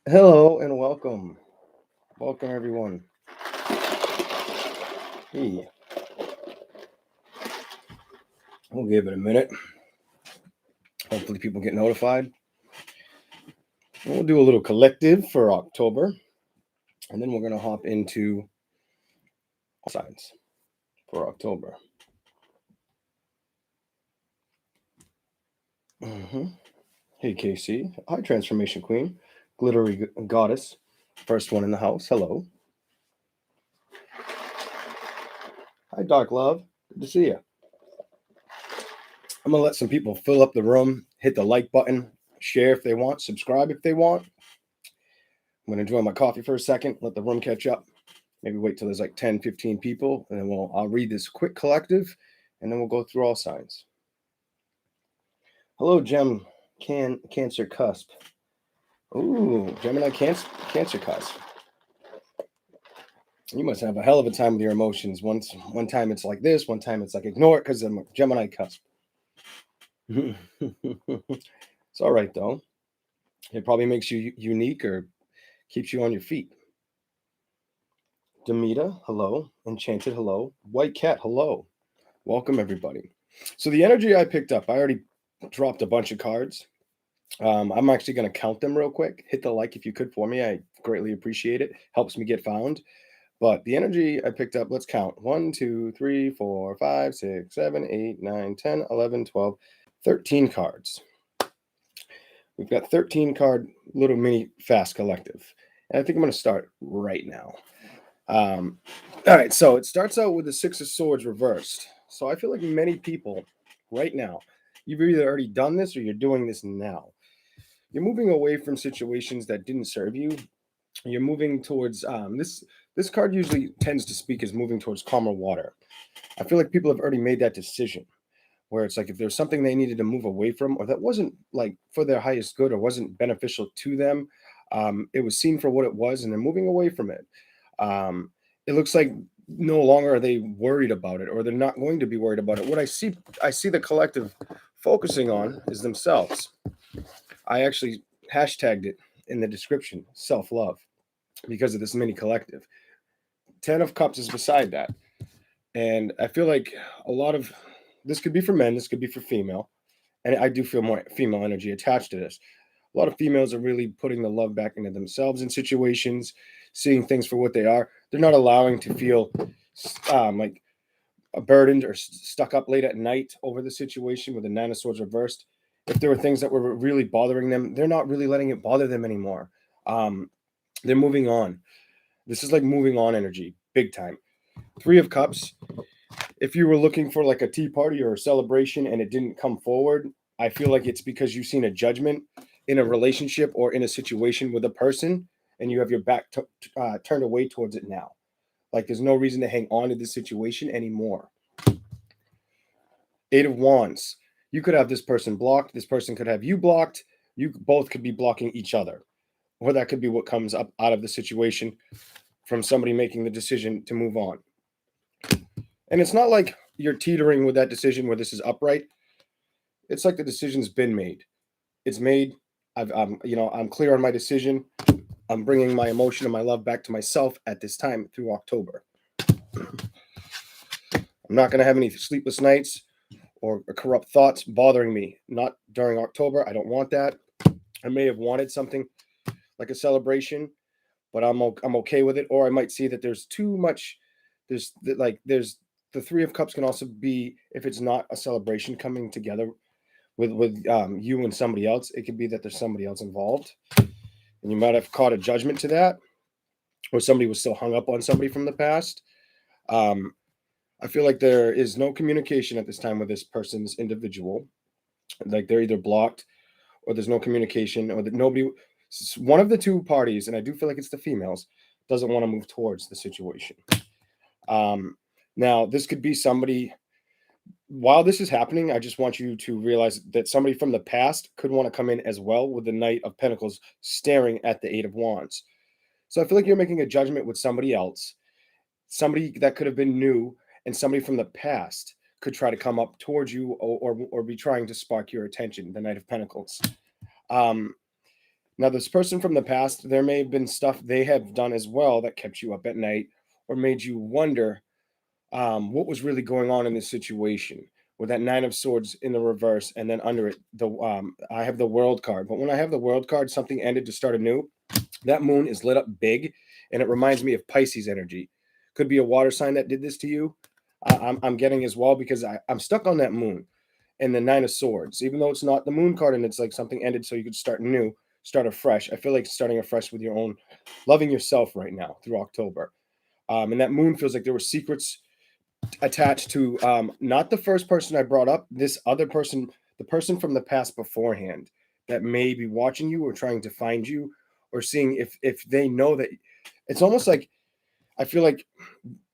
Hello and welcome. Welcome, everyone. Hey, we'll give it a minute. Hopefully, people get notified. And we'll do a little collective for October, and then we're going to hop into signs for October. hmm Hey, Casey. Hi, Transformation Queen. Glittery Goddess. First one in the house. Hello. Hi, Dark Love. Good to see you. I'm going to let some people fill up the room, hit the like button, share if they want, subscribe if they want. I'm going to enjoy my coffee for a second, let the room catch up. Maybe wait till there's like 10, 15 people, and then I'll read this quick collective, and then we'll go through all signs. Hello, Cancer Cusp. Ooh, Gemini Cancer Cusp. You must have a hell of a time with your emotions. One time it's like this, one time it's like ignore it because I'm a Gemini Cusp. It's all right though. It probably makes you unique or keeps you on your feet. Demita, hello. Enchanted, hello. White Cat, hello. Welcome, everybody. So the energy I picked up, I already dropped a bunch of cards. I'm actually going to count them real quick. Hit the like if you could for me. I greatly appreciate it. Helps me get found. But the energy I picked up, let's count. 1, 2, 3, 4, 5, 6, 7, 8, 9, 10, 11, 12, 13 cards. We've got 13 card little mini fast collective. And I think I'm going to start right now. All right, so it starts out with the Six of Swords reversed. So I feel like many people right now, you've either already done this or you're doing this now. You're moving away from situations that didn't serve you. You're moving towards this card usually tends to speak as moving towards calmer water. I feel like people have already made that decision where it's like if there's something they needed to move away from or that wasn't like for their highest good or wasn't beneficial to them, it was seen for what it was and they're moving away from it. It looks like no longer are they worried about it or they're not going to be worried about it. What I see the collective focusing on is themselves. I actually hashtagged it in the description, self-love, because of this mini collective. 10 of Cups is beside that. And I feel like a lot of this could be for men, this could be for female. And I do feel more female energy attached to this. A lot of females are really putting the love back into themselves in situations, seeing things for what they are. They're not allowing to feel like burdened or stuck up late at night over the situation with the Nine of Swords reversed. If there were things that were really bothering them, they're not really letting it bother them anymore. They're moving on. This is like moving on energy, big time. Three of Cups. If you were looking for like a tea party or a celebration and it didn't come forward, I feel like it's because you've seen a judgment in a relationship or in a situation with a person and you have your back turned away towards it now. Like there's no reason to hang on to this situation anymore. Eight of Wands. You could have this person blocked. This person could have you blocked. You both could be blocking each other. Or that could be what comes up out of the situation from somebody making the decision to move on. And it's not like you're teetering with that decision where this is upright. It's like the decision's been made. It's made. I'm clear on my decision. I'm bringing my emotion and my love back to myself at this time through October. I'm not going to have any sleepless nights or corrupt thoughts bothering me. Not during October. I don't want that. I may have wanted something like a celebration, but I'm okay with it. Or I might see that there's too much. There's the Three of Cups can also be if it's not a celebration coming together with you and somebody else. It could be that there's somebody else involved, and you might have caught a judgment to that, or somebody was still hung up on somebody from the past. Um, I feel like there is no communication at this time with this person's individual. Like they're either blocked, or there's no communication, or that nobody. One of the two parties, and I do feel like it's the females, doesn't want to move towards the situation. Now, this could be somebody. While this is happening, I just want you to realize that somebody from the past could want to come in as well with the Knight of Pentacles staring at the Eight of Wands. So I feel like you're making a judgment with somebody else, somebody that could have been new, and somebody from the past could try to come up towards you or be trying to spark your attention, the Knight of Pentacles. Now, this person from the past, there may have been stuff they have done as well that kept you up at night or made you wonder what was really going on in this situation with that Nine of Swords in the reverse, and then under it, I have the World card. But when I have the World card, something ended to start anew. That moon is lit up big, and it reminds me of Pisces energy. Could be a water sign that did this to you. I'm getting as well because I'm stuck on that moon and the Nine of Swords. Even though it's not the moon card and it's like something ended so you could start new, start afresh. I feel like starting afresh with your own, loving yourself right now through October. And that moon feels like there were secrets attached to not the first person I brought up, this other person, the person from the past beforehand that may be watching you or trying to find you or seeing if they know that. It's almost like I feel like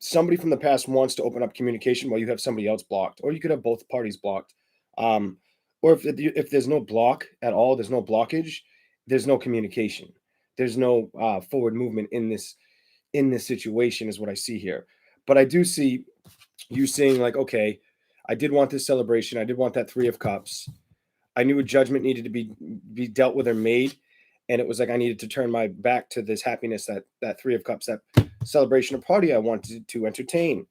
somebody from the past wants to open up communication while you have somebody else blocked, or you could have both parties blocked. Um, or if there's no block at all, there's no blockage, there's no communication, there's no forward movement in this situation, is what I see here. But I do see you saying like, okay, I did want this celebration, I did want that Three of Cups. I knew a judgment needed to be dealt with or made, and it was like I needed to turn my back to this happiness, that Three of Cups, that celebration or party I wanted to entertain.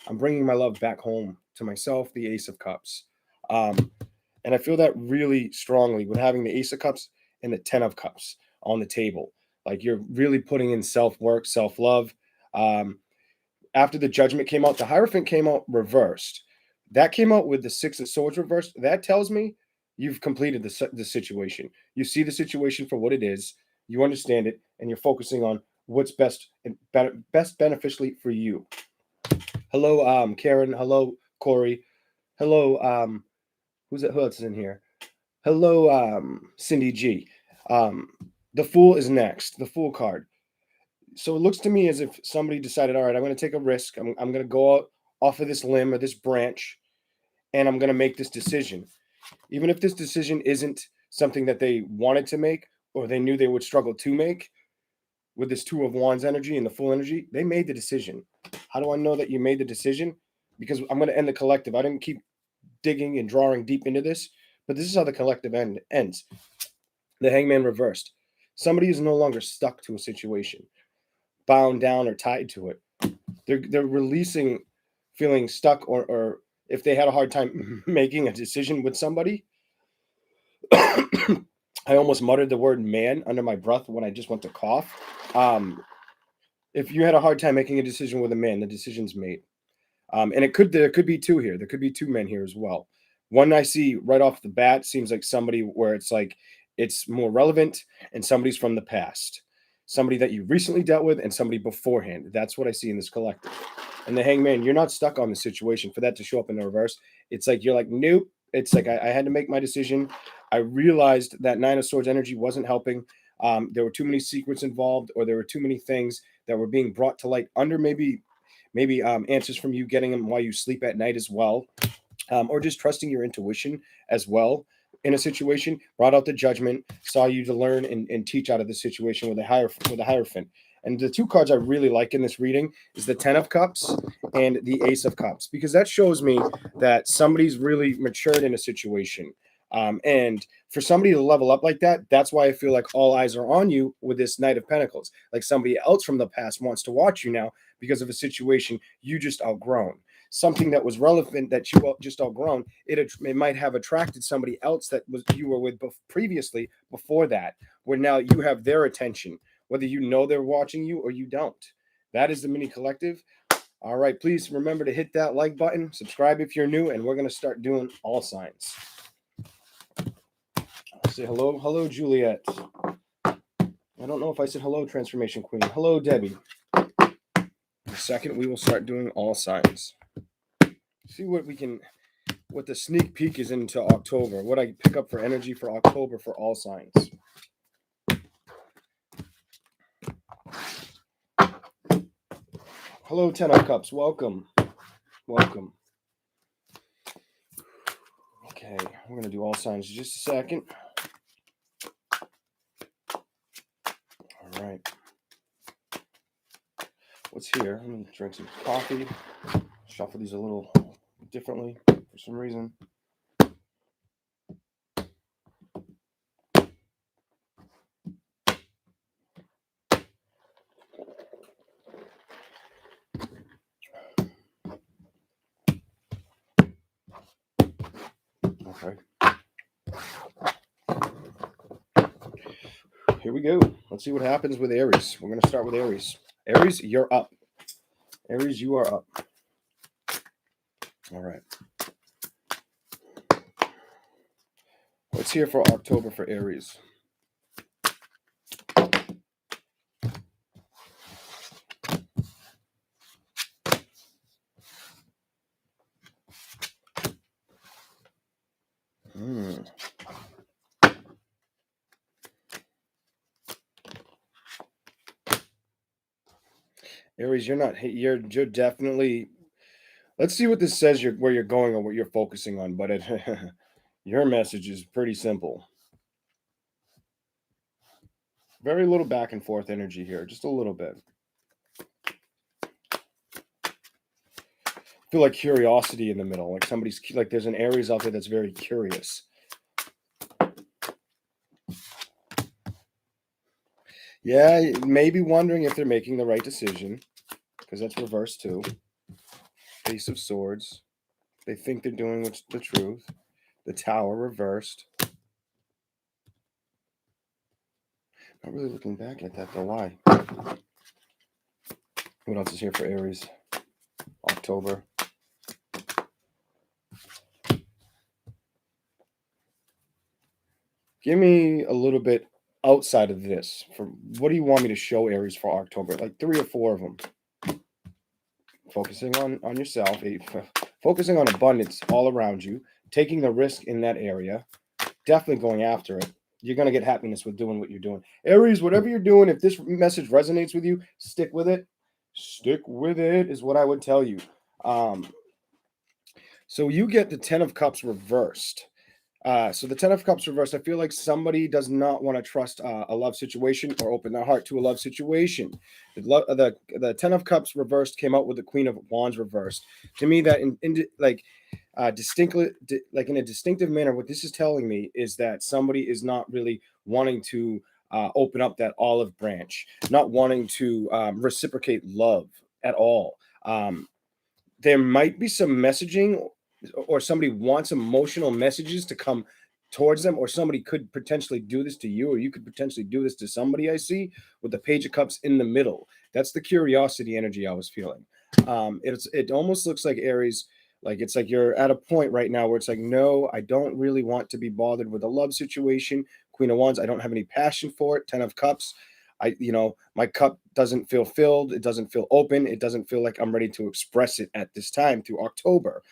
I'm bringing my love back home to myself, the Ace of Cups. And I feel that really strongly with having the Ace of Cups and the Ten of Cups on the table. Like you're really putting in self work, self love. Um, After the Judgment came out, the Hierophant came out reversed. That came out with the Six of Swords reversed. That tells me you've completed the situation. You see the situation for what it is. You understand it, and you're focusing on what's best and best beneficially for you. Hello, Karen. Hello, Corey. Hello, who else is in here? Hello, Cindy G. Um, the Fool is next. The Fool card. So it looks to me as if somebody decided, all right, I'm going to take a risk. I'm going to go out off of this limb or this branch, and I'm going to make this decision. Even if this decision isn't something that they wanted to make or they knew they would struggle to make, with this Two of Wands energy and the Fool energy, they made the decision. How do I know that you made the decision? Because I'm going to end the collective. I didn't keep digging and drawing deep into this, but this is how the collective ends. The Hangman reversed. Somebody is no longer stuck to a situation, bound down or tied to it. They're releasing feeling stuck, or if they had a hard time making a decision with somebody. I almost muttered the word man under my breath when I just went to cough. If you had a hard time making a decision with a man, the decision's made. And there could be two here. There could be two men here as well. One I see right off the bat seems like somebody where it's like it's more relevant, and somebody's from the past, somebody that you recently dealt with, and somebody beforehand. That's what I see in this collective. And the Hangman, you're not stuck on the situation for that to show up in the reverse. It's like you're like, nope. It's like I had to make my decision. I realized that Nine of Swords energy wasn't helping. There were too many secrets involved, or there were too many things that were being brought to light under maybe answers from you getting them while you sleep at night as well, or just trusting your intuition as well in a situation. Brought out the Judgment, saw you to learn and teach out of the situation with a Hierophant. And the two cards I really like in this reading is the Ten of Cups and the Ace of Cups, because that shows me that somebody's really matured in a situation. And for somebody to level up like that, that's why I feel like all eyes are on you with this Knight of Pentacles. Like somebody else from the past wants to watch you now because of a situation you just outgrown. Something that was relevant that you just outgrown, it might have attracted somebody else that was you were with previously before that, where now you have their attention, whether you know they're watching you or you don't. That is the mini collective. All right, please remember to hit that like button, subscribe if you're new, and we're going to start doing all signs. Say hello, Juliet. I don't know if I said hello, Transformation Queen. Hello, Debbie. In a second, we will start doing all signs. See what the sneak peek is into October. What I pick up for energy for October for all signs. Hello, Ten of Cups. Welcome. Okay, we're going to do all signs in just a second. All right. What's here? I'm going to drink some coffee. Shuffle these a little differently for some reason. Okay. Here we go. Let's see what happens with Aries. We're going to start with Aries. Aries, you're up. Aries, you are up. All right. Let's hear for October for Aries. Aries, you're definitely. Let's see what this says. Where you're going or what you're focusing on. But your message is pretty simple. Very little back and forth energy here, just a little bit. I feel like curiosity in the middle, like somebody's like there's an Aries out there that's very curious. Yeah, maybe wondering if they're making the right decision, because that's reversed too. Ace of Swords. They think they're doing what's the truth. The Tower reversed. Not really looking back at that though. Why? What else is here for Aries? October. Give me a little bit outside of this. For what do you want me to show Aries for October? Like 3 or 4 of them. Focusing on yourself, focusing on abundance all around you, taking the risk in that area, definitely going after it. You're going to get happiness with doing what you're doing. Aries, whatever you're doing, if this message resonates with you, stick with it. Stick with it is what I would tell you. So you get the 10 of Cups reversed. So the 10 of Cups reversed, I feel like somebody does not want to trust a love situation or open their heart to a love situation. The 10 of Cups reversed came out with the Queen of Wands reversed. To me, that distinctly, like in a distinctive manner, what this is telling me is that somebody is not really wanting to open up that olive branch, not wanting to reciprocate love at all. There might be some messaging or somebody wants emotional messages to come towards them, or somebody could potentially do this to you, or you could potentially do this to somebody. I see with the Page of Cups in the middle. That's the curiosity energy I was feeling. It almost looks like Aries, like it's like you're at a point right now where it's like, no, I don't really want to be bothered with a love situation. Queen of Wands, I don't have any passion for it. 10 of Cups, my cup doesn't feel filled. It doesn't feel open. It doesn't feel like I'm ready to express it at this time through October.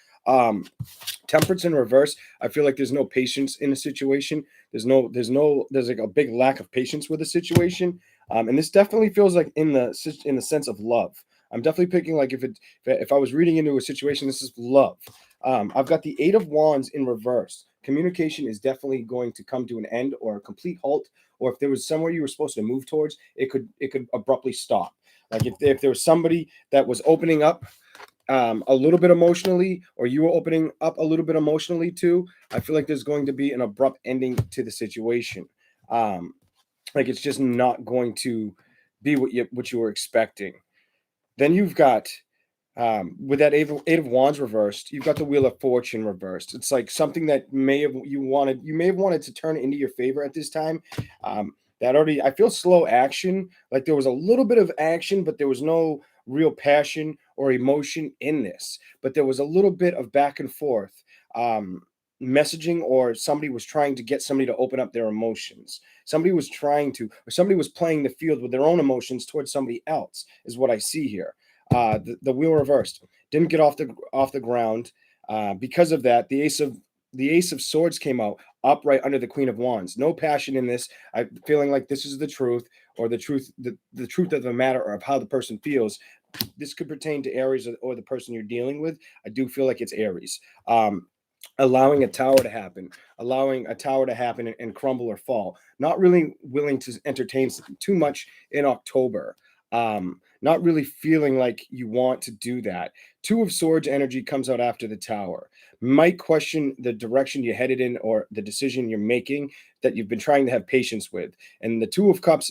Temperance in reverse. I feel like there's no patience in a situation. There's like a big lack of patience with a situation. And this definitely feels like in the sense of love. I'm definitely picking like if I was reading into a situation, this is love. I've got the 8 of Wands in reverse. Communication is definitely going to come to an end or a complete halt. Or if there was somewhere you were supposed to move towards, it could abruptly stop. Like if there was somebody that was opening up a little bit emotionally, or you were opening up a little bit emotionally too, I feel like there's going to be an abrupt ending to the situation. Like it's just not going to be what you were expecting. Then you've got with that eight of Wands reversed, you've got the Wheel of Fortune reversed. It's like something that you may have wanted to turn into your favor at this time. I feel slow action. Like there was a little bit of action, but there was no real passion or emotion in this. But there was a little bit of back and forth messaging, or somebody was trying to get somebody to open up their emotions. Somebody was playing the field with their own emotions towards somebody else, is what I see here. The wheel reversed, didn't get off the ground. Because of that, the Ace of Swords came out upright under the Queen of Wands. No passion in this. I'm feeling like this is the truth, or the truth of the matter, or of how the person feels. This could pertain to Aries or the person you're dealing with. I do feel like it's Aries. Allowing a tower to happen and crumble or fall. Not really willing to entertain too much in October. Not really feeling like you want to do that. 2 of Swords energy comes out after the Tower. Might question the direction you headed in, or the decision you're making that you've been trying to have patience with. And the 2 of Cups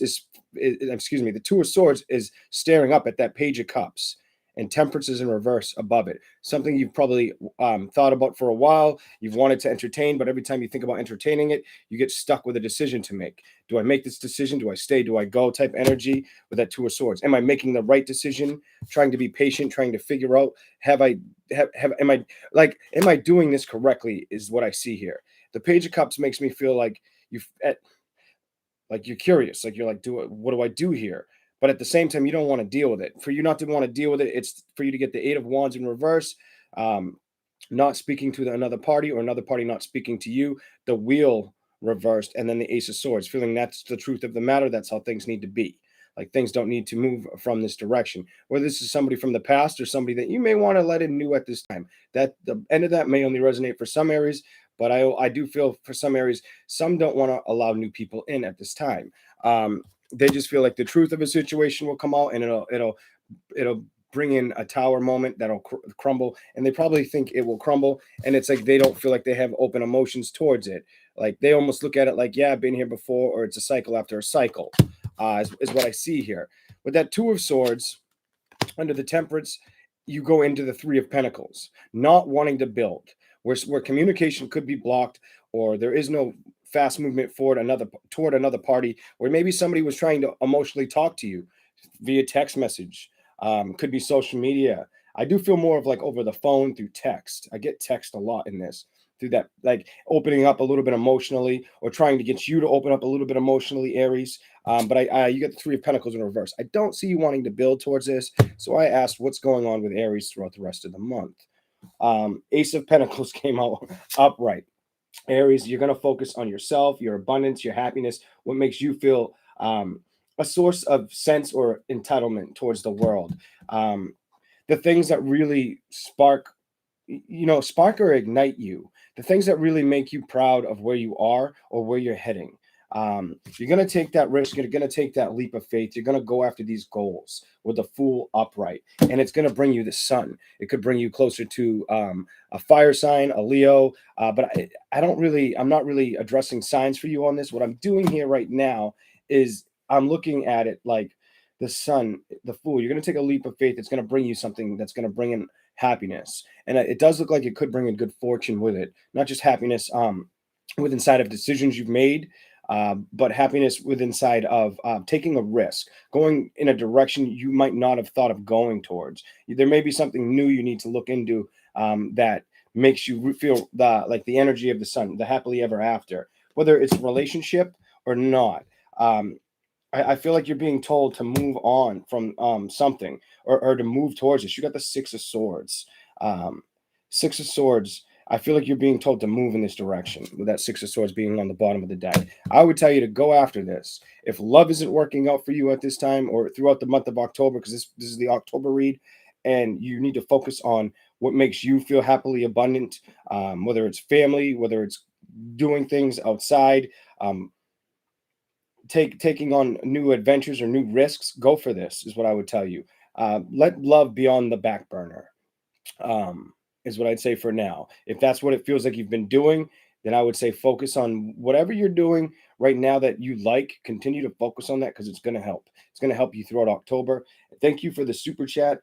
the 2 of Swords is staring up at that Page of Cups. and Temperance is in reverse above it. Something you've probably thought about for a while, you've wanted to entertain, but every time you think about entertaining it, you get stuck with a decision to make. Do I make this decision? Do I stay? Do I go? Type energy with that Two of Swords. Am I making the right decision? Trying to be patient, trying to figure out, am I doing this correctly, is what I see here. The Page of Cups makes me feel like you're curious, like you're like, what do I do here? But at the same time, you don't want to deal with it. For you not to want to deal with it, it's for you to get the Eight of Wands in reverse, not speaking to another party, or another party not speaking to you, the Wheel reversed, and then the Ace of Swords, feeling that's the truth of the matter. That's how things need to be. Like, things don't need to move from this direction. Whether this is somebody from the past or somebody that you may want to let in new at this time, that the end of that may only resonate for some Aries, but I do feel for some Aries, some don't want to allow new people in at this time. They just feel like the truth of a situation will come out, and it'll bring in a tower moment that'll crumble, and they probably think it will crumble, and it's like they don't feel like they have open emotions towards it. Like, they almost look at it like, yeah, I've been here before, or it's a cycle after a cycle, is what I see here. With that Two of Swords under the Temperance, you go into the Three of Pentacles, not wanting to build, where communication could be blocked, or there is no fast movement toward another party, or maybe somebody was trying to emotionally talk to you via text message, could be social media. I do feel more of like over the phone through text. I get text a lot in this, through that, like opening up a little bit emotionally, or trying to get you to open up a little bit emotionally, Aries. But you get the Three of Pentacles in reverse. I don't see you wanting to build towards this, so I asked what's going on with Aries throughout the rest of the month. Ace of Pentacles came out upright. Aries, you're going to focus on yourself, your abundance, your happiness, what makes you feel a source of sense or entitlement towards the world. The things that really spark or ignite you, the things that really make you proud of where you are or where you're heading. You're going to take that risk. You're going to take that leap of faith. You're going to go after these goals with the Fool upright, and it's going to bring you the Sun. It could bring you closer to a fire sign, a Leo. But I'm not really addressing signs for you on this. What I'm doing here right now is I'm looking at it like the Sun, the Fool. You're going to take a leap of faith. It's going to bring you something that's going to bring in happiness, and it does look like it could bring in good fortune with it. Not just happiness with inside of decisions you've made, but happiness with inside of taking a risk, going in a direction you might not have thought of going towards. There may be something new you need to look into that makes you feel like the energy of the Sun, the happily ever after, whether it's a relationship or not. I feel like you're being told to move on from something, or to move towards this. You got the Six of Swords. Six of Swords, I feel like you're being told to move in this direction, with that Six of Swords being on the bottom of the deck. I would tell you to go after this. If love isn't working out for you at this time, or throughout the month of October, because this is the October read, and you need to focus on what makes you feel happily abundant, whether it's family, whether it's doing things outside, taking on new adventures or new risks, go for this, is what I would tell you. Let love be on the back burner. Is what I'd say for now. If that's what it feels like you've been doing, then I would say focus on whatever you're doing right now that you like. Continue to focus on that, because it's going to help. It's going to help you throughout October. Thank you for the super chat.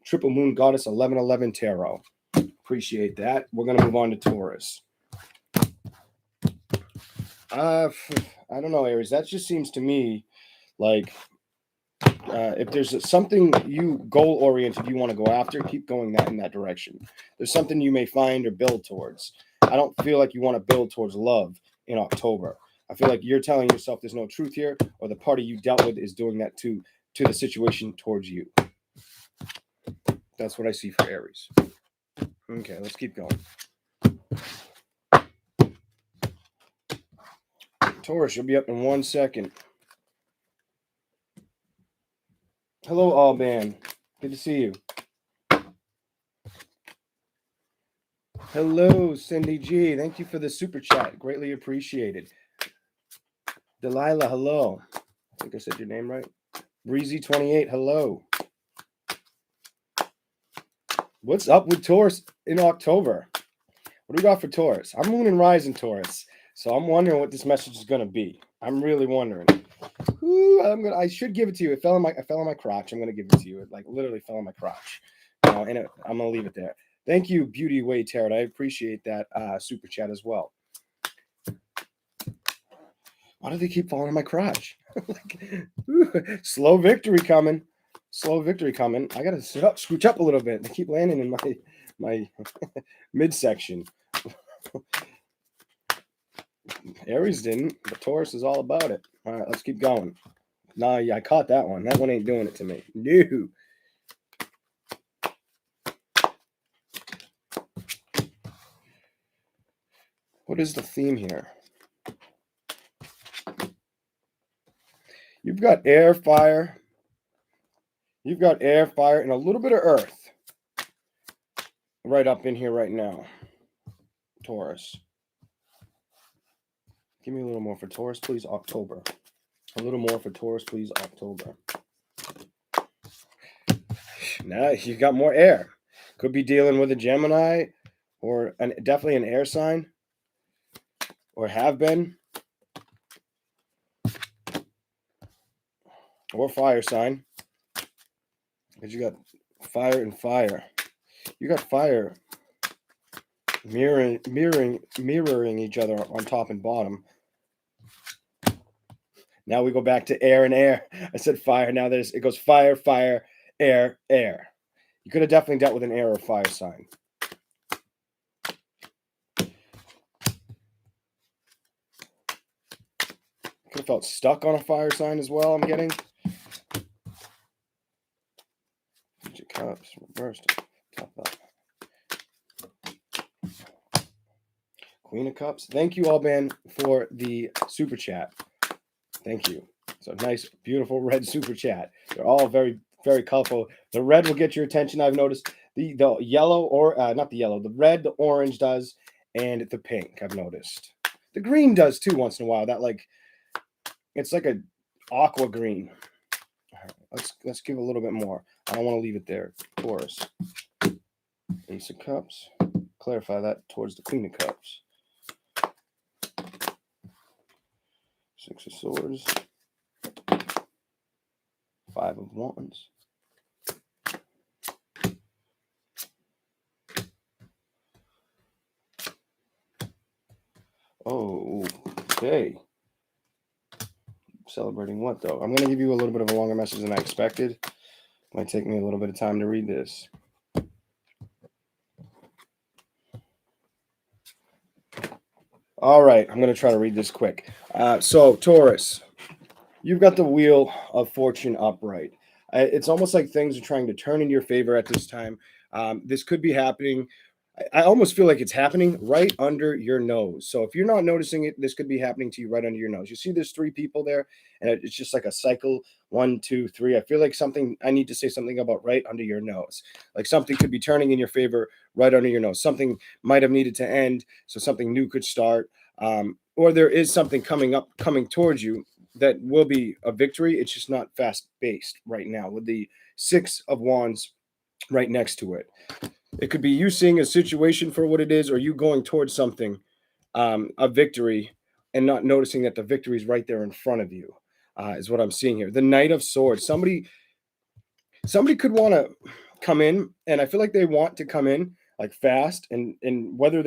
Triple Moon Goddess 1111 Tarot. Appreciate that. We're going to move on to Taurus. I don't know, Aries. That just seems to me like if there's something you goal oriented you want to go after, keep going in that direction. There's something you may find or build towards. I don't feel like you want to build towards love in October. I feel like you're telling yourself there's no truth here, or the party you dealt with is doing that to the situation towards you. That's what I see for Aries. Okay, let's keep going. Taurus, you'll be up in 1 second. Hello, Alban. Good to see you. Hello, Cindy G. Thank you for the super chat. Greatly appreciated. Delilah, hello. I think I said your name right. Breezy28, hello. What's up with Taurus in October? What do we got for Taurus? I'm moon and rise in Taurus, so I'm wondering what this message is going to be. I'm really wondering. Ooh, I should give it to you. It fell on my crotch. I'm gonna give it to you. It like literally fell on my crotch. And I'm gonna leave it there. Thank you, Beauty Way Tarot. I appreciate that super chat as well. Why do they keep falling on my crotch? Slow victory coming. Slow victory coming. I gotta sit up, scooch up a little bit. They keep landing in my midsection. Aries didn't, but Taurus is all about it. All right, let's keep going. Nah, yeah, I caught that one. That one ain't doing it to me. No. What is the theme here? You've got air, fire. You've got air, fire, and a little bit of earth right up in here right now. Taurus. Give me a little more for Taurus, please. October. A little more for Taurus, please. October. Now you've got more air. Could be dealing with a Gemini or definitely an air sign. Or have been. Or fire sign. Because you got fire and fire. You got fire mirroring each other on top and bottom. Now we go back to air and air. I said fire. Now it goes fire, fire, air, air. You could have definitely dealt with an air or fire sign. Could have felt stuck on a fire sign as well, I'm getting. Cups reversed. Queen of Cups. Thank you all, Ben, for the super chat. Thank you. It's a nice, beautiful red super chat. They're all very, very colorful. The red will get your attention. I've noticed the yellow or not the yellow, the red, the orange does, and the pink. I've noticed the green does too once in a while. That it's like a aqua green. All right, let's give a little bit more. I don't want to leave it there. Taurus. Ace of Cups. Clarify that towards the Queen of Cups. Six of Swords. Five of Wands. Oh, okay. Celebrating what, though? I'm going to give you a little bit of a longer message than I expected. It might take me a little bit of time to read this. All right, I'm going to try to read this quick. So, Taurus, you've got the Wheel of Fortune upright. It's almost like things are trying to turn in your favor at this time. This could be happening. I almost feel like it's happening right under your nose. So if you're not noticing it, this could be happening to you right under your nose. You see there's three people there, and it's just like a cycle. 1, 2, 3. I feel like I need to say something about right under your nose. Like something could be turning in your favor right under your nose. Something might have needed to end, so something new could start. Or there is something coming towards you that will be a victory. It's just not fast-paced right now with the Six of Wands right next to it. It could be you seeing a situation for what it is, or you going towards something, a victory, and not noticing that the victory is right there in front of you, is what I'm seeing here. The Knight of Swords. Somebody could want to come in, and I feel like they want to come in like fast, and whether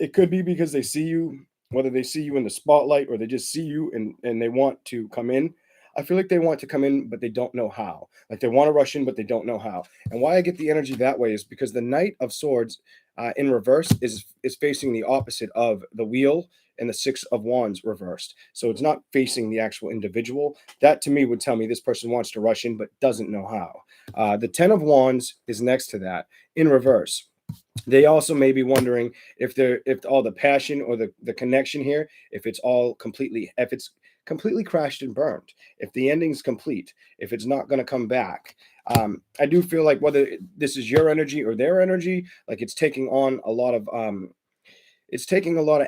it could be because they see you, whether they see you in the spotlight or they just see you and they want to come in. I feel like they want to come in, but they don't know how. Like they want to rush in, but they don't know how. And why I get the energy that way is because the Knight of Swords in reverse is facing the opposite of the Wheel and the Six of Wands reversed. So it's not facing the actual individual. That to me would tell me this person wants to rush in, but doesn't know how. The Ten of Wands is next to that in reverse. They also may be wondering if all the passion or the connection here, if it's completely crashed and burned, if the ending's complete, if it's not going to come back. I do feel like whether this is your energy or their energy, like it's taking on a lot of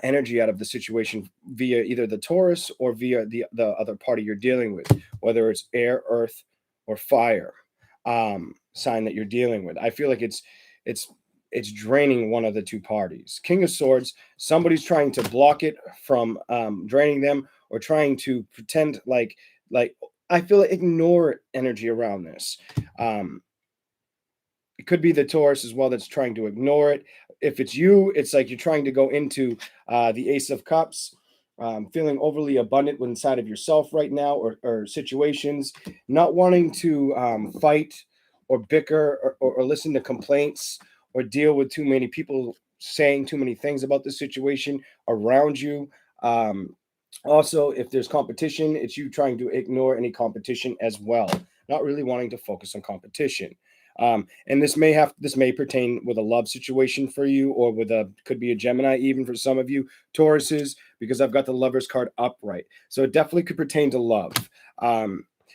energy out of the situation via either the Taurus or via the other party you're dealing with, whether it's air, earth, or fire sign that you're dealing with. I feel like it's draining one of the two parties. King of Swords, somebody's trying to block it from draining them, or trying to pretend like I feel like ignore energy around this. It could be the Taurus as well that's trying to ignore it. If it's you, it's like you're trying to go into the Ace of Cups, feeling overly abundant inside of yourself right now, or situations, not wanting to fight or bicker or listen to complaints or deal with too many people saying too many things about the situation around you. Also, if there's competition, it's you trying to ignore any competition as well, not really wanting to focus on competition. And this may pertain with a love situation for you, or with a could be a Gemini, even for some of you Tauruses, because I've got the Lovers card upright. So it definitely could pertain to love.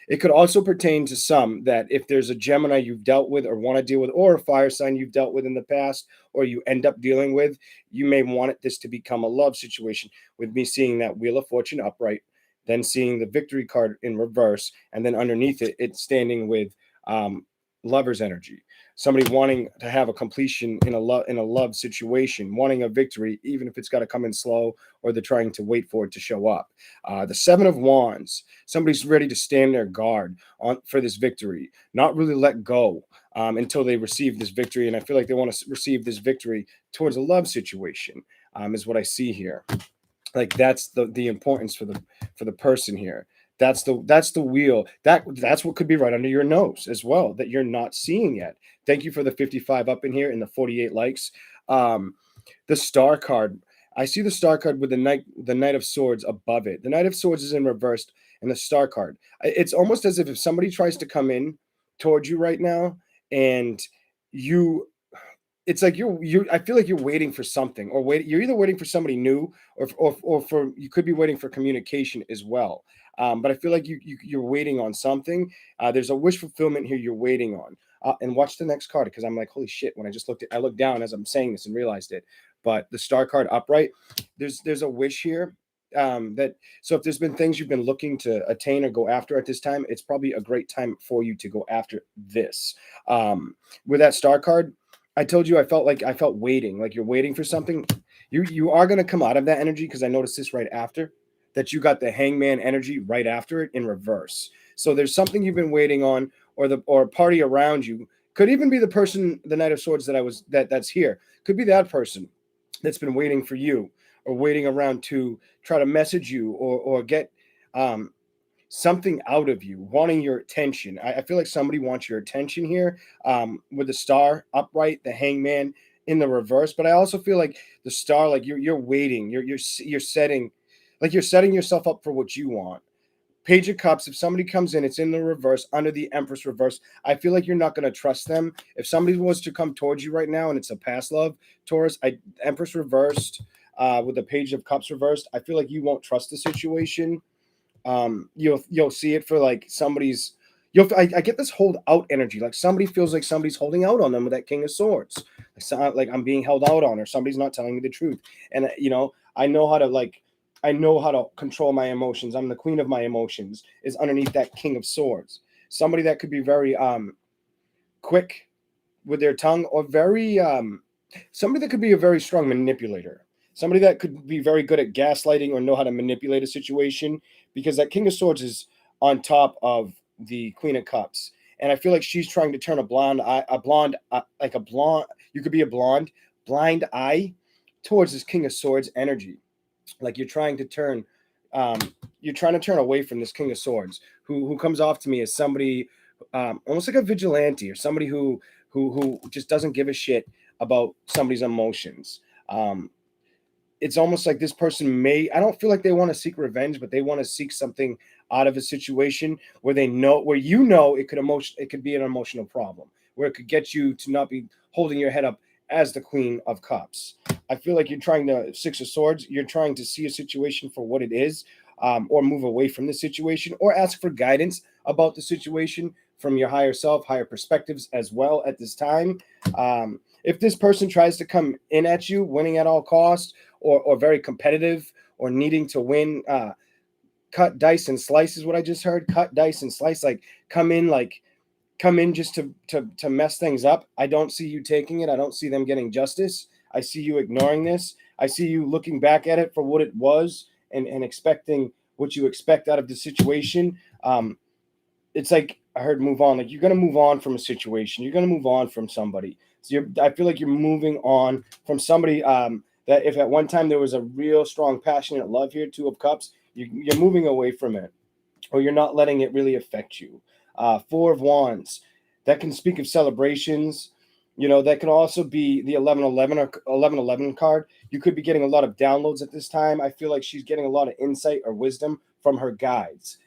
It could also pertain to some that if there's a Gemini you've dealt with or want to deal with, or a fire sign you've dealt with in the past, or you end up dealing with, you may want this to become a love situation, with me seeing that Wheel of Fortune upright, then seeing the Victory card in reverse, and then underneath it, it's standing with lover's energy. Somebody wanting to have a completion in a love situation, wanting a victory, even if it's got to come in slow, or they're trying to wait for it to show up. The Seven of Wands. Somebody's ready to stand their guard for this victory, not really let go until they receive this victory. And I feel like they want to receive this victory towards a love situation, is what I see here. Like that's the importance for the person here. That's the wheel. That's what could be right under your nose as well, that you're not seeing yet. Thank you for the 55 up in here and the 48 likes. The Star card. I see the Star card with the Knight of Swords above it. The Knight of Swords is in reversed, and the Star card. It's almost as if somebody tries to come in towards you right now, and you it's like you're I feel like you're waiting for something, or you're either waiting for somebody new, or for you could be waiting for communication as well. But I feel like you're waiting on something. There's a wish fulfillment here you're waiting on. And watch the next card, because I'm like, holy shit, when I looked down as I'm saying this and realized it. But the Star card upright, there's a wish here, that so if there's been things you've been looking to attain or go after at this time, it's probably a great time for you to go after this. With that Star card, I told you I felt waiting, like you're waiting for something. You are going to come out of that energy, because I noticed this right after, that you got the Hangman energy right after it in reverse. So there's something you've been waiting on, or a party around you. Could even be the person, the Knight of Swords that's here. Could be that person that's been waiting for you, or waiting around to try to message you, or get something out of you, wanting your attention. I feel like somebody wants your attention here, with the Star upright, the Hangman in the reverse. But I also feel like the Star, like you're waiting, you're setting, like you're setting yourself up for what you want. Page of Cups, if somebody comes in, it's in the reverse under the Empress reverse. I feel like you're not going to trust them. If somebody was to come towards you right now and it's a past love, Taurus, Empress reversed, with the Page of Cups reversed, I feel like you won't trust the situation. You'll see it for like somebody's. I get this hold out energy, like somebody feels like somebody's holding out on them with that King of Swords, like I'm being held out on, or somebody's not telling me the truth. And I know how to control my emotions. I'm the queen of my emotions, is underneath that King of Swords. Somebody that could be very quick with their tongue, or very somebody that could be a very strong manipulator. Somebody that could be very good at gaslighting, or know how to manipulate a situation, because that King of Swords is on top of the Queen of Cups. And I feel like she's trying to turn a blind eye, you could be a blind eye towards this King of Swords energy. Like you're trying to turn away from this King of Swords, who comes off to me as somebody, almost like a vigilante, or somebody who just doesn't give a shit about somebody's emotions. It's almost like this person I don't feel like they want to seek revenge, but they want to seek something out of a situation where it could be an emotional problem, where it could get you to not be holding your head up as the Queen of Cups. I feel like you're trying to, Six of Swords, you're trying to see a situation for what it is, or move away from the situation, or ask for guidance about the situation from your higher self, higher perspectives as well at this time. If this person tries to come in at you, winning at all costs, or very competitive, or needing to win, cut dice and slice is what I just heard. Cut dice and slice, like come in just to mess things up. I don't see you taking it. I don't see them getting justice. I see you ignoring this. I see you looking back at it for what it was, and expecting what you expect out of the situation. It's like I heard move on. Like you're gonna move on from a situation. You're gonna move on from somebody. So I feel like you're moving on from somebody that if at one time there was a real strong, passionate love here, Two of Cups, you're moving away from it, or you're not letting it really affect you. Four of Wands, that can speak of celebrations. That can also be the 1111 or 1111 card. You could be getting a lot of downloads at this time. I feel like she's getting a lot of insight or wisdom from her guides.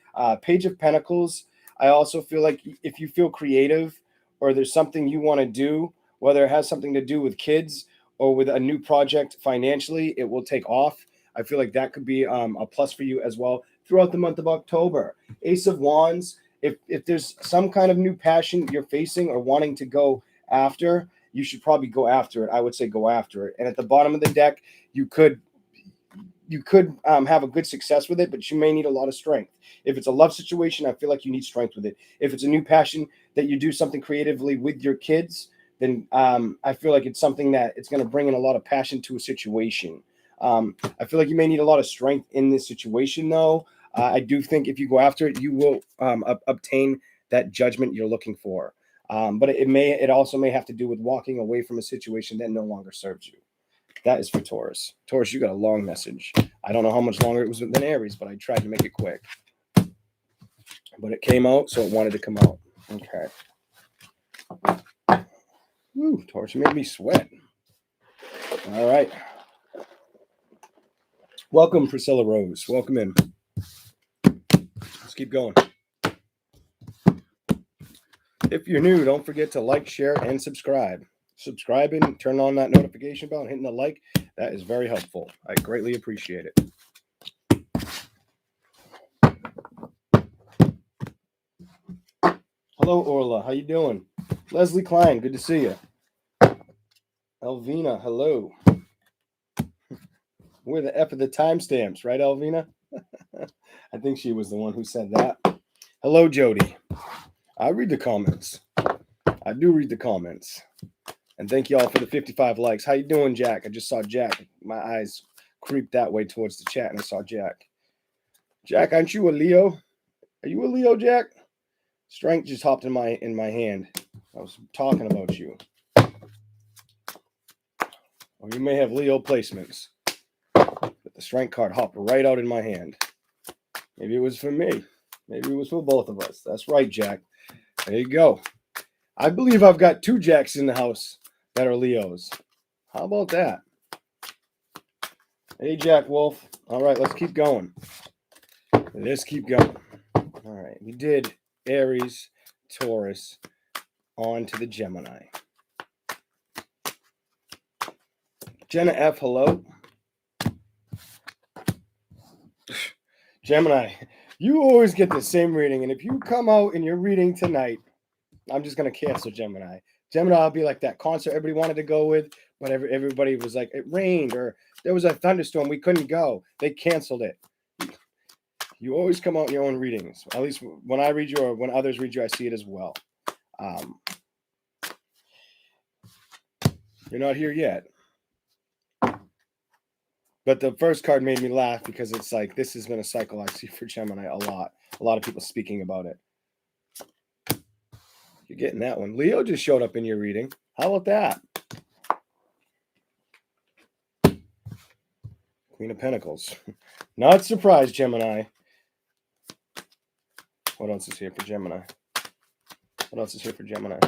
Page of Pentacles, I also feel like if you feel creative or there's something you want to do, whether it has something to do with kids or with a new project financially, it will take off. I feel like that could be a plus for you as well throughout the month of October. Ace of Wands, if there's some kind of new passion you're facing or wanting to go after, you should probably go after it. I would say go after it. And at the bottom of the deck, you could have a good success with it, but you may need a lot of strength. If it's a love situation, I feel like you need strength with it. If it's a new passion that you do something creatively with your kids, then I feel like it's something that it's going to bring in a lot of passion to a situation. I feel like you may need a lot of strength in this situation, though. I do think if you go after it, you will obtain that judgment you're looking for. But it also may have to do with walking away from a situation that no longer serves you. That is for Taurus. Taurus, you got a long message. I don't know how much longer it was than Aries, but I tried to make it quick. But it came out, so it wanted to come out. Okay. Woo, Taurus made me sweat. All right. Welcome, Priscilla Rose. Welcome in. Let's keep going. If you're new, don't forget to like, share, and subscribe. Subscribing, turn on that notification bell, and hitting the like. That is very helpful. I greatly appreciate it. Hello, Orla. How you doing? Leslie Klein, good to see you. Elvina, hello. We're the F of the timestamps, right, Elvina? I think she was the one who said that. Hello, Jody. I read the comments. I do read the comments. And thank you all for the 55 likes. How you doing, Jack? I just saw Jack. My eyes creeped that way towards the chat, and I saw Jack. Jack, aren't you a Leo? Are you a Leo, Jack? Strength just hopped in my hand. I was talking about you. Or you may have Leo placements. But the strength card hopped right out in my hand. Maybe it was for me. Maybe it was for both of us. That's right, Jack. There you go. I believe I've got 2 Jacks in the house that are Leos. How about that? Hey, Jack Wolf. All right, let's keep going. Let's keep going. All right, we did Aries, Taurus, on to the Gemini. Jenna F, hello. Gemini, you always get the same reading, and if you come out in your reading tonight, I'm just going to cancel Gemini. Gemini, I'll be like that concert everybody wanted to go with, but everybody was like, it rained or there was a thunderstorm. We couldn't go. They canceled it. You always come out in your own readings. At least when I read you or when others read you, I see it as well. You're not here yet. But the first card made me laugh because it's like, this has been a cycle I see for Gemini a lot. A lot of people speaking about it. You're getting that one. Leo just showed up in your reading. How about that? Queen of Pentacles. Not surprised, Gemini. What else is here for Gemini? What else is here for Gemini?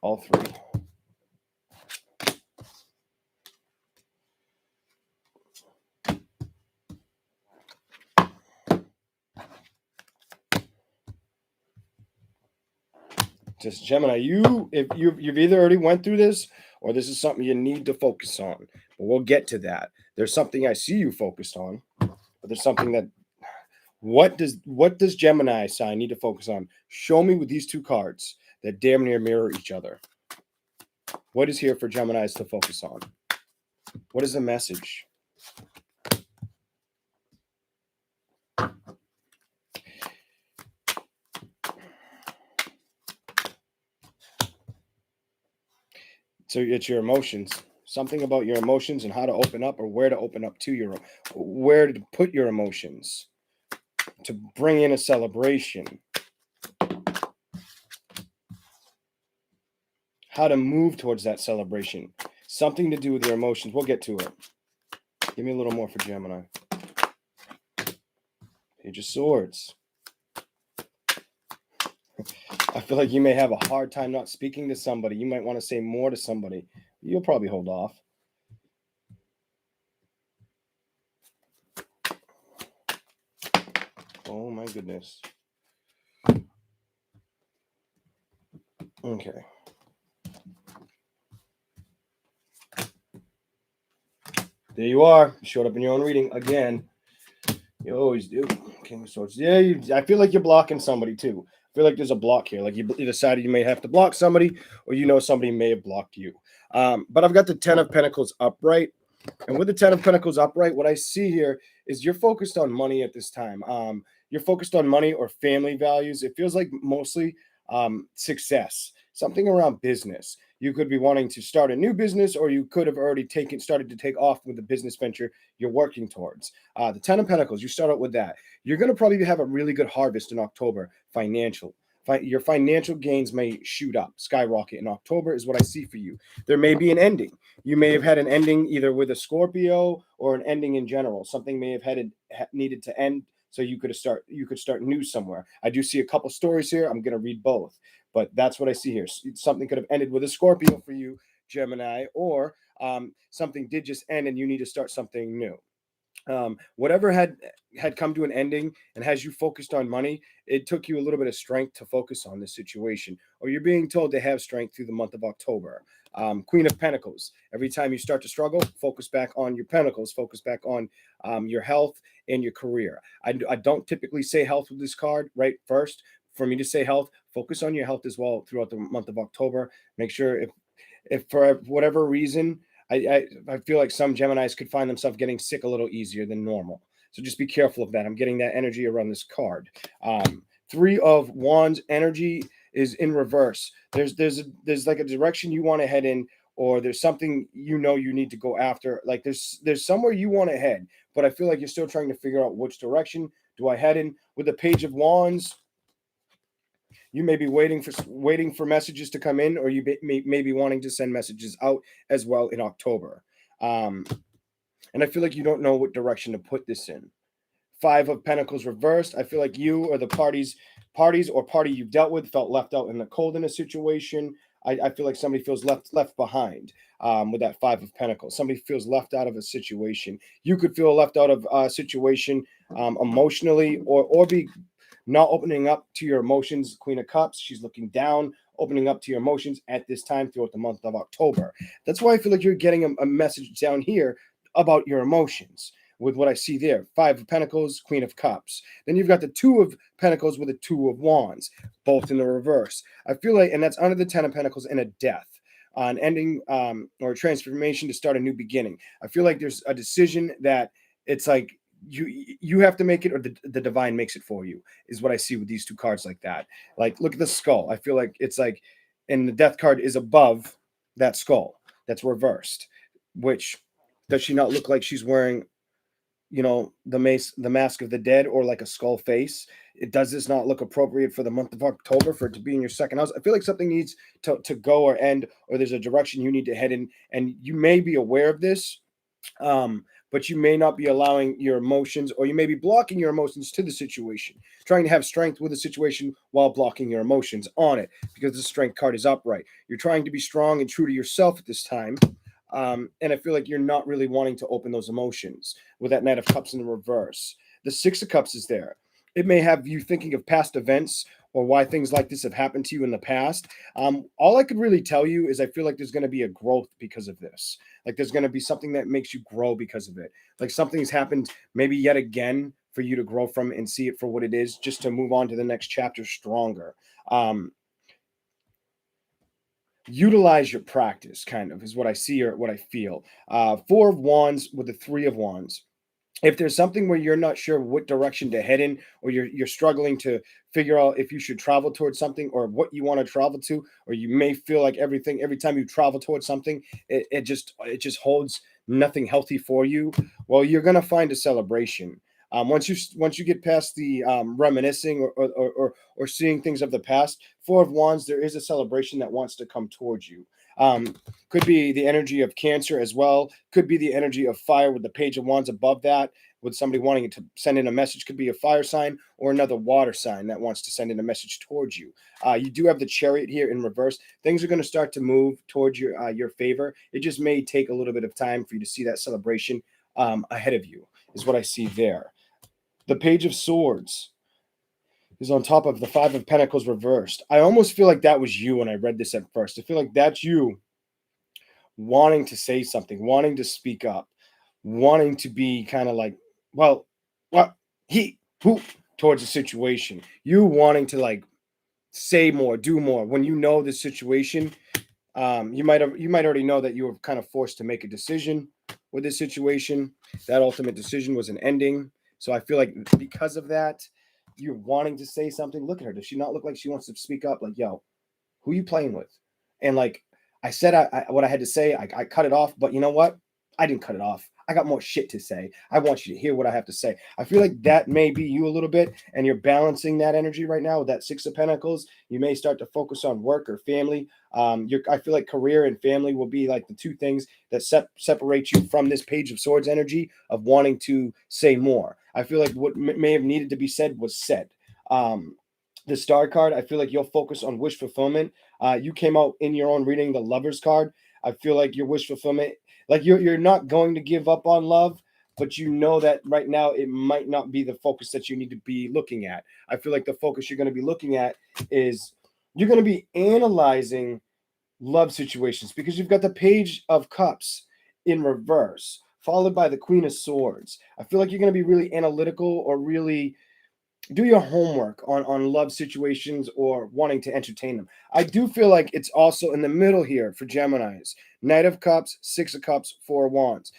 All 3. Just Gemini, if you've either already went through this or this is something you need to focus on. But we'll get to that. There's something I see you focused on, but there's something that what does Gemini sign need to focus on? Show me with these 2 cards that damn near mirror each other. What is here for Geminis to focus on? What is the message? So it's your emotions. Something about your emotions and how to open up, or where to open up to where to put your emotions to bring in a celebration. How to move towards that celebration. Something to do with your emotions. We'll get to it. Give me a little more for Gemini. Page of Swords. I feel like you may have a hard time not speaking to somebody. You might want to say more to somebody. You'll probably hold off. Oh my goodness. Okay. There you are. You showed up in your own reading again. You always do. King of Swords. Yeah, I feel like you're blocking somebody too. I feel like there's a block here. Like you decided you may have to block somebody, or somebody may have blocked you. But I've got the 10 of Pentacles upright. And with the 10 of Pentacles upright, what I see here is you're focused on money at this time. You're focused on money or family values. It feels like mostly success, something around business. You could be wanting to start a new business, or you could have already started to take off with the business venture you're working towards. The 10 of Pentacles, you start out with that. You're going to probably have a really good harvest in October, financial. Your financial gains may shoot up, skyrocket in October is what I see for you. There may be an ending. You may have had an ending either with a Scorpio or an ending in general. Something may have needed to end, so you could start new somewhere. I do see a couple stories here. I'm going to read both, but that's what I see here. Something could have ended with a Scorpio for you, Gemini, or something did just end and you need to start something new. Whatever had come to an ending and has you focused on money, it took you a little bit of strength to focus on this situation, or you're being told to have strength through the month of October. Queen of Pentacles. Every time you start to struggle, focus back on your pentacles, focus back on your health and your career. I don't typically say health with this card right first. For me to say health, focus on your health as well throughout the month of October. Make sure if for whatever reason, I feel like some Geminis could find themselves getting sick a little easier than normal. So just be careful of that. I'm getting that energy around this card. 3 of Wands energy is in reverse. There's like a direction you want to head in, or there's something you need to go after. Like there's somewhere you want to head, but I feel like you're still trying to figure out which direction do I head in. With the Page of Wands, you may be waiting for messages to come in, or you may be wanting to send messages out as well in October. And I feel like you don't know what direction to put this in. 5 of Pentacles reversed. I feel like you or the party you've dealt with felt left out in the cold in a situation. I feel like somebody feels left behind with that 5 of Pentacles. Somebody feels left out of a situation. You could feel left out of a situation emotionally, or be not opening up to your emotions. Queen of Cups, she's looking down, opening up to your emotions at this time throughout the month of October. That's why I feel like you're getting a message down here about your emotions with what I see there. 5 of Pentacles, Queen of Cups. Then you've got the 2 of Pentacles with the 2 of Wands, both in the reverse. I feel like, and that's under the 10 of Pentacles, and a death. An ending or a transformation to start a new beginning. I feel like there's a decision that it's like you have to make it, or the divine makes it for you, is what I see with these 2 cards like that. Like, look at the skull. I feel like it's like, and the death card is above that skull that's reversed, which does she not look like she's wearing the mask of the dead, or like a skull face? Does this not look appropriate for the month of October for it to be in your second house? I feel like something needs to go or end, or there's a direction you need to head in, and you may be aware of this, but you may not be allowing your emotions, or you may be blocking your emotions to the situation, trying to have strength with the situation while blocking your emotions on it, because the Strength card is upright. You're trying to be strong and true to yourself at this time. And I feel like you're not really wanting to open those emotions with that Knight of Cups in the reverse. The 6 of Cups is there. It may have you thinking of past events, or why things like this have happened to you in the past. All I could really tell you is I feel like there's going to be a growth because of this. Like there's going to be something that makes you grow because of it. Like something's happened maybe yet again for you to grow from and see it for what it is, just to move on to the next chapter stronger. Utilize your practice, kind of, is what I see or what I feel. 4 of Wands with the 3 of Wands. if there's something where you're not sure what direction to head in, or you're struggling to figure out if you should travel towards something or what you want to travel to, or you may feel like every time you travel towards something, it just holds nothing healthy for you. Well, you're gonna find a celebration. Once you get past the reminiscing or seeing things of the past, Four of Wands, there is a celebration that wants to come towards you. Um, could be the energy of Cancer as well. Could be the energy of fire with the Page of Wands above that, with somebody wanting to send in a message. Could be a fire sign or another water sign that wants to send in a message towards you. You do have the Chariot here in reverse. Things are going to start to move towards your favor. It just may take a little bit of time for you to see that celebration ahead of you, is what I see there. The Page of Swords is on top of the Five of Pentacles reversed. I almost feel like that was you when I read this at first. I feel like that's you wanting to say something, wanting to speak up, wanting to be kind of like, well, what he who towards the situation. You wanting to like say more, do more when you know the situation. You might already know that you were kind of forced to make a decision with this situation. That ultimate decision was an ending. So I feel like because of that, you're wanting to say something. Look at her. Does she not look like she wants to speak up? Like, yo, who you playing with? And like I said, what I had to say, I cut it off. But you know what? I didn't cut it off. I got more shit to say. I want you to hear what I have to say. I feel like that may be you a little bit, and you're balancing that energy right now with that Six of Pentacles. You may start to focus on work or family. I feel like career and family will be like the two things that separate you from this Page of Swords energy of wanting to say more. I feel like what may have needed to be said was said. The Star card, I feel like you'll focus on wish fulfillment. You came out in your own reading the Lovers card. I feel like your wish fulfillment, like you're not going to give up on love, but you know that right now it might not be the focus that you need to be looking at. I feel like the focus you're going to be looking at is you're going to be analyzing love situations, because you've got the Page of Cups in reverse, followed by the Queen of Swords. I feel like you're going to be really analytical, or really do your homework on love situations or wanting to entertain them. I do feel like it's also in the middle here for Geminis. Knight of Cups, Six of Cups, Four of Wands.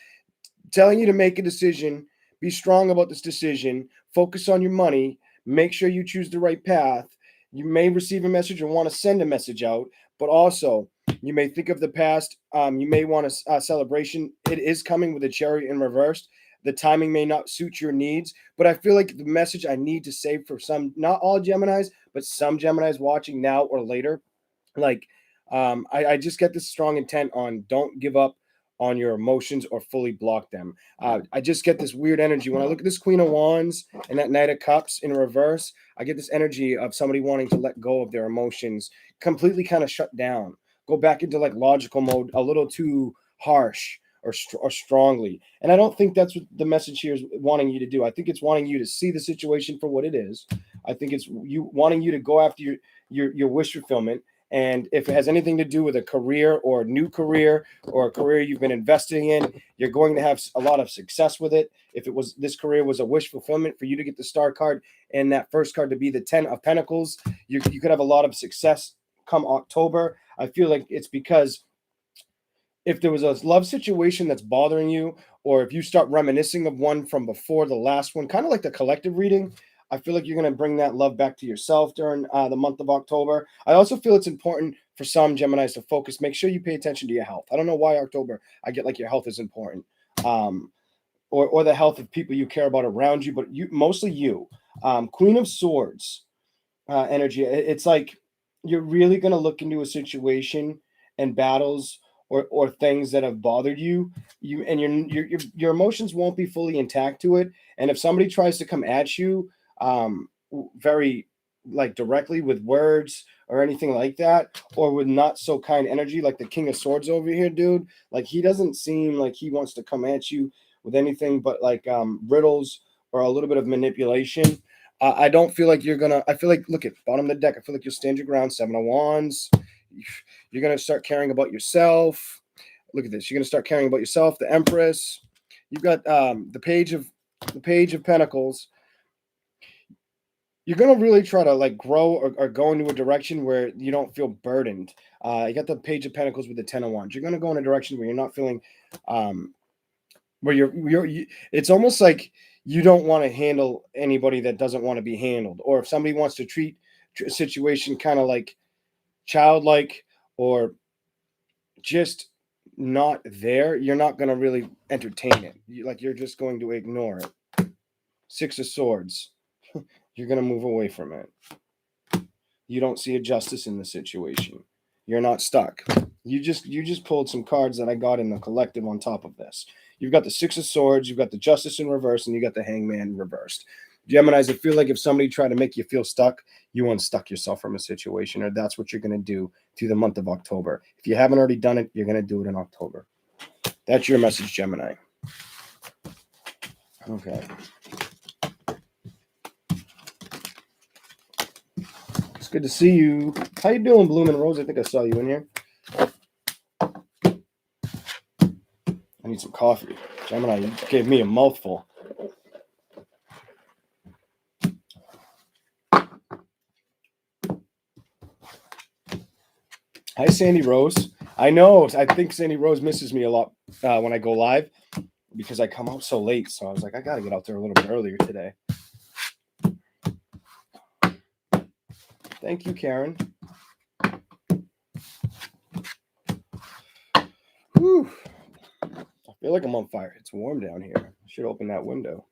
Telling you to make a decision, be strong about this decision, focus on your money, make sure you choose the right path. You may receive a message or want to send a message out, but also you may think of the past. You may want a celebration. It is coming with a Chariot in reverse. The timing may not suit your needs, but I feel like the message I need to say for some, not all Geminis, but some Geminis watching now or later, like I just get this strong intent on don't give up on your emotions or fully block them. I just get this weird energy when I look at this Queen of Wands and that Knight of Cups in reverse. I get this energy of somebody wanting to let go of their emotions, completely kind of shut down, go back into like logical mode, a little too harsh or strongly. And I don't think that's what the message here is wanting you to do. I think it's wanting you to see the situation for what it is. I think it's you wanting you to go after your wish fulfillment. And if it has anything to do with a career or a new career or a career you've been investing in, you're going to have a lot of success with it. If it was this career was a wish fulfillment for you to get the Star card and that first card to be the 10 of Pentacles, you could have a lot of success come October. I feel like it's because if there was a love situation that's bothering you, or if you start reminiscing of one from before the last one, kind of like the collective reading, I feel like you're going to bring that love back to yourself during the month of October. I also feel it's important for some Geminis to focus. Make sure you pay attention to your health. I don't know why October, I get like your health is important, or the health of people you care about around you, but mostly you. Queen of Swords energy. It's like you're really going to look into a situation and battles or things that have bothered you, and your emotions won't be fully intact to it. And if somebody tries to come at you very like directly with words or anything like that, or with not so kind energy, like the King of Swords over here, dude, like he doesn't seem like he wants to come at you with anything but like riddles or a little bit of manipulation. I don't feel like you're gonna. I feel like, look at bottom of the deck. I feel like you'll stand your ground. Seven of Wands. You're gonna start caring about yourself. Look at this. You're gonna start caring about yourself. The Empress. You've got the Page of Pentacles. You're gonna really try to like grow or go into a direction where you don't feel burdened. You got the Page of Pentacles with the Ten of Wands. You're gonna go in a direction where you're not feeling Where it's almost like you don't want to handle anybody that doesn't want to be handled, or if somebody wants to treat a situation kind of like childlike or just not there, you're not going to really entertain it. You're just going to ignore it. Six of Swords. You're going to move away from it. You don't see a justice in the situation. You're not stuck. You just pulled some cards that I got in the collective on top of this. You've got the Six of Swords, you've got the Justice in reverse, and you got the Hangman reversed. Geminis, I feel like if somebody tried to make you feel stuck, you unstuck yourself from a situation, or that's what you're going to do through the month of October. If you haven't already done it, you're going to do it in October. That's your message, Gemini. Okay. It's good to see you. How you doing, Bloom and Rose? I think I saw you in here. I need some coffee. Gemini, you gave me a mouthful. Hi, Sandy Rose. I know. I think Sandy Rose misses me a lot when I go live because I come out so late. So I was like, I got to get out there a little bit earlier today. Thank you, Karen. Whew. I feel like I'm on fire. It's warm down here. I should open that window.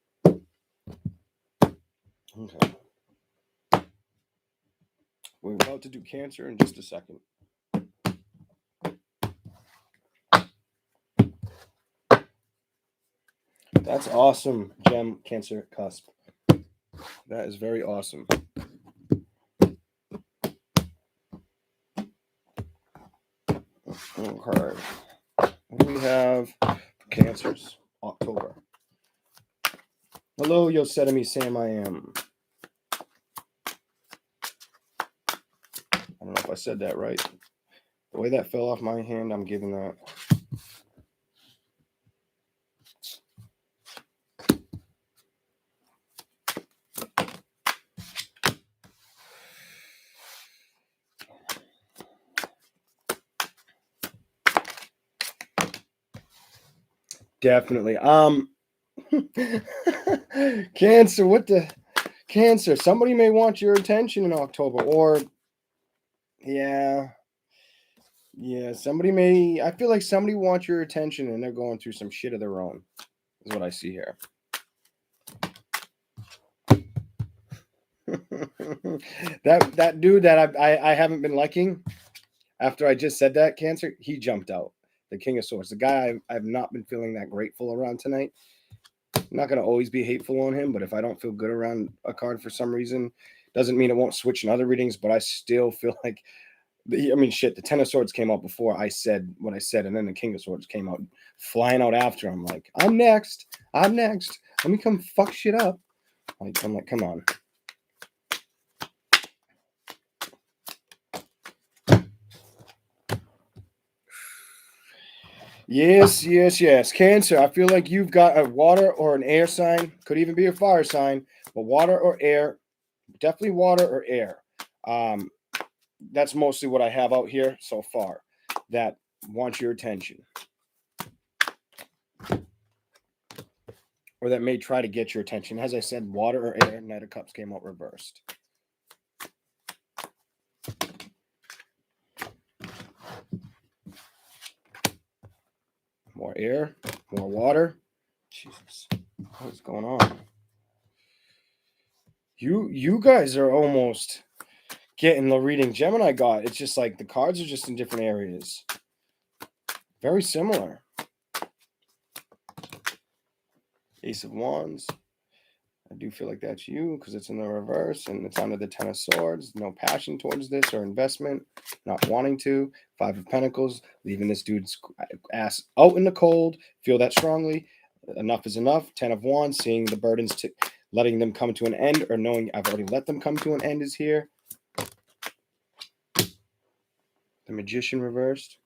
Okay. We're about to do Cancer in just a second. That's awesome, Gem, Cancer, Cusp. That is very awesome. Okay. What do we have for Cancers? October. Hello, Yosemite Sam, I am. I don't know if I said that right. The way that fell off my hand, I'm giving that. Definitely. Cancer, what the Cancer? Somebody may want your attention in October, or yeah, somebody may. I feel like somebody wants your attention, and they're going through some shit of their own. Is what I see here. that dude that I haven't been liking after I just said that, Cancer, he jumped out. The King of Swords, the guy I've not been feeling that grateful around tonight. I'm not going to always be hateful on him, but if I don't feel good around a card for some reason, doesn't mean it won't switch in other readings, but I still feel like, shit, the Ten of Swords came out before I said what I said, and then the King of Swords came out flying out after. I'm like, I'm next. Let me come fuck shit up. I'm like, come on. Yes. Cancer, I feel like you've got a water or an air sign. Could even be a fire sign, but water or air. Definitely water or air. That's mostly what I have out here so far that wants your attention. Or that may try to get your attention. As I said, water or air. Knight of Cups came out reversed. More air, more water. Jesus, what is going on? You guys are almost getting the reading Gemini got. It's just like the cards are just in different areas. Very similar. Ace of Wands. I do feel like that's you because it's in the reverse and it's under the Ten of Swords. No passion towards this or investment. Not wanting to. Five of Pentacles. Leaving this dude's ass out in the cold. Feel that strongly. Enough is enough. Ten of Wands. Seeing the burdens, letting them come to an end, or knowing I've already let them come to an end is here. The Magician reversed.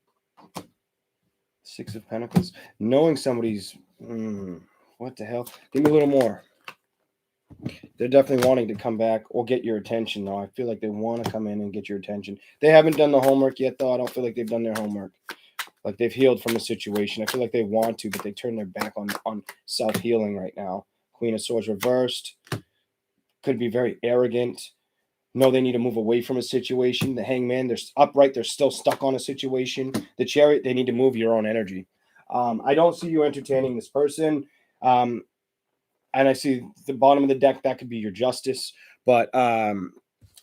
Six of Pentacles. Knowing somebody's... what the hell? Give me a little more. They're definitely wanting to come back or get your attention, though. I feel like they want to come in and get your attention. They haven't done the homework yet, though. I don't feel like they've done their homework. like they've healed from a situation. I feel like they want to, but they turn their back on self-healing right now. Queen of Swords reversed. Could be very arrogant. Know they need to move away from a situation. The Hangman, they're upright. They're still stuck on a situation. The Chariot, they need to move your own energy. I don't see you entertaining this person. And I see the bottom of the deck, that could be your Justice. But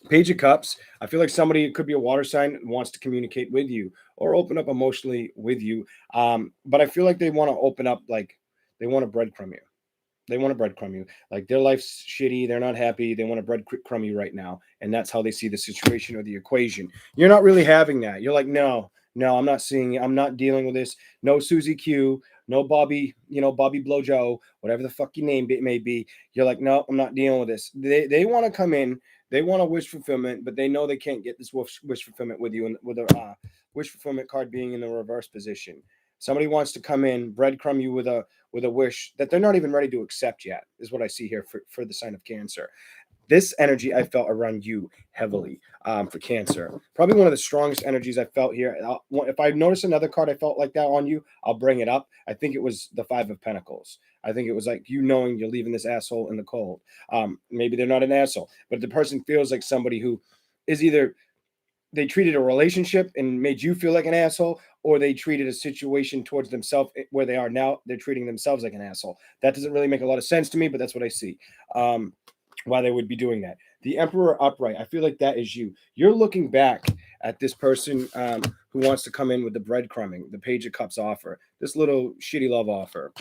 Page of Cups, I feel like somebody, it could be a water sign, wants to communicate with you or open up emotionally with you. But I feel like they want to open up, like they want to breadcrumb you. They want to breadcrumb you. Like their life's shitty. They're not happy. They want to breadcrumb you right now. And that's how they see the situation or the equation. You're not really having that. You're like, no, I'm not seeing it. I'm not dealing with this. No Susie Q, no Bobby, Bobby Blojo, whatever the fuck your name may be. You're like, no, I'm not dealing with this. They want to come in. They want a wish fulfillment, but they know they can't get this wish fulfillment with you, and with a wish fulfillment card being in the reverse position. Somebody wants to come in, breadcrumb you with a wish that they're not even ready to accept yet, is what I see here for the sign of Cancer. This energy I felt around you heavily for Cancer. Probably one of the strongest energies I felt here. If I notice another card I felt like that on you, I'll bring it up. I think it was the Five of Pentacles. I think it was like you knowing you're leaving this asshole in the cold. Maybe they're not an asshole, but the person feels like somebody who is either they treated a relationship and made you feel like an asshole, or they treated a situation towards themselves where they are now. They're treating themselves like an asshole. That doesn't really make a lot of sense to me, but that's what I see. Why they would be doing that. The Emperor upright. I feel like that is you. You're looking back at this person who wants to come in with the breadcrumbing, the Page of Cups offer, this little shitty love offer.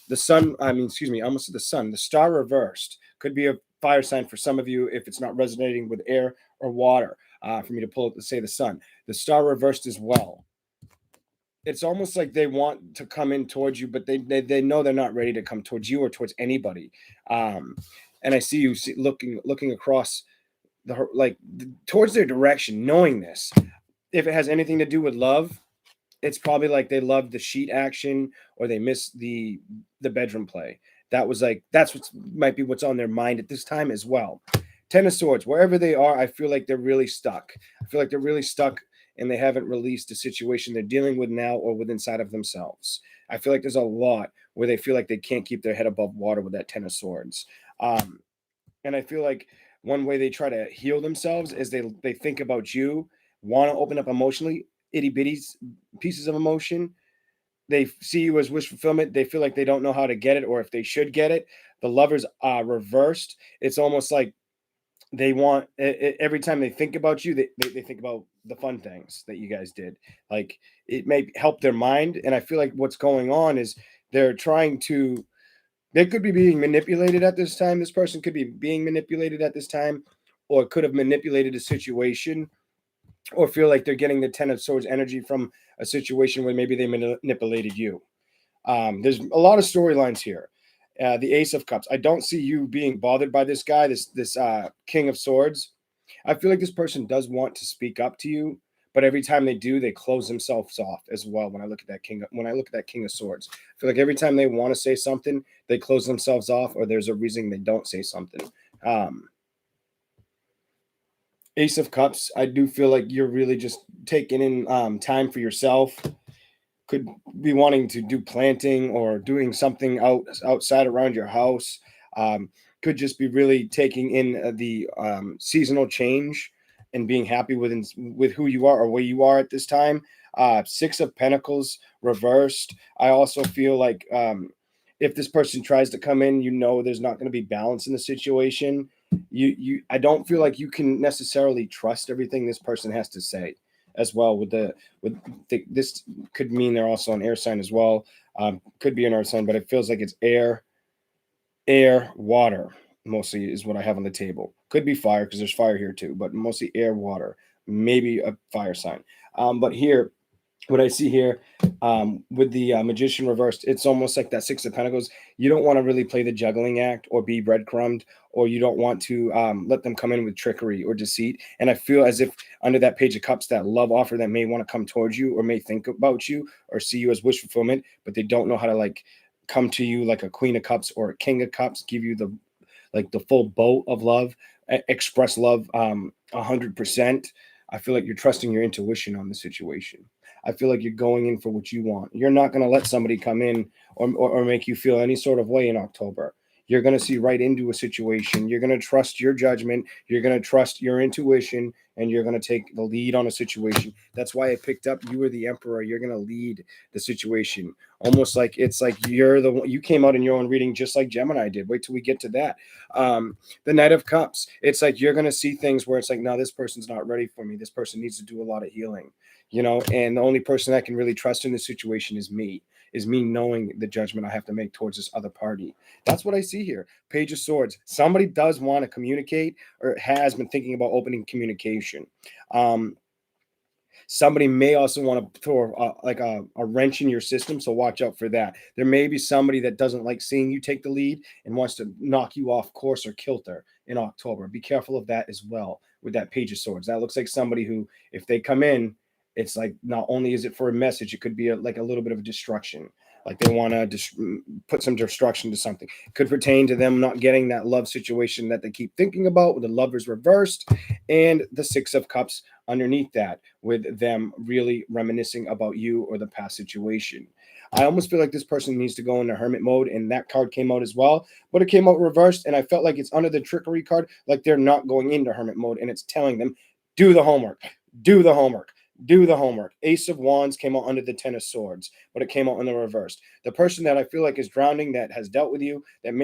The Sun, almost the Sun. The Star reversed could be a fire sign for some of you if it's not resonating with air or water. For me to pull it to say the Sun. The Star reversed as well. It's almost like they want to come in towards you, but they know they're not ready to come towards you or towards anybody. And I see you looking across towards their direction, knowing this. If it has anything to do with love, it's probably like they love the sheet action or they miss the bedroom play. That's what might be what's on their mind at this time as well. Ten of Swords, wherever they are, I feel like they're really stuck. I feel like they're really stuck and they haven't released a situation they're dealing with now or with inside of themselves. I feel like there's a lot where they feel like they can't keep their head above water with that Ten of Swords. And I feel like one way they try to heal themselves is they think about you, want to open up emotionally, itty bitty pieces of emotion. They see you as wish fulfillment. They feel like they don't know how to get it or if they should get it. The Lovers reversed. It's almost like they want every time they think about you, they think about the fun things that you guys did. Like it may help their mind. And I feel like what's going on is they could be being manipulated at this time. This person could be being manipulated at this time, or could have manipulated a situation, or feel like they're getting the Ten of Swords energy from a situation where maybe they manipulated you. There's a lot of storylines here. The Ace of Cups. I don't see you being bothered by this guy, this King of Swords. I feel like this person does want to speak up to you, but every time they do, they close themselves off as well. When I look at that King of Swords, I feel like every time they want to say something, they close themselves off, or there's a reason they don't say something. Ace of Cups. I do feel like you're really just taking in time for yourself. Could be wanting to do planting or doing something outside around your house. Could just be really taking in the seasonal change and being happy with who you are or where you are at this time. Six of Pentacles reversed. I also feel like if this person tries to come in, there's not going to be balance in the situation. I don't feel like you can necessarily trust everything this person has to say as well. This could mean they're also an air sign as well. Could be an earth sign, but it feels like it's air, water mostly is what I have on the table. Could be fire because there's fire here too, but mostly air, water, maybe a fire sign. But here, what I see here with the Magician reversed, it's almost like that Six of Pentacles. You don't want to really play the juggling act or be breadcrumbed, or you don't want to let them come in with trickery or deceit. And I feel as if under that Page of Cups, that love offer that may want to come towards you or may think about you or see you as wish fulfillment, but they don't know how to come to you like a Queen of Cups or a King of Cups, give you the full boat of love, express love 100%. I feel like you're trusting your intuition on the situation. I feel like you're going in for what you want. You're not going to let somebody come in or make you feel any sort of way in October. You're going to see right into a situation. You're going to trust your judgment. You're going to trust your intuition, and you're going to take the lead on a situation. That's why I picked up you are the emperor. You're going to lead the situation. Almost like it's like you're the one, you came out in your own reading just like Gemini did. Wait till we get to that. The Knight of Cups. It's like you're going to see things where it's like, no, this person's not ready for me. This person needs to do a lot of healing, and the only person I can really trust in this situation is me knowing the judgment I have to make towards this other party. That's what I see here. Page of Swords. Somebody does want to communicate or has been thinking about opening communication. Somebody may also want to throw a wrench in your system, so watch out for that. There may be somebody that doesn't like seeing you take the lead and wants to knock you off course or kilter in October. Be careful of that as well with that Page of Swords. That looks like somebody who, if they come in, it's like not only is it for a message, it could be like a little bit of a destruction. Like they want to put some destruction to something. It could pertain to them not getting that love situation that they keep thinking about with the Lovers reversed and the Six of Cups underneath that, with them really reminiscing about you or the past situation. I almost feel like this person needs to go into hermit mode, and that card came out as well, but it came out reversed, and I felt like it's under the trickery card, like they're not going into hermit mode, and it's telling them, do the homework, do the homework. Do the homework. Ace of Wands came out under the Ten of Swords, but it came out in the reversed. The person that I feel like is drowning, that has dealt with you, and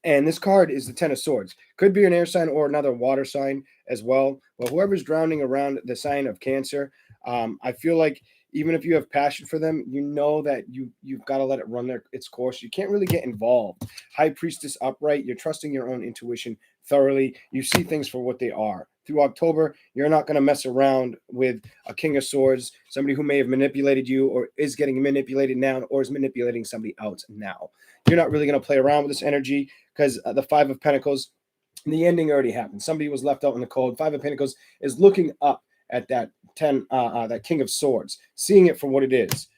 this card is the Ten of Swords. Could be an air sign or another water sign as well. But whoever's drowning around the sign of Cancer, I feel like even if you have passion for them, you know that you've got to let it run its course. You can't really get involved. High Priestess upright. You're trusting your own intuition thoroughly. You see things for what they are. Through October, you're not going to mess around with a King of Swords, somebody who may have manipulated you or is getting manipulated now or is manipulating somebody else now. You're not really going to play around with this energy because the Five of Pentacles, the ending already happened. Somebody was left out in the cold. Five of Pentacles is looking up at that that King of Swords, seeing it for what it is.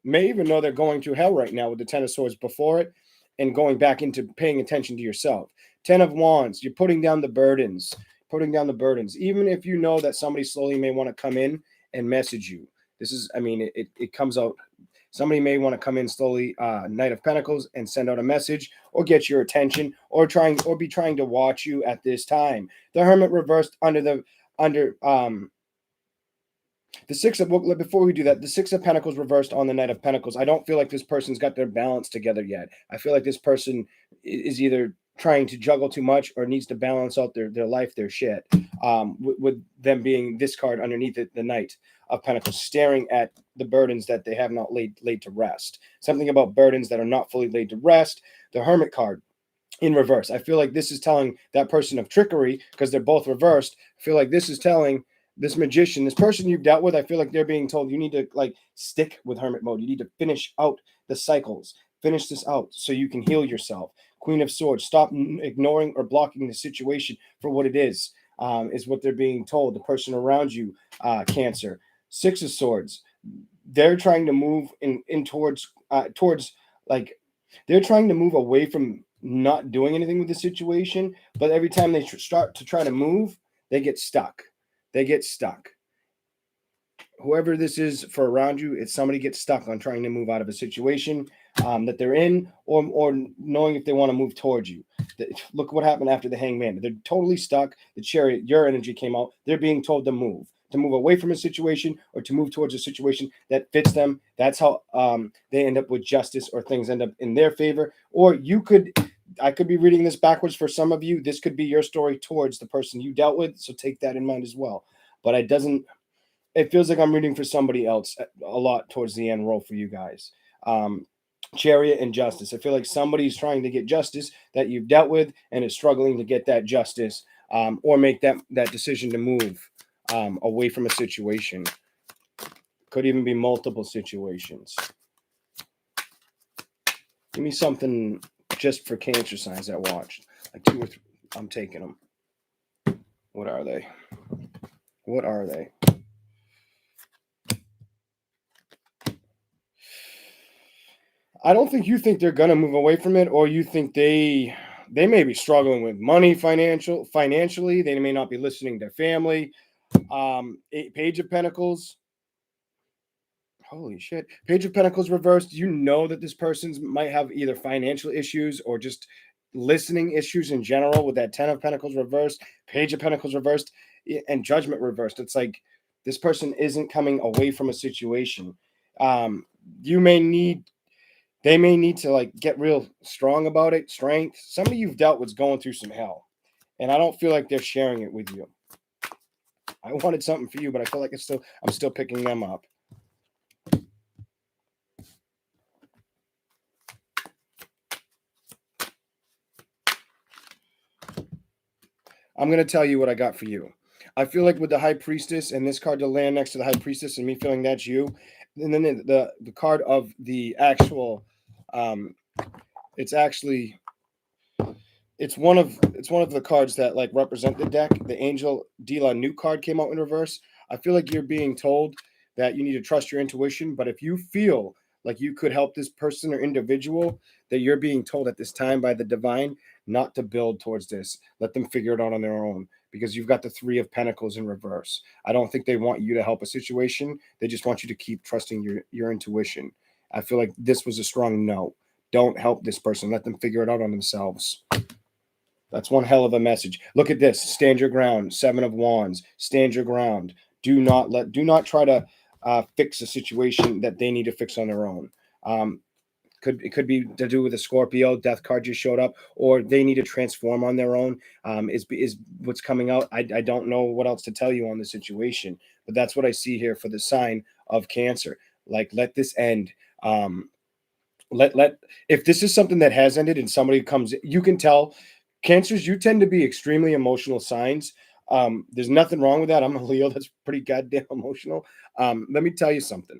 May even know they're going through hell right now with the Ten of Swords before it and going back into paying attention to yourself. Ten of Wands, you're putting down the burdens. Even if you know that somebody slowly may want to come in and message you. This is, it comes out. Somebody may want to come in slowly, Knight of Pentacles, and send out a message or get your attention or be trying to watch you at this time. The Hermit reversed under the Six of, well, before we do that, the Six of Pentacles reversed on the Knight of Pentacles. I don't feel like this person's got their balance together yet. I feel like this person is either trying to juggle too much or needs to balance out their life, their shit, with them being this card underneath it, the Knight of Pentacles, staring at the burdens that they have not laid to rest. Something about burdens that are not fully laid to rest. The Hermit card in reverse. I feel like this is telling that person of trickery because they're both reversed. I feel like this is telling this magician, this person you've dealt with, I feel like they're being told you need to stick with hermit mode. You need to finish out the cycles. Finish this out so you can heal yourself. Queen of Swords, stop ignoring or blocking the situation for what it is what they're being told. The person around you, Cancer. Six of Swords, they're trying to move towards they're trying to move away from not doing anything with the situation, but every time they start to try to move, they get stuck. Whoever this is for around you, it's somebody gets stuck on trying to move out of a situation that they're in, or knowing if they want to move towards you. Look what happened after the Hangman. They're totally stuck. The Chariot, your energy came out. They're being told to move away from a situation or to move towards a situation that fits them. That's how they end up with justice, or things end up in their favor. Or I could be reading this backwards for some of you. This could be your story towards the person you dealt with. So take that in mind as well. But it feels like I'm reading for somebody else a lot towards the end roll for you guys. Chariot and Justice. I feel like somebody's trying to get justice that you've dealt with and is struggling to get that justice, or make that decision to move away from a situation. Could even be multiple situations. Give me something just for Cancer signs that watched. Like 2 or 3. I'm taking them. What are they? I don't think you think they're going to move away from it, or you think they may be struggling with money financially. They may not be listening to family. Page of Pentacles. Holy shit. Page of Pentacles reversed. You know that this person's might have either financial issues or just listening issues in general with that 10 of Pentacles reversed, Page of Pentacles reversed, and Judgment reversed. It's like this person isn't coming away from a situation. You may need, they may need to like get real strong about it, strength. Somebody you've dealt with is going through some hell, and I don't feel like they're sharing it with you. I wanted something for you, but I feel like I'm still picking them up. I'm going to tell you what I got for you. I feel like with the High Priestess and this card to land next to the High Priestess and me feeling that's you, and then the card of the actual, it's actually, it's one of the cards that like represent the deck. The Angel de la New card came out in reverse. I feel like you're being told that you need to trust your intuition, but if you feel like you could help this person or individual, that you're being told at this time by the divine not to build towards this. Let them figure it out on their own, because you've got the Three of Pentacles in reverse. I don't think they want you to help a situation. They just want you to keep trusting your intuition. I feel like this was a strong no. Don't help this person. Let them figure it out on themselves. That's one hell of a message. Look at this. Stand your ground. Seven of Wands. Stand your ground. Do not try to fix a situation that they need to fix on their own. It could be to do with a Scorpio. Death card just showed up, or they need to transform on their own. Is what's coming out. I don't know what else to tell you on the situation, but that's what I see here for the sign of Cancer. Like, let this end. If this is something that has ended and somebody comes, you can tell. Cancers, you tend to be extremely emotional signs. There's nothing wrong with that. I'm a Leo. That's pretty goddamn emotional. Let me tell you something.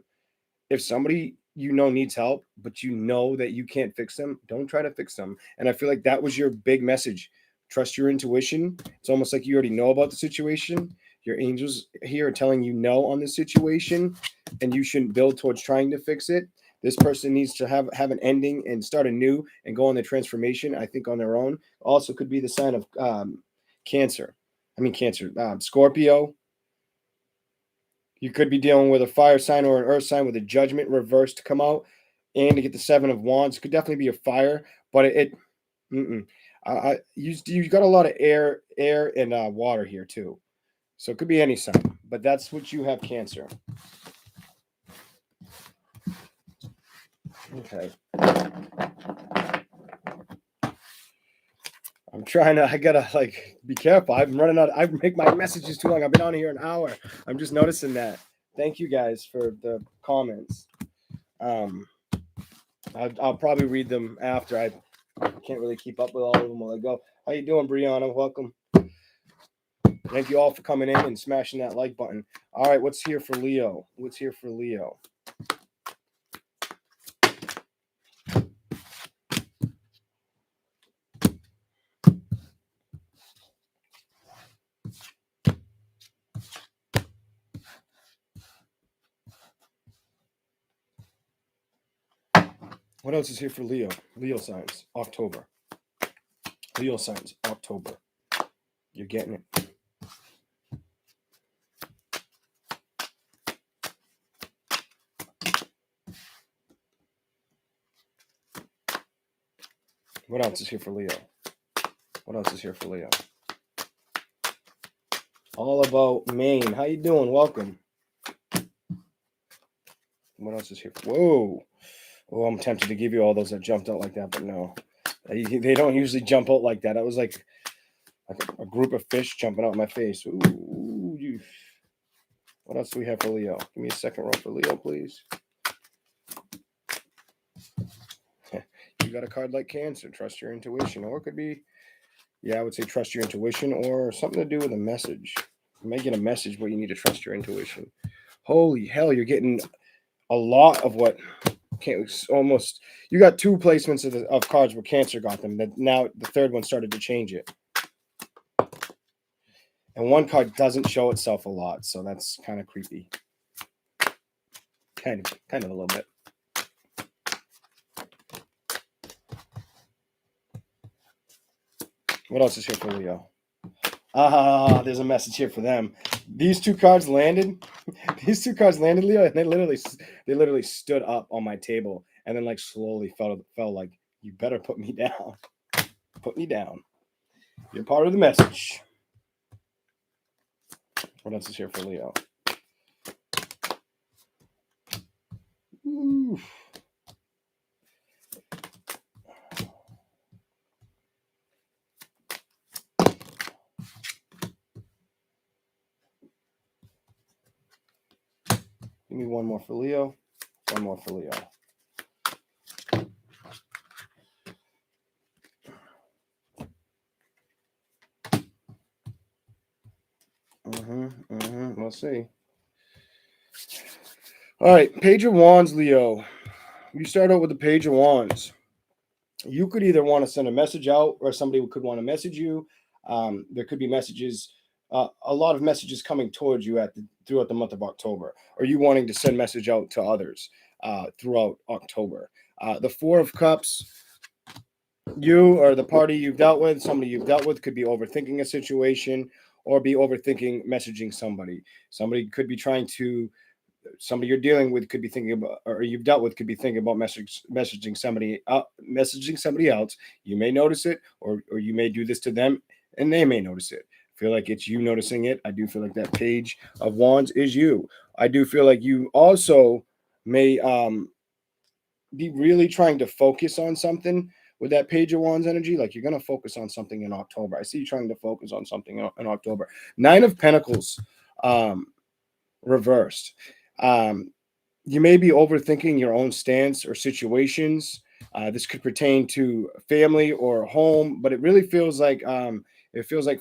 If somebody you know needs help, but you know that you can't fix them, don't try to fix them. And I feel like that was your big message. Trust your intuition. It's almost like you already know about the situation. Your angels here are telling you no on the situation, and you shouldn't build towards trying to fix it. This person needs to have an ending and start anew and go on the transformation, I think, on their own. Also could be the sign of Cancer. Scorpio. You could be dealing with a fire sign or an earth sign with a Judgment reverse to come out, and to get the Seven of Wands. It could definitely be a fire, but you got a lot of air and water here too. So it could be any sign, but that's what you have, Cancer. Okay. I gotta like be careful. I'm running out. I make my messages too long. I've been on here an hour. I'm just noticing that. Thank you guys for the comments. I'll probably read them after. I can't really keep up with all of them while I go. How you doing, Brianna? Welcome. Thank you all for coming in and smashing that like button. All right, what's here for Leo? What's here for Leo? What else is here for Leo? Leo signs, October. Leo signs, October. You're getting it. What else is here for Leo? What else is here for Leo? All about Maine. How you doing? Welcome. What else is here? Whoa. Oh, I'm tempted to give you all those that jumped out like that, but no. They don't usually jump out like that. It was like a group of fish jumping out in my face. Ooh. What else do we have for Leo? Give me a second roll for Leo, please. You got a card like Cancer. Trust your intuition. Or it could be, I would say trust your intuition, or something to do with a message. You may get a message, but you need to trust your intuition. Holy hell, you're getting a lot of what almost. You got two placements of cards where Cancer got them. That now the third one started to change it. And one card doesn't show itself a lot, so that's kind of creepy. Kind of a little bit. What else is here for Leo? There's a message here for them. These two cards landed. These two cards landed, Leo, and they literally stood up on my table and then like slowly fell like, you better put me down. Put me down. You're part of the message. What else is here for Leo? Ooh. Give me one more for Leo. One more for Leo. We'll see. All right, Page of Wands, Leo. You start out with the Page of Wands. You could either want to send a message out, or somebody could want to message you. There could be messages, a lot of messages coming towards you throughout the month of October, or you wanting to send message out to others throughout October. The Four of Cups, you or the party you've dealt with, somebody you've dealt with, could be overthinking a situation or be overthinking messaging somebody. Somebody could be trying to, somebody you're dealing with could be thinking about, or you've dealt with could be thinking about messaging somebody else. You may notice it, or you may do this to them and they may notice it. I feel like it's you noticing it. I do feel like that Page of Wands is you. I do feel like you also may be really trying to focus on something with that Page of Wands energy. Like, you're going to focus on something in October. I see you trying to focus on something in October. Nine of Pentacles reversed. You may be overthinking your own stance or situations. This could pertain to family or home, but it really feels like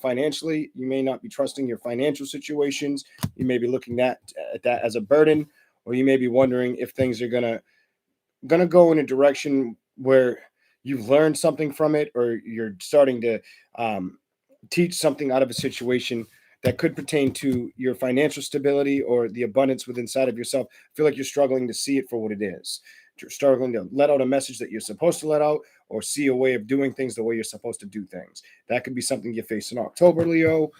financially, you may not be trusting your financial situations. You may be looking at that as a burden, or you may be wondering if things are gonna go in a direction where you've learned something from it, or you're starting to teach something out of a situation that could pertain to your financial stability or the abundance within inside of yourself. I feel like you're struggling to see it for what it is. You're struggling to let out a message that you're supposed to let out, or see a way of doing things the way you're supposed to do things. That could be something you face in October, Leo.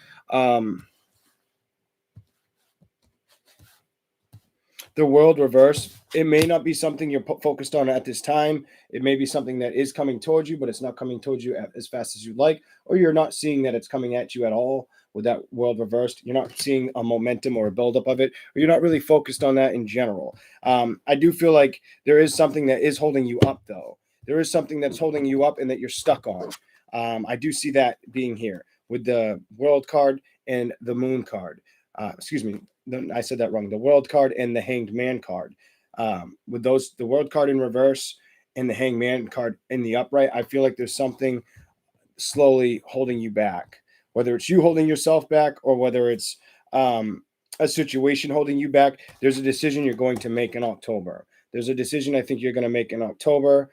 The World reverse, it may not be something you're focused on at this time. It may be something that is coming towards you, but it's not coming towards you as fast as you'd like, or you're not seeing that it's coming at you at all. With that World reversed, you're not seeing a momentum or a buildup of it, or you're not really focused on that in general. I do feel like there is something that is holding you up, though. There is something that's holding you up and that you're stuck on. I do see that being here with the World card and the Moon card. Excuse me, I said that wrong. The World card and the Hanged Man card. With those, the World card in reverse and the Hanged Man card in the upright, I feel like there's something slowly holding you back. Whether it's you holding yourself back, or whether it's a situation holding you back, there's a decision you're going to make in October. There's a decision I think you're going to make in October.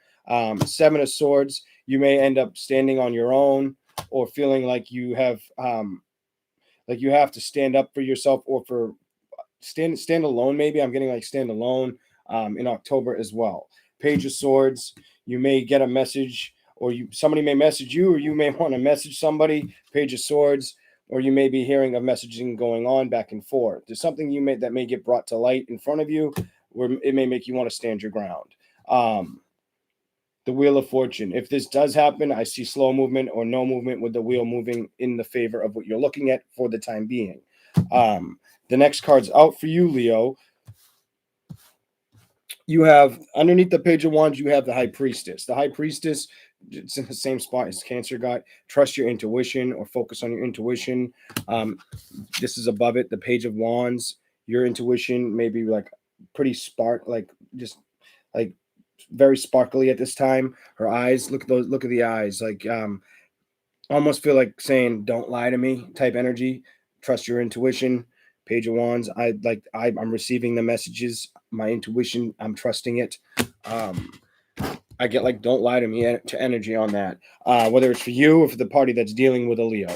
Seven of Swords, you may end up standing on your own, or feeling like you have to stand up for yourself, or for stand alone. Maybe I'm getting like stand alone in October as well. Page of Swords, you may get a message, or somebody may message you, or you may want to message somebody. Page of Swords, or you may be hearing of messaging going on back and forth. There's something that may get brought to light in front of you, where it may make you want to stand your ground. The Wheel of Fortune. If this does happen, I see slow movement or no movement, with the wheel moving in the favor of what you're looking at for the time being. The next card's out for you, Leo. You have, underneath the Page of Wands, you have the High Priestess. The High Priestess, it's in the same spot as Cancer got. Trust your intuition, or focus on your intuition. This is above it, the Page of Wands. Your intuition may be like pretty just like very sparkly at this time. Her eyes, look at the eyes, like almost feel like saying, don't lie to me type energy. Trust your intuition. Page of Wands, I'm receiving the messages, my intuition, I'm trusting it. I get like, don't lie to me to energy on that, whether it's for you or for the party that's dealing with a Leo.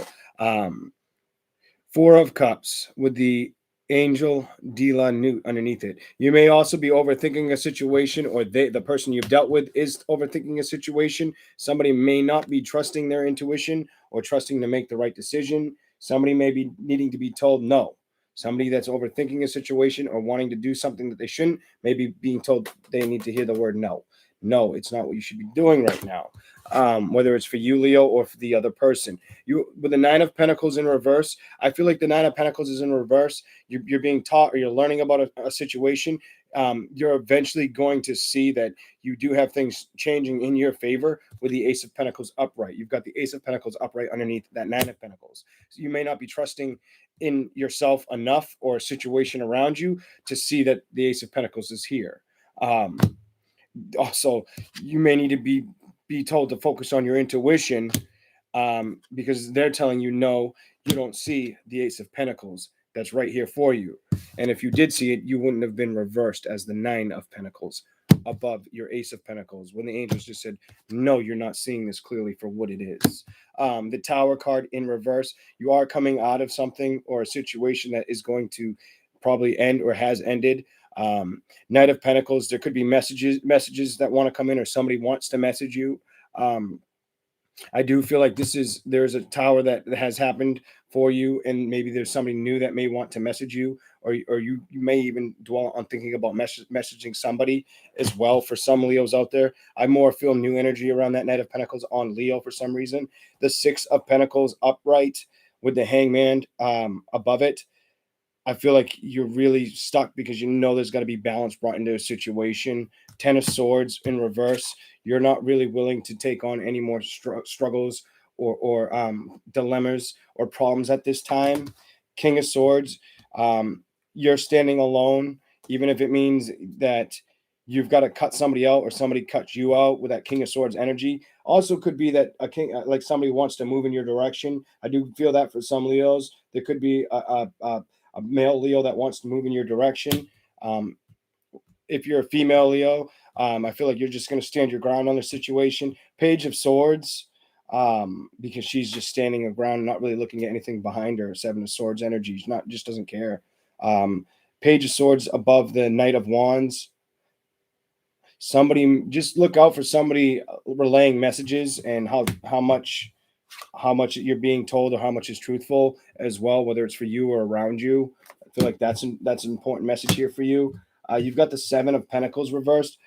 Four of Cups with the Angel Dila Newt underneath it. You may also be overthinking a situation, or the person you've dealt with is overthinking a situation. Somebody may not be trusting their intuition, or trusting to make the right decision. Somebody may be needing to be told no. Somebody that's overthinking a situation or wanting to do something that they shouldn't, may be being told they need to hear the word no. No, it's not what you should be doing right now. Whether it's for you, Leo, or for the other person. You, with the Nine of Pentacles in reverse, I feel like the Nine of Pentacles is in reverse. You're being taught, or you're learning about a situation. You're eventually going to see that you do have things changing in your favor with the Ace of Pentacles upright. You've got the Ace of Pentacles upright underneath that Nine of Pentacles. So you may not be trusting in yourself enough or a situation around you to see that the Ace of Pentacles is here. Also, you may need to be told to focus on your intuition, because they're telling you no, you don't see the Ace of Pentacles that's right here for you. And if you did see it, you wouldn't have been reversed as the Nine of Pentacles above your Ace of Pentacles, when the angels just said, no, you're not seeing this clearly for what it is. The Tower card in reverse, you are coming out of something or a situation that is going to probably end or has ended. Knight of Pentacles, there could be messages that want to come in, or somebody wants to message you. I do feel like there's a tower that has happened for you, and maybe there's somebody new that may want to message you, or you may even dwell on thinking about messaging somebody as well. For some Leos out there, I more feel new energy around that Knight of Pentacles on Leo for some reason. The Six of Pentacles upright with the Hangman above it, I feel like you're really stuck because you know there's got to be balance brought into a situation. Ten of Swords in reverse. You're not really willing to take on any more struggles or dilemmas or problems at this time. King of Swords. You're standing alone, even if it means that you've got to cut somebody out or somebody cuts you out with that King of Swords energy. Also could be that a king, like somebody wants to move in your direction. I do feel that for some Leos. There could be a male Leo that wants to move in your direction. If you're a female Leo, I feel like you're just going to stand your ground on the situation. Page of Swords, because she's just standing her ground, not really looking at anything behind her. Seven of Swords energy, just doesn't care. Page of Swords above the Knight of Wands. Somebody, just look out for somebody relaying messages, and how much you're being told or how much is truthful as well, whether it's for you or around you. I feel like that's an important message here for you. You've got the Seven of Pentacles reversed,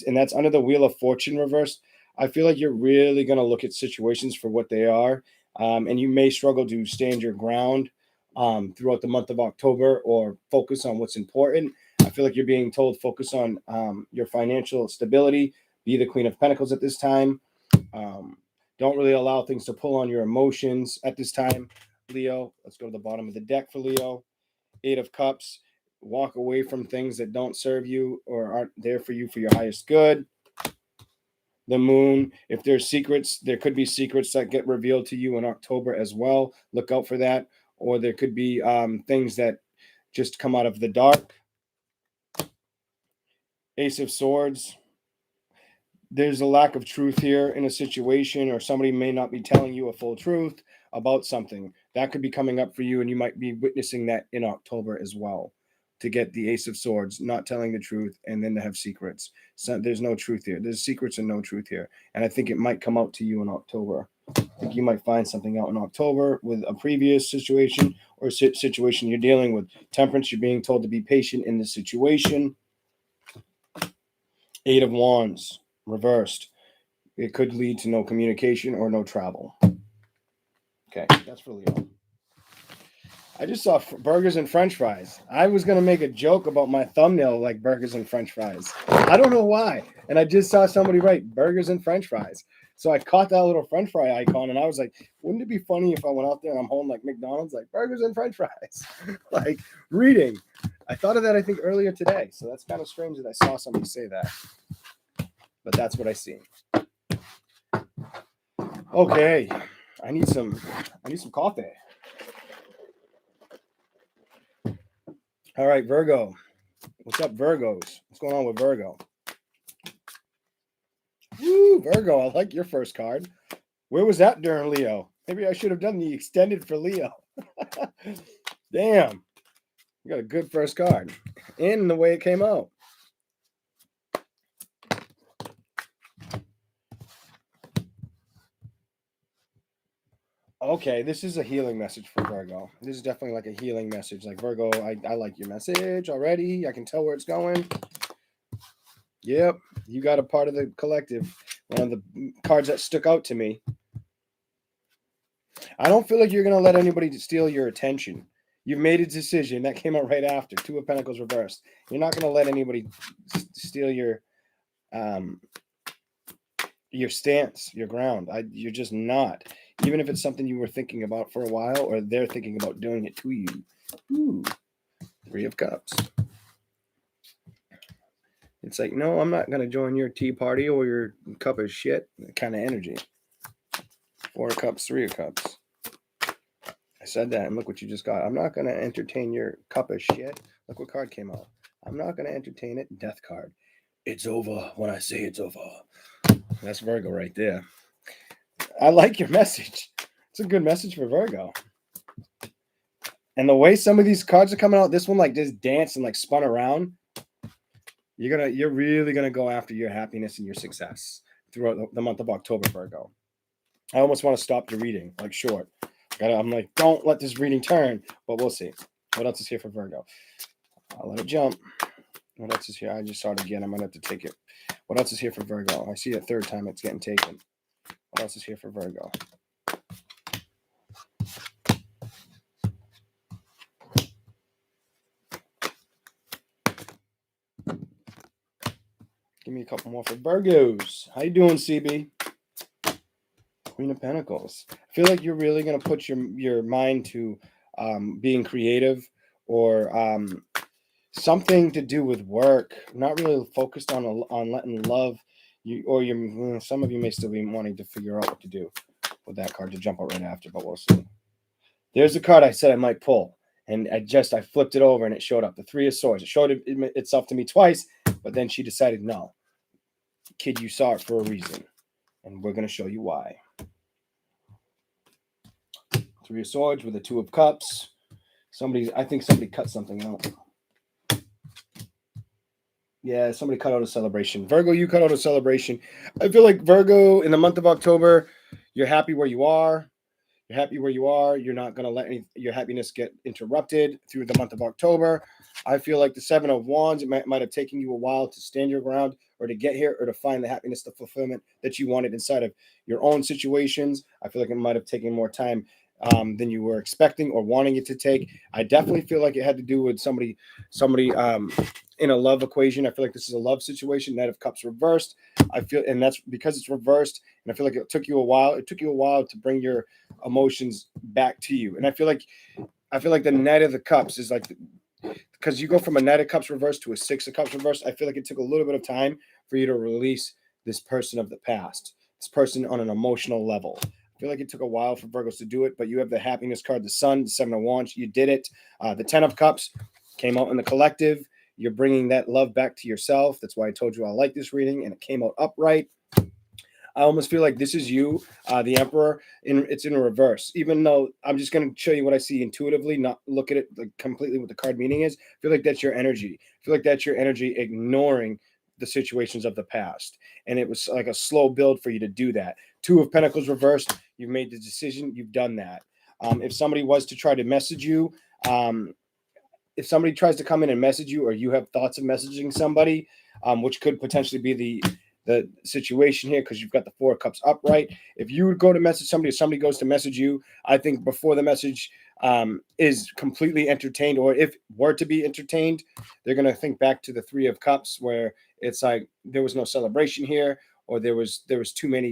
and that's under the Wheel of Fortune reversed. I feel like you're really going to look at situations for what they are, and you may struggle to stand your ground throughout the month of October, or focus on what's important. I feel like you're being told focus on your financial stability, be the Queen of Pentacles at this time. Don't really allow things to pull on your emotions at this time, Leo. Let's go to the bottom of the deck for Leo. Eight of Cups. Walk away from things that don't serve you or aren't there for you for your highest good. The Moon. If there's secrets, there could be secrets that get revealed to you in October as well. Look out for that. Or there could be things that just come out of the dark. Ace of Swords. There's a lack of truth here in a situation, or somebody may not be telling you a full truth about something. That could be coming up for you, and you might be witnessing that in October as well, to get the Ace of Swords, not telling the truth, and then to have secrets. So there's no truth here. There's secrets and no truth here. And I think it might come out to you in October. I think you might find something out in October with a previous situation or situation you're dealing with. Temperance, you're being told to be patient in the situation. Eight of Wands reversed. It could lead to no communication or no travel. Okay, that's for Leo. I just saw burgers and French fries. I was going to make a joke about my thumbnail like burgers and French fries. I don't know why. And I just saw somebody write burgers and French fries. So I caught that little French fry icon, and I was like, wouldn't it be funny if I went out there and I'm home like McDonald's, like burgers and French fries? Like reading. I thought of that, I think, earlier today. So that's kind of strange that I saw somebody say that. But that's what I see. Okay. I need some coffee. All right, Virgo. What's up, Virgos? What's going on with Virgo? Woo, Virgo, I like your first card. Where was that during Leo? Maybe I should have done the extended for Leo. Damn. You got a good first card. And the way it came out. Okay, this is a healing message for Virgo. This is definitely like a healing message. Like Virgo, I like your message already. I can tell where it's going. Yep, you got a part of the collective. One of the cards that stuck out to me. I don't feel like you're going to let anybody steal your attention. You've made a decision. That came out right after. Two of Pentacles reversed. You're not going to let anybody steal your stance, your ground. You're just not. Even if it's something you were thinking about for a while or they're thinking about doing it to you. Ooh, Three of Cups. It's like, no, I'm not going to join your tea party or your cup of shit kind of energy. Four of Cups, Three of Cups. I said that, and look what you just got. I'm not going to entertain your cup of shit. Look what card came out. I'm not going to entertain it. Death card. It's over when I say it's over. That's Virgo right there. I like your message. It's a good message for Virgo. And the way some of these cards are coming out, this one like just danced and like spun around. You're really gonna go after your happiness and your success throughout the month of October, Virgo. I almost want to stop the reading, like short. I'm like, don't let this reading turn, but we'll see. What else is here for Virgo? I'll let it jump. What else is here? I just saw it again. I'm gonna have to take it. What else is here for Virgo? I see it a third time it's getting taken. What else is here for Virgo? Give me a couple more for Virgos. How you doing, CB? Queen of Pentacles. I feel like you're really going to put your mind to being creative or something to do with work. Not really focused on letting love you, or some of you may still be wanting to figure out what to do with that card to jump out right after, but we'll see. There's the card I said I might pull, and I flipped it over and it showed up. The Three of Swords. It showed itself to me twice, but then she decided, no, kid, you saw it for a reason, and we're going to show you why. Three of Swords with the Two of Cups. I think somebody cut something out. Yeah, somebody cut out a celebration. Virgo, you cut out a celebration. I feel like Virgo, in the month of October, you're happy where you are. You're happy where you are. You're not going to let your happiness get interrupted through the month of October. I feel like the Seven of Wands, it might have taken you a while to stand your ground or to get here or to find the happiness, the fulfillment that you wanted inside of your own situations. I feel like it might have taken more time than you were expecting or wanting it to take. I definitely feel like it had to do with somebody in a love equation. I feel like this is a love situation. Knight of Cups reversed. I feel, and that's because it's reversed. And I feel like it took you a while. It took you a while to bring your emotions back to you. And I feel like the Knight of the Cups is like, because you go from a Knight of Cups reversed to a Six of Cups reversed. I feel like it took a little bit of time for you to release this person of the past, this person on an emotional level. I feel like it took a while for Virgos to do it, but you have the happiness card, the Sun, the Seven of Wands. You did it. The Ten of Cups came out in the collective. You're bringing that love back to yourself. That's why I told you I like this reading, and it came out upright. I almost feel like this is you, the Emperor. It's in reverse. Even though I'm just going to show you what I see intuitively, not look at it like completely what the card meaning is. I feel like that's your energy. I feel like that's your energy ignoring the situations of the past. And it was like a slow build for you to do that. Two of Pentacles reversed. You've made the decision. You've done that. If somebody was to try to message you, if somebody tries to come in and message you, or you have thoughts of messaging somebody, which could potentially be the situation here, because you've got the Four of Cups upright. If you would go to message somebody, or somebody goes to message you, I think before the message is completely entertained, or if were to be entertained, they're going to think back to the Three of Cups, where it's like there was no celebration here, or there was too much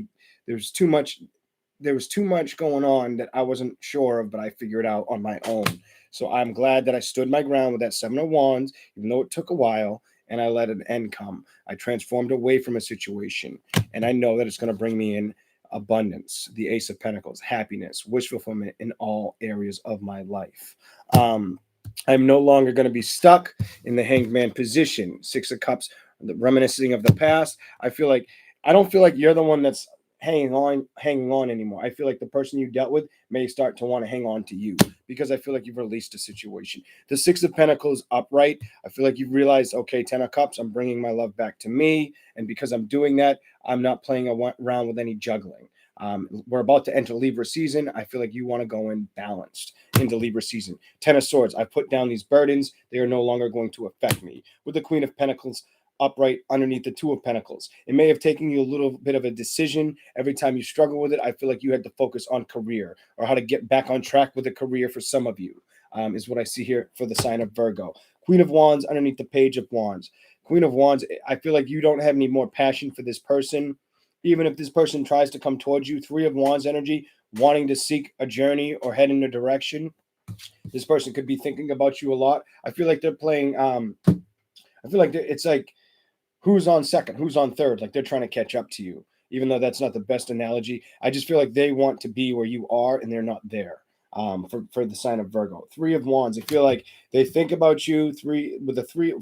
going on that I wasn't sure of, but I figured out on my own. So I'm glad that I stood my ground with that Seven of Wands, even though it took a while, and I let an end come. I transformed away from a situation, and I know that it's going to bring me in abundance, the Ace of Pentacles, happiness, wish fulfillment in all areas of my life. I'm no longer going to be stuck in the Hanged Man position. Six of Cups, reminiscing of the past. I don't feel like you're the one that's hanging on anymore. I feel like the person you dealt with may start to want to hang on to you, because I feel like you've released a situation. The Six of Pentacles upright. I feel like you've realized, okay, Ten of Cups, I'm bringing my love back to me. And because I'm doing that, I'm not playing around with any juggling. We're about to enter Libra season. I feel like you want to go in balanced into Libra season. 10 of Swords. I put down these burdens. They are no longer going to affect me. With the Queen of Pentacles upright underneath the Two of Pentacles. It may have taken you a little bit of a decision. Every time you struggle with it, I feel like you had to focus on career or how to get back on track with a career for some of you, is what I see here for the sign of Virgo. Queen of Wands underneath the Page of Wands. Queen of Wands, I feel like you don't have any more passion for this person. Even if this person tries to come towards you, Three of Wands energy, wanting to seek a journey or head in a direction. This person could be thinking about you a lot. I feel like they're playing, I feel like it's like, who's on second, who's on third, like they're trying to catch up to you, even though that's not the best analogy. I just feel like they want to be where you are and they're not there. For the sign of Virgo. Three of Wands, I feel like they think about you,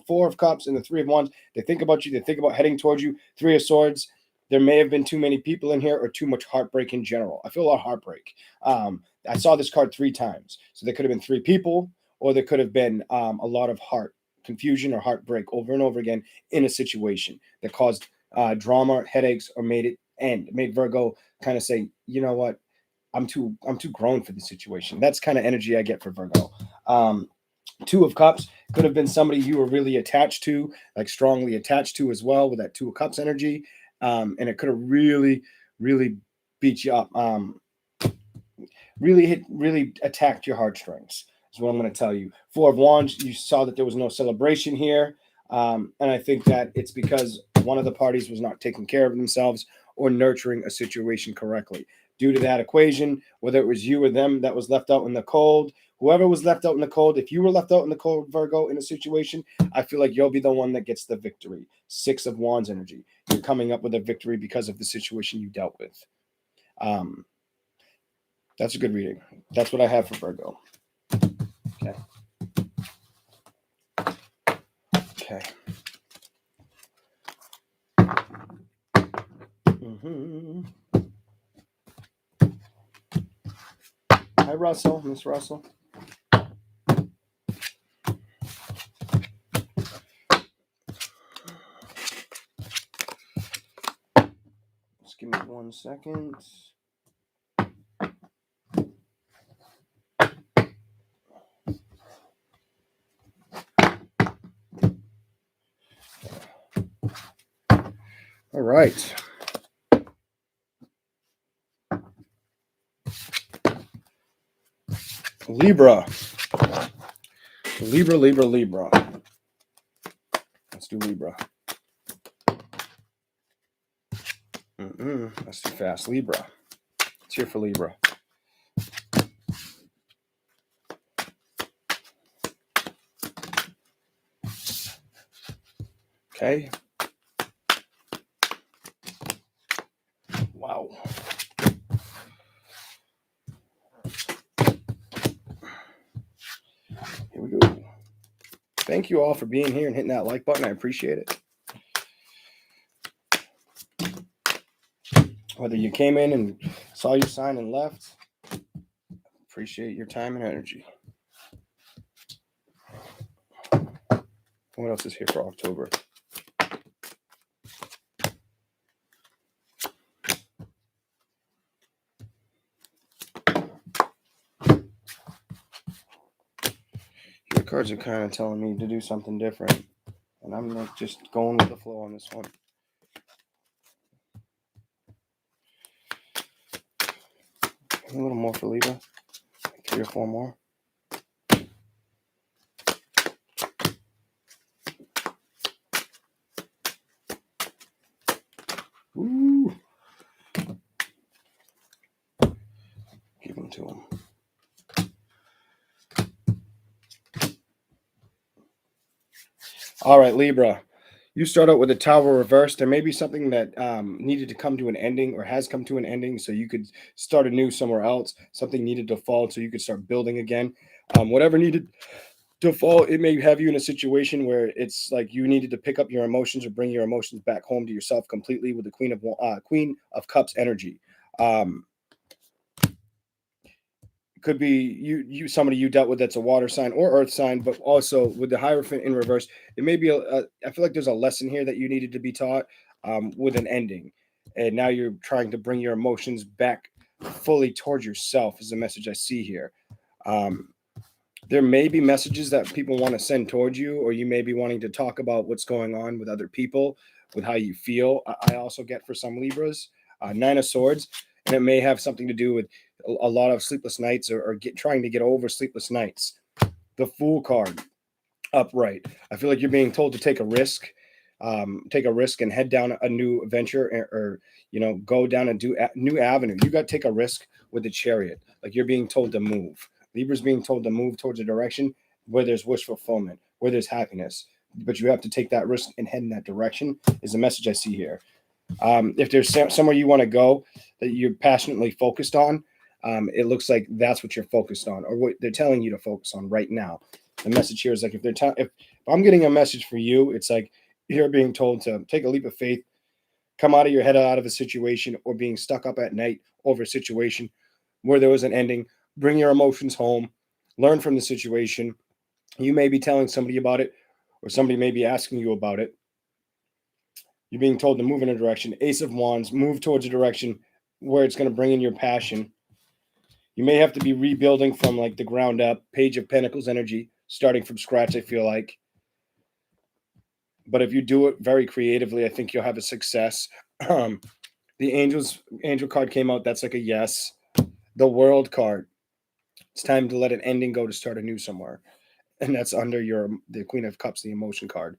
Four of Cups and the Three of Wands, they think about you, they think about heading towards you. Three of Swords, there may have been too many people in here or too much heartbreak in general. I feel a lot of heartbreak. I saw this card 3 times, so there could have been 3 people, or there could have been a lot of heart confusion or heartbreak over and over again in a situation that caused drama, headaches, or made it end. It made Virgo kind of say, you know what, I'm too grown for the situation. That's kind of energy I get for Virgo. Two of Cups could have been somebody you were really attached to, like strongly attached to as well, with that Two of Cups energy. And it could have really, really beat you up. Really attacked your heartstrings. Is what I'm going to tell you. Four of Wands, you saw that there was no celebration here. And I think that it's because one of the parties was not taking care of themselves or nurturing a situation correctly. Due to that equation, whether it was you or them that was left out in the cold, whoever was left out in the cold, if you were left out in the cold, Virgo, in a situation, I feel like you'll be the one that gets the victory. 6 of Wands energy. You're coming up with a victory because of the situation you dealt with. That's a good reading. That's what I have for Virgo. Okay. Okay. Hi, Russell. Miss Russell. Just give me 1 second. All right. Libra. Libra. Let's do Libra. That's too fast. Libra. It's here for Libra. Okay. Wow. Here we go. Thank you all for being here and hitting that like button. I appreciate it. Whether you came in and saw your sign and left, appreciate your time and energy. What else is here for October? Your cards are kind of telling me to do something different, and I'm like just going with the flow on this one. A little more for Libra, like 3 or 4 more. Ooh. Give them to him. All right, Libra. You start out with a Tower reversed. There may be something that needed to come to an ending or has come to an ending, so you could start anew somewhere else. Something needed to fall so you could start building again. Whatever needed to fall, it may have you in a situation where it's like you needed to pick up your emotions or bring your emotions back home to yourself completely with the Queen of Cups energy. Could be you somebody you dealt with that's a water sign or earth sign, but also with the Hierophant in reverse, it may be I feel like there's a lesson here that you needed to be taught with an ending. and now you're trying to bring your emotions back fully towards yourself is the message I see here. There may be messages that people want to send towards you, or you may be wanting to talk about what's going on with other people, with how you feel. I also get for some Libras, Nine of Swords, and it may have something to do with a lot of sleepless nights or trying to get over sleepless nights. The Fool card, upright. I feel like you're being told to take a risk. Take a risk and head down a new venture, or go down and do a new avenue. You got to take a risk with the Chariot. Like you're being told to move. Libra's being told to move towards a direction where there's wish fulfillment, where there's happiness. But you have to take that risk and head in that direction is the message I see here. If there's somewhere you want to go that you're passionately focused on, it looks like that's what you're focused on, or what they're telling you to focus on right now. The message here is like if I'm getting a message for you, it's like you're being told to take a leap of faith, come out of your head out of a situation, or being stuck up at night over a situation where there was an ending. Bring your emotions home, learn from the situation. You may be telling somebody about it, or somebody may be asking you about it. You're being told to move in a direction. Ace of Wands, move towards a direction where it's going to bring in your passion. You may have to be rebuilding from like the ground up. Page of Pentacles energy, starting from scratch, I feel like. But if you do it very creatively, I think you'll have a success. The angel card came out. That's like a yes. The World card. It's time to let an ending go to start anew somewhere. And that's under the Queen of Cups, the emotion card.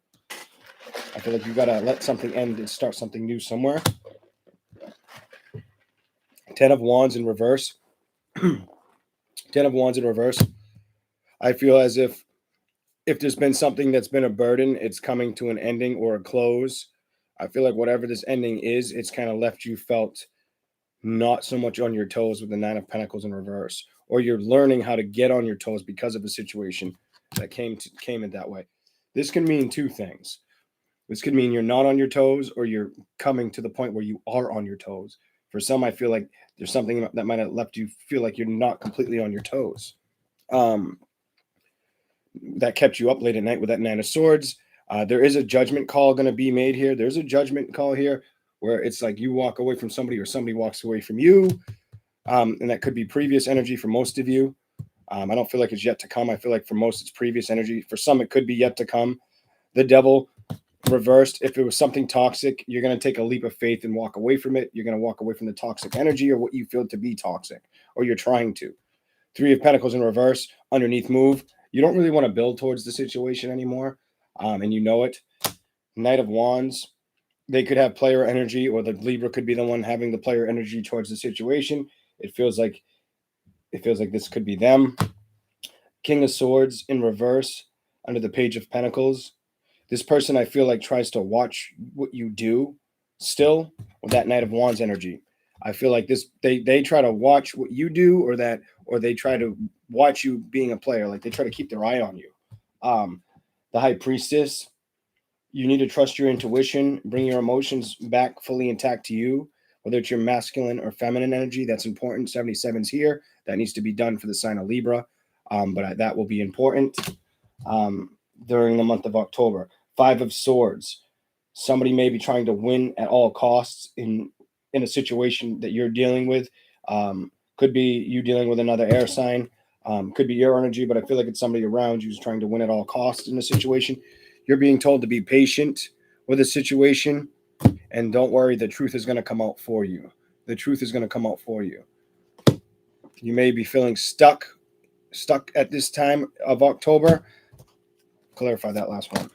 I feel like you got to let something end and start something new somewhere. 10 of Wands in reverse. 10 of Wands in reverse. I feel as if there's been something that's been a burden, it's coming to an ending or a close. I feel like whatever this ending is, it's kind of left you felt not so much on your toes with the 9 of Pentacles in reverse, or you're learning how to get on your toes because of a situation that came in that way. This can mean two things. This could mean you're not on your toes, or you're coming to the point where you are on your toes. For some, I feel like there's something that might have left you feel like you're not completely on your toes. That kept you up late at night with that 9 of Swords. There is a judgment call going to be made here. There's a judgment call here where it's like you walk away from somebody, or somebody walks away from you. And that could be previous energy for most of you. I don't feel like it's yet to come. I feel like for most it's previous energy. For some, it could be yet to come. The Devil reversed. If it was something toxic, you're going to take a leap of faith and walk away from it. You're going to walk away from the toxic energy, or what you feel to be toxic, or you're trying to. 3 of Pentacles in reverse, underneath move. You don't really want to build towards the situation anymore, and you know it. Knight of Wands, they could have player energy, or the Libra could be the one having the player energy towards the situation. It feels like this could be them. King of Swords in reverse, under the Page of Pentacles. This person, I feel like, tries to watch what you do still with that Knight of Wands energy. I feel like they try to watch what you do, or they try to watch you being a player. Like they try to keep their eye on you. The High Priestess, you need to trust your intuition, bring your emotions back fully intact to you, whether it's your masculine or feminine energy. That's important. 77's here. That needs to be done for the sign of Libra, but that will be important during the month of October. 5 of Swords. Somebody may be trying to win at all costs in a situation that you're dealing with. Could be you dealing with another air sign. Could be your energy, but I feel like it's somebody around you who's trying to win at all costs in a situation. You're being told to be patient with a situation, and don't worry, the truth is going to come out for you. The truth is going to come out for you. You may be feeling stuck at this time of October. Clarify that last one.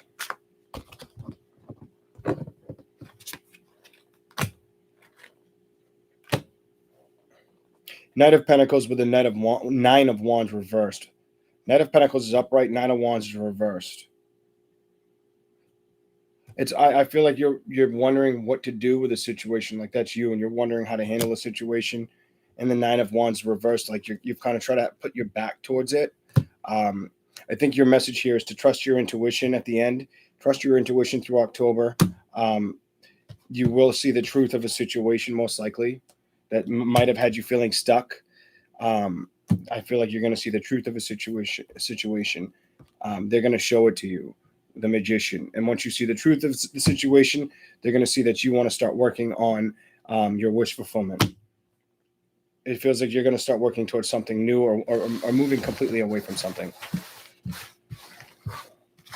Knight of Pentacles with the 9 of Wands reversed. Knight of Pentacles is upright. 9 of Wands is reversed. I feel like you're wondering what to do with a situation. Like that's you, and you're wondering how to handle a situation. And the 9 of Wands reversed. Like you've kind of tried to put your back towards it. I think your message here is to trust your intuition at the end. Trust your intuition through October. You will see the truth of a situation, most likely, that might have had you feeling stuck. I feel like you're going to see the truth of a situation. They're going to show it to you, the Magician. And once you see the truth of the situation, they're going to see that you want to start working on your wish fulfillment. It feels like you're going to start working towards something new or moving completely away from something.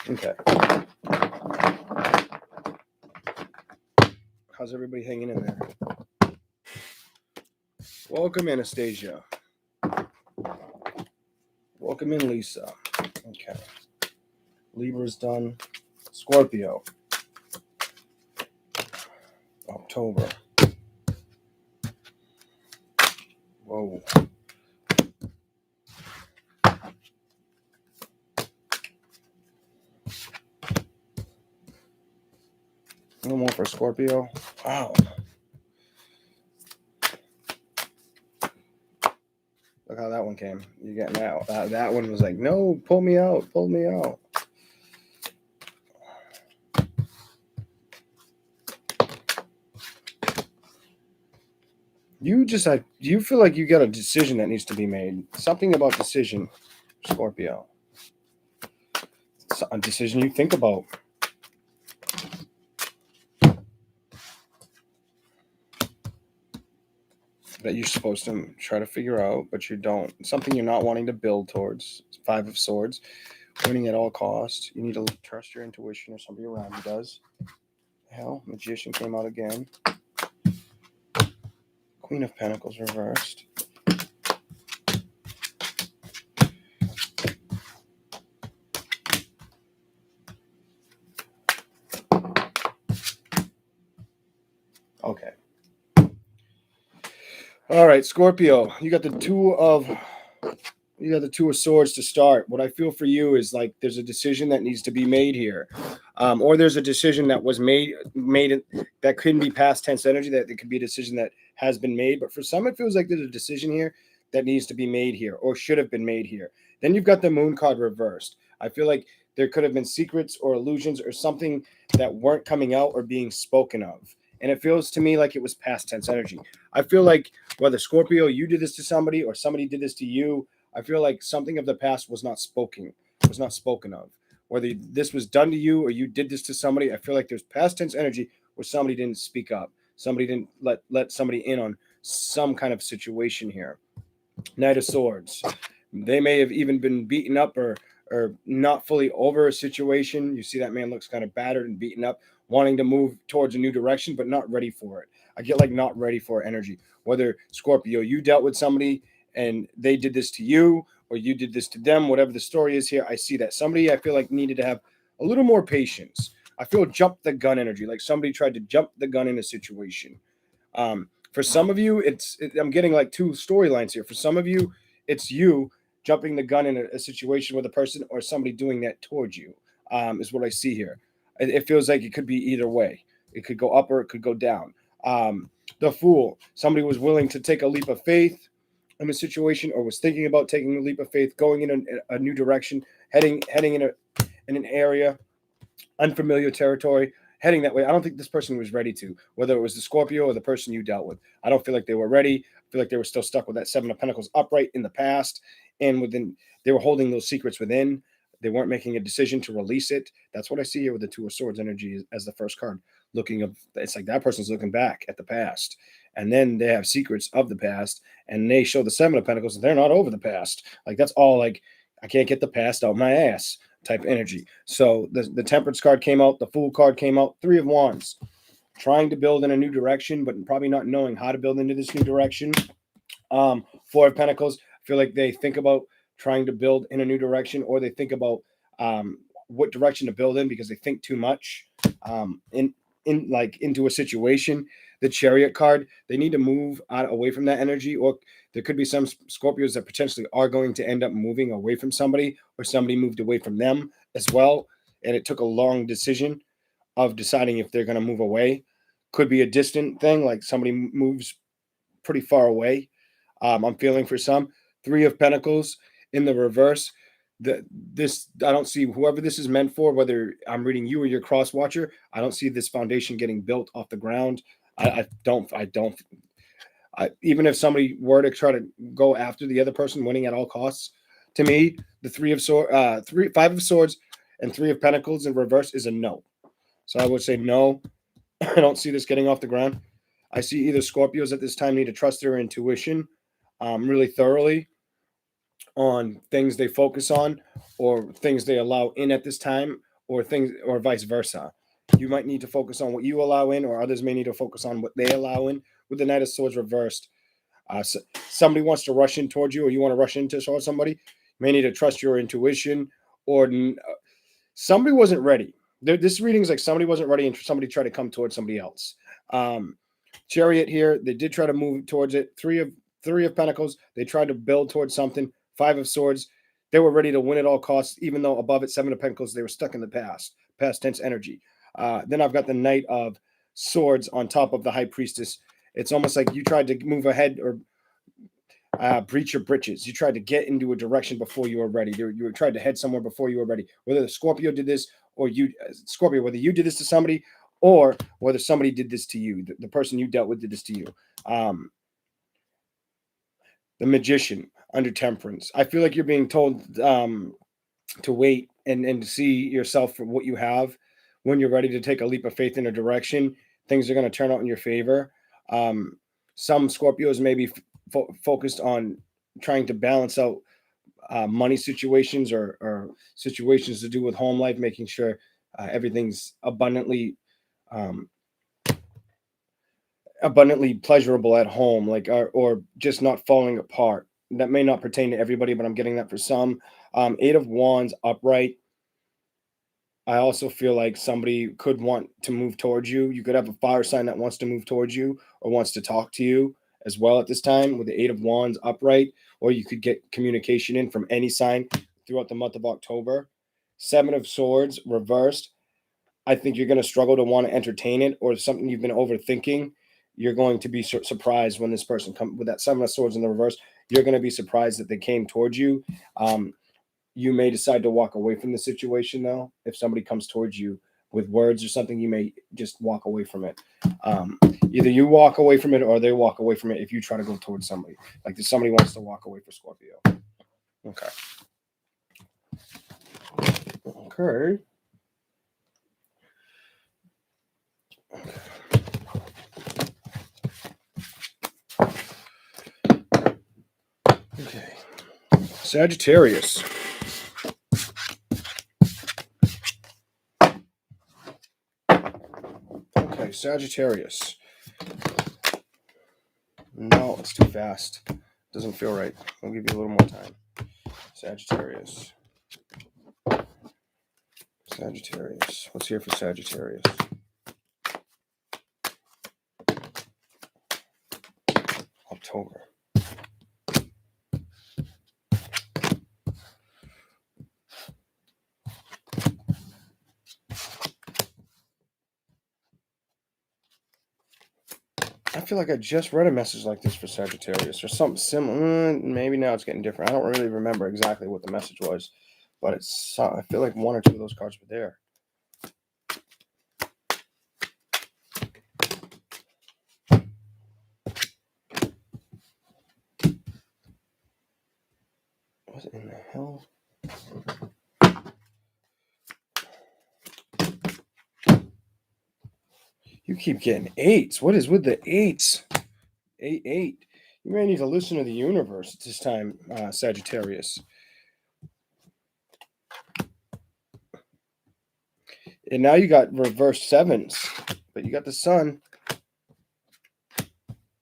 Okay. How's everybody hanging in there? Welcome, Anastasia. Welcome in, Lisa. Okay. Libra's done. Scorpio. October. Whoa. No more for Scorpio. Wow. Look how that one came. You're getting out. That one was like, no, pull me out. Pull me out. You feel like you got a decision that needs to be made. Something about decision, Scorpio. It's a decision you think about. That you're supposed to try to figure out, but you don't. Something you're not wanting to build towards. Five of Swords. Winning at all costs. You need to trust your intuition, or somebody around you does. Hell, Magician came out again. Queen of Pentacles reversed. Okay. All right, Scorpio, you got the two of Swords to start. What I feel for you is like there's a decision that needs to be made here, or there's a decision that was made that couldn't be past tense energy. That it could be a decision that has been made, but for some it feels like there's a decision here that needs to be made here, or should have been made here. Then you've got the Moon card reversed. I feel like there could have been secrets or illusions or something that weren't coming out or being spoken of. And it feels to me like it was past tense energy. I feel like whether Scorpio, you did this to somebody or somebody did this to you, I feel like something of the past was not spoken of. Whether this was done to you or you did this to somebody, I feel like there's past tense energy where somebody didn't speak up. Somebody didn't let somebody in on some kind of situation here. Knight of Swords. They may have even been beaten up or not fully over a situation. You see that man looks kind of battered and beaten up, wanting to move towards a new direction, but not ready for it. I get like not ready for energy. Whether Scorpio, you dealt with somebody and they did this to you, or you did this to them, whatever the story is here, I see that somebody I feel like needed to have a little more patience. I feel jump the gun energy, like somebody tried to jump the gun in a situation. For some of you, I'm getting like two storylines here. For some of you, it's you jumping the gun in a situation with a person or somebody doing that towards you, is what I see here. It feels like it could be either way. It could go up or it could go down. The Fool, somebody was willing to take a leap of faith in a situation or was thinking about taking a leap of faith, going in a new direction, heading in an area, unfamiliar territory, heading that way. I don't think this person was ready to, whether it was the Scorpio or the person you dealt with. I don't feel like they were ready. I feel like they were still stuck with that Seven of Pentacles upright in the past, and they were holding those secrets within. They weren't making a decision to release it. That's what I see here with the Two of Swords energy as the first card. It's like that person's looking back at the past, and then they have secrets of the past, and they show the Seven of Pentacles, and they're not over the past. Like that's all like, I can't get the past out my ass type energy. So the Temperance card came out, the Fool card came out, Three of Wands, trying to build in a new direction, but probably not knowing how to build into this new direction. Four of Pentacles, I feel like they think about trying to build in a new direction, or they think about what direction to build in because they think too much into a situation. The Chariot card, they need to move away from that energy, or there could be some Scorpios that potentially are going to end up moving away from somebody, or somebody moved away from them as well, and it took a long decision of deciding if they're going to move away. Could be a distant thing, like somebody moves pretty far away. I'm feeling for some. Three of Pentacles in the reverse. I don't see whoever this is meant for, whether I'm reading you or your cross watcher. I don't see this foundation getting built off the ground. Even if somebody were to try to go after the other person, winning at all costs, to me, the Five of Swords and Three of Pentacles in reverse is a no. So I would say no. I don't see this getting off the ground. I see either Scorpios at this time need to trust their intuition really thoroughly on things they focus on or things they allow in at this time, or things, or vice versa. You might need to focus on what you allow in, or others may need to focus on what they allow in. With the Knight of Swords reversed, so somebody wants to rush in towards you, or you want to rush into towards somebody, you may need to trust your intuition, or somebody wasn't ready. This reading is like somebody wasn't ready and somebody tried to come towards somebody else. Chariot here, they did try to move towards it. Three of Pentacles, they tried to build towards something. Five of Swords, they were ready to win at all costs, even though above it, Seven of Pentacles, they were stuck in the past tense energy. Then I've got the Knight of Swords on top of the High Priestess. It's almost like you tried to move ahead or breach your britches. You tried to get into a direction before you were ready. You tried to head somewhere before you were ready. Whether the Scorpio did this, or you, Scorpio, whether you did this to somebody, or whether somebody did this to you, the person you dealt with did this to you. The Magician under Temperance. I feel like you're being told to wait and to see yourself for what you have. When you're ready to take a leap of faith in a direction, things are going to turn out in your favor. Some Scorpios may be focused on trying to balance out money situations or situations to do with home life, making sure everything's abundantly pleasurable at home, like or just not falling apart. That may not pertain to everybody, but I'm getting that for some. Eight of Wands upright. I also feel like somebody could want to move towards you. You could have a fire sign that wants to move towards you or wants to talk to you as well at this time with the Eight of Wands upright, or you could get communication in from any sign throughout the month of October. Seven of Swords reversed. I think you're going to struggle to want to entertain it, or something you've been overthinking. You're going to be surprised when this person comes with that Seven of Swords in the reverse. You're going to be surprised that they came towards you. You may decide to walk away from the situation, though. If somebody comes towards you with words or something, you may just walk away from it. Either you walk away from it or they walk away from it if you try to go towards somebody. Like if somebody wants to walk away for Scorpio. Okay. Okay. Okay. Sagittarius. Okay, Sagittarius. No, it's too fast. Doesn't feel right. I'll give you a little more time. Sagittarius. Sagittarius. Let's hear for Sagittarius. October. I feel like I just read a message like this for Sagittarius or something similar. Maybe now it's getting different. I don't really remember exactly what the message was, but I feel like one or two of those cards were there. What in the hell? You keep getting eights. What is with the eights? 8. You may need to listen to the universe this time, Sagittarius. And now you got reverse sevens, but you got the Sun.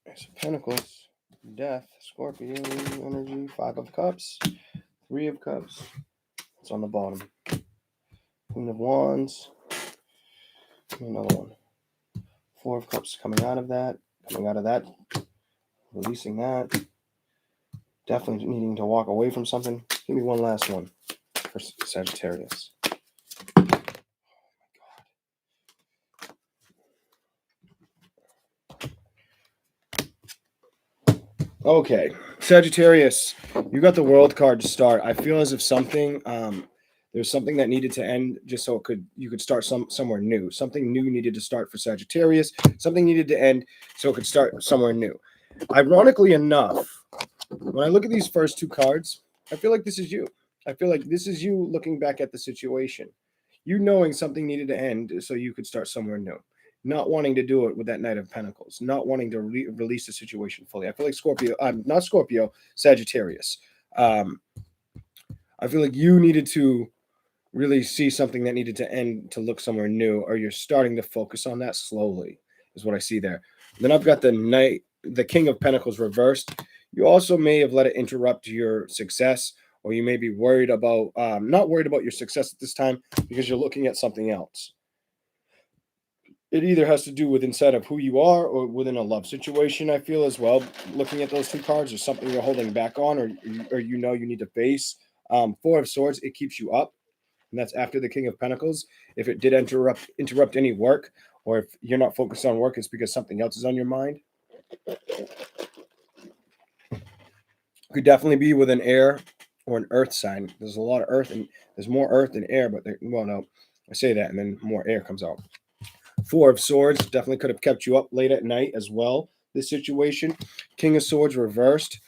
There's Pentacles, Death, Scorpio, energy, 5 of Cups, 3 of Cups. It's on the bottom. Queen of Wands. Another one. 4 of Cups coming out of that, releasing that. Definitely needing to walk away from something. Give me one last one for Sagittarius. Okay, Sagittarius, you got the World card to start. I feel as if something, there's something that needed to end just so you could start somewhere new. Something new needed to start for Sagittarius. Something needed to end so it could start somewhere new. Ironically enough, when I look at these first 2 cards, I feel like this is you. I feel like this is you looking back at the situation. You knowing something needed to end so you could start somewhere new. not wanting to do it with that Knight of Pentacles, not wanting to release the situation fully. I feel like Scorpio, not Scorpio, Sagittarius. I feel like you needed to really see something that needed to end to look somewhere new, or you're starting to focus on that slowly, is what I see there. Then I've got the King of Pentacles reversed. You also may have let it interrupt your success, or you may be worried about, not worried about your success at this time because you're looking at something else. It either has to do with inside of who you are or within a love situation, I feel as well. Looking at those two cards, or something you're holding back on, or you know you need to face. Four of Swords, it keeps you up, and that's after the King of Pentacles. If it did interrupt any work, or if you're not focused on work, it's because something else is on your mind. Could definitely be with an air or an earth sign. There's a lot of earth, and there's more earth than air, but well, no, I say that, and then more air comes out. Four of Swords definitely could have kept you up late at night as well. This situation, King of Swords reversed.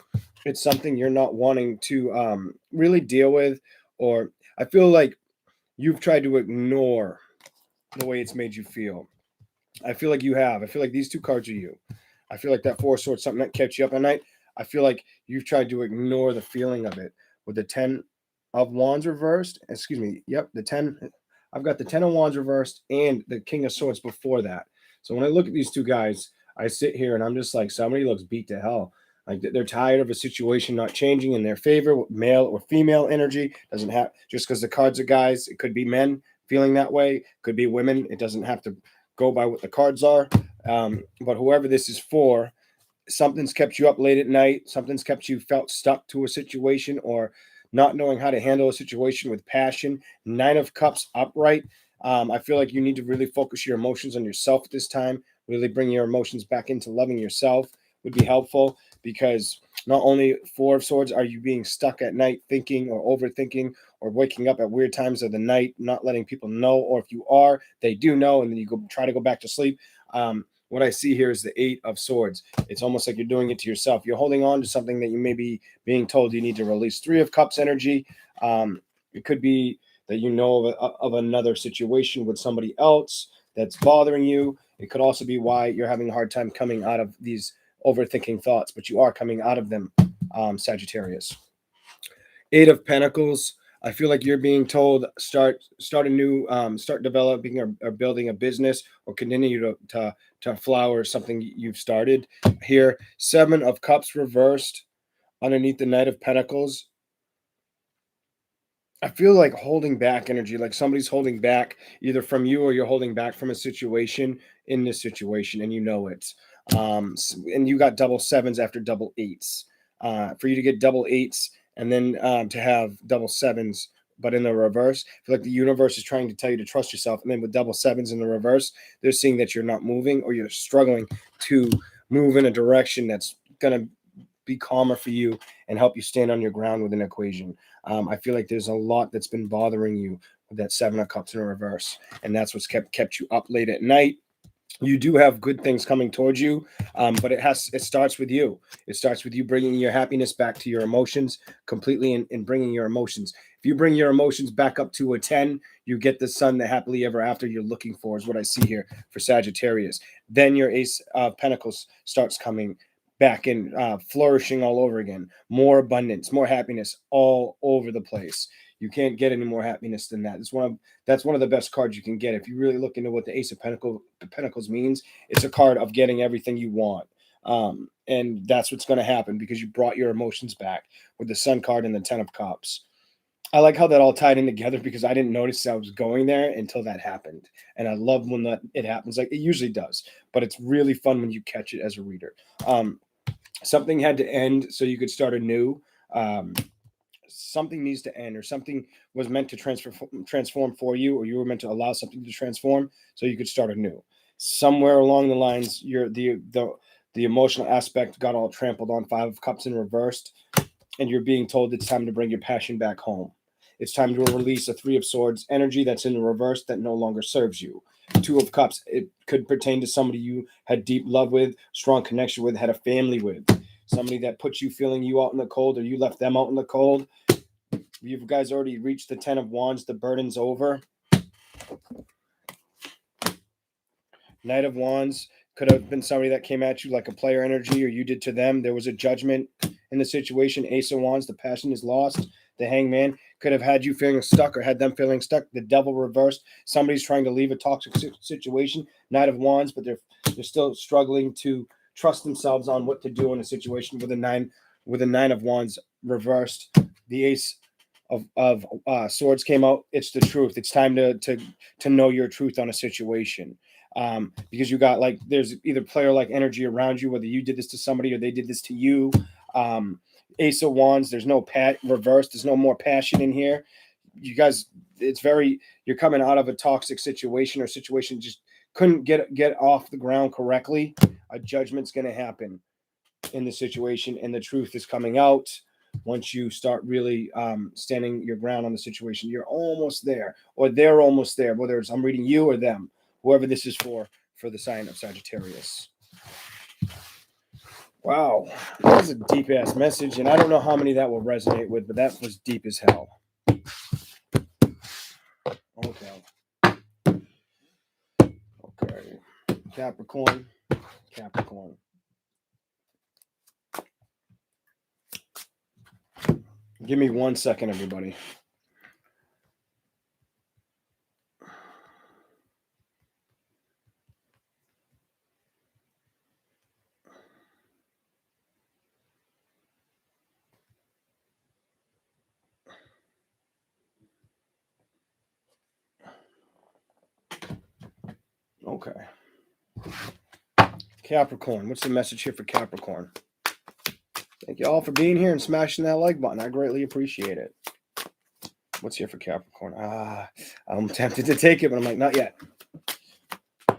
It's something you're not wanting to really deal with, or I feel like you've tried to ignore the way it's made you feel. I feel like you have. I feel like these two cards are you. I feel like that Four of Swords, something that kept you up at night. I feel like you've tried to ignore the feeling of it. With the 10 of Wands reversed, excuse me, yep, the 10. I've got the 10 of Wands reversed and the King of Swords before that. So when I look at these two guys, I sit here and I'm just like, somebody looks beat to hell. Like they're tired of a situation not changing in their favor. Male or female energy doesn't have, just because the cards are guys, it could be men feeling that way, could be women. It doesn't have to go by what the cards are. But whoever this is for, something's kept you up late at night. Something's kept you felt stuck to a situation, or not knowing how to handle a situation with passion. Nine of Cups upright. I feel like you need to really focus your emotions on yourself at this time. Really bring your emotions back into loving yourself would be helpful, because not only Four of Swords are you being stuck at night thinking or overthinking, or waking up at weird times of the night, not letting people know, or if you are, they do know, and then you go try to go back to sleep. What I see here is the Eight of Swords. It's almost like you're doing it to yourself. You're holding on to something that you may be being told you need to release. Three of Cups energy. It could be that you know of another situation with somebody else that's bothering you. It could also be why you're having a hard time coming out of these overthinking thoughts, but you are coming out of them, Sagittarius. Eight of Pentacles. I feel like you're being told start a new, start developing or building a business, or continue to flower something you've started here. Seven of Cups reversed underneath the Knight of Pentacles. I feel like holding back energy, like somebody's holding back either from you, or you're holding back from a situation in this situation, and you know it. And you got double sevens after double eights. For you to get double eights and then to have double sevens, but in the reverse, I feel like the universe is trying to tell you to trust yourself. And then with double sevens in the reverse, they're seeing that you're not moving, or you're struggling to move in a direction that's going to be calmer for you and help you stand on your ground with an equation. I feel like there's a lot that's been bothering you with that Seven of Cups in reverse, and that's what's kept you up late at night. You do have good things coming towards you, but it starts with you. It starts with you bringing your happiness back to your emotions completely, and bringing your emotions. If you bring your emotions back up to a 10, you get the sun, the happily ever after you're looking for, is what I see here for Sagittarius. Then your Ace of Pentacles starts coming back in, flourishing all over again. More abundance, more happiness all over the place. You can't get any more happiness than that. That's one of the best cards you can get. If you really look into what the Ace of Pentacles means, it's a card of getting everything you want. And that's what's going to happen, because you brought your emotions back with the Sun card and the 10 of Cups. I like how that all tied in together, because I didn't notice I was going there until that happened. And I love when it happens. Like it usually does, but it's really fun when you catch it as a reader. Something had to end so you could start anew. Something needs to end, or something was meant to transform for you, or you were meant to allow something to transform so you could start anew. Somewhere along the lines, the emotional aspect got all trampled on. Five of Cups in reversed, and you're being told it's time to bring your passion back home. It's time to release a Three of Swords energy that's in the reverse that no longer serves you. Two of Cups, it could pertain to somebody you had deep love with, strong connection with, had a family with. Somebody that put you feeling you out in the cold, or you left them out in the cold. You guys already reached the 10 of Wands. The burden's over. Knight of Wands could have been somebody that came at you like a player energy, or you did to them. There was a judgment in the situation. Ace of Wands, the passion is lost. The Hangman could have had you feeling stuck or had them feeling stuck. The Devil reversed. Somebody's trying to leave a toxic situation. Knight of Wands, but they're still struggling to trust themselves on what to do in a situation. With a nine of Wands reversed. The Ace of Swords came out. It's the truth. It's time to know your truth on a situation. Because you got like there's either player like energy around you, whether you did this to somebody or they did this to you. Ace of Wands, there's no reverse, there's no more passion in here. You guys, you're coming out of a toxic situation or situation just couldn't get off the ground correctly. A judgment's going to happen in the situation, and the truth is coming out. Once you start really standing your ground on the situation, you're almost there, or they're almost there, whether it's I'm reading you or them, whoever this is for the sign of Sagittarius. Wow, that was a deep-ass message, and I don't know how many that will resonate with, but that was deep as hell. Okay. Capricorn. Give me 1 second, everybody. Okay. Capricorn. What's the message here for Capricorn? Thank you all for being here and smashing that like button. I greatly appreciate it. What's here for Capricorn? I'm tempted to take it, but I'm like, not yet. I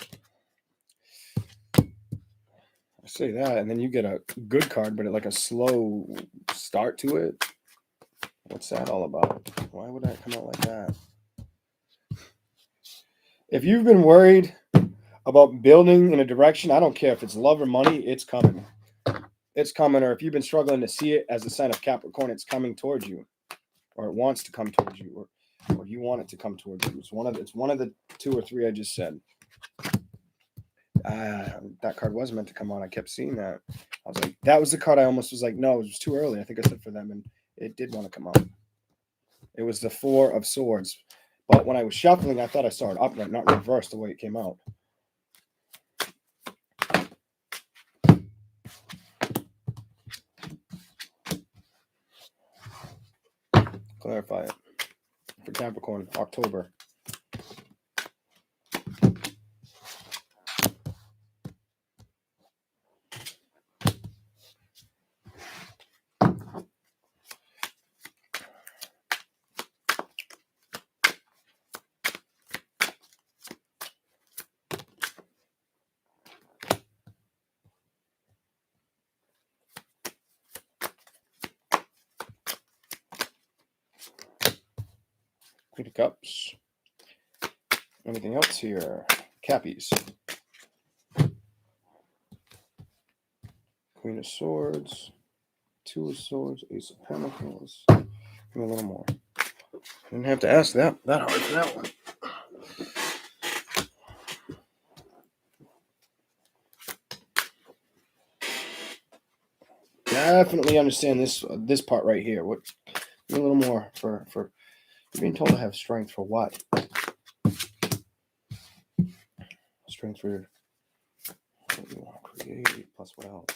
say that, and then you get a good card, but like a slow start to it. What's that all about? Why would that come out like that? If you've been worried about building in a direction, I don't care if it's love or money, it's coming. It's coming. Or if you've been struggling to see it as a sign of Capricorn, it's coming towards you, or it wants to come towards you, or you want it to come towards you. It's one of the 2 or 3 I just said. That card was meant to come on. I kept seeing that. I was like, that was the card I almost was like, no, it was too early. I think I said for them, and it did want to come out. It was the 4 of Swords. But when I was shuffling, I thought I saw it upright, not reversed the way it came out. Clarify it. For Capricorn, October. Queen of Cups. Anything else here? Cappies. Queen of Swords. 2 of Swords. Ace of Pentacles. Give me a little more. Didn't have to ask that hard for that one. Definitely understand this part right here. What? Give me a little more for you're being told to have strength for what? Strength for what you want to create, plus what else?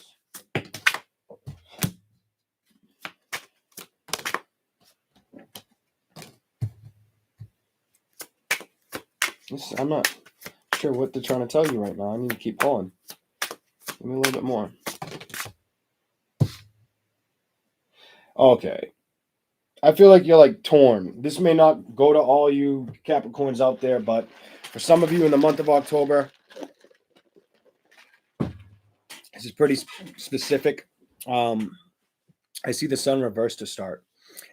I'm not sure what they're trying to tell you right now. I need to keep pulling. Give me a little bit more. Okay. I feel like you're like torn. This may not go to all you Capricorns out there, but for some of you in the month of October, this is pretty specific. I see the sun reversed to start.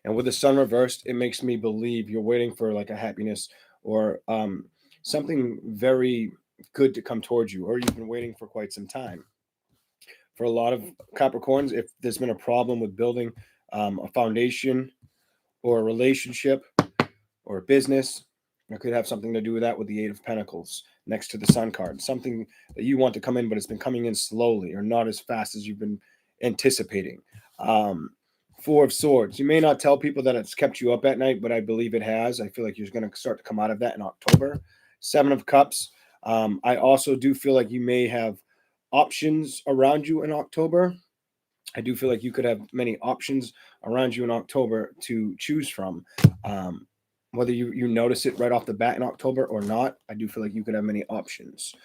And with the sun reversed, it makes me believe you're waiting for like a happiness or something very good to come towards you, or you've been waiting for quite some time. For a lot of Capricorns, if there's been a problem with building a foundation or a relationship or a business, It could have something to do with that, with the Eight of Pentacles next to the Sun card. Something that you want to come in, but it's been coming in slowly or not as fast as you've been anticipating. Four of Swords. You may not tell people that it's kept you up at night, but I believe it has. I feel like you're going to start to come out of that in October. Seven of Cups. I also do feel like you may have options around you in October. I do feel like you could have many options around you in October to choose from. Whether you notice it right off the bat in October or not, I do feel like you could have many options.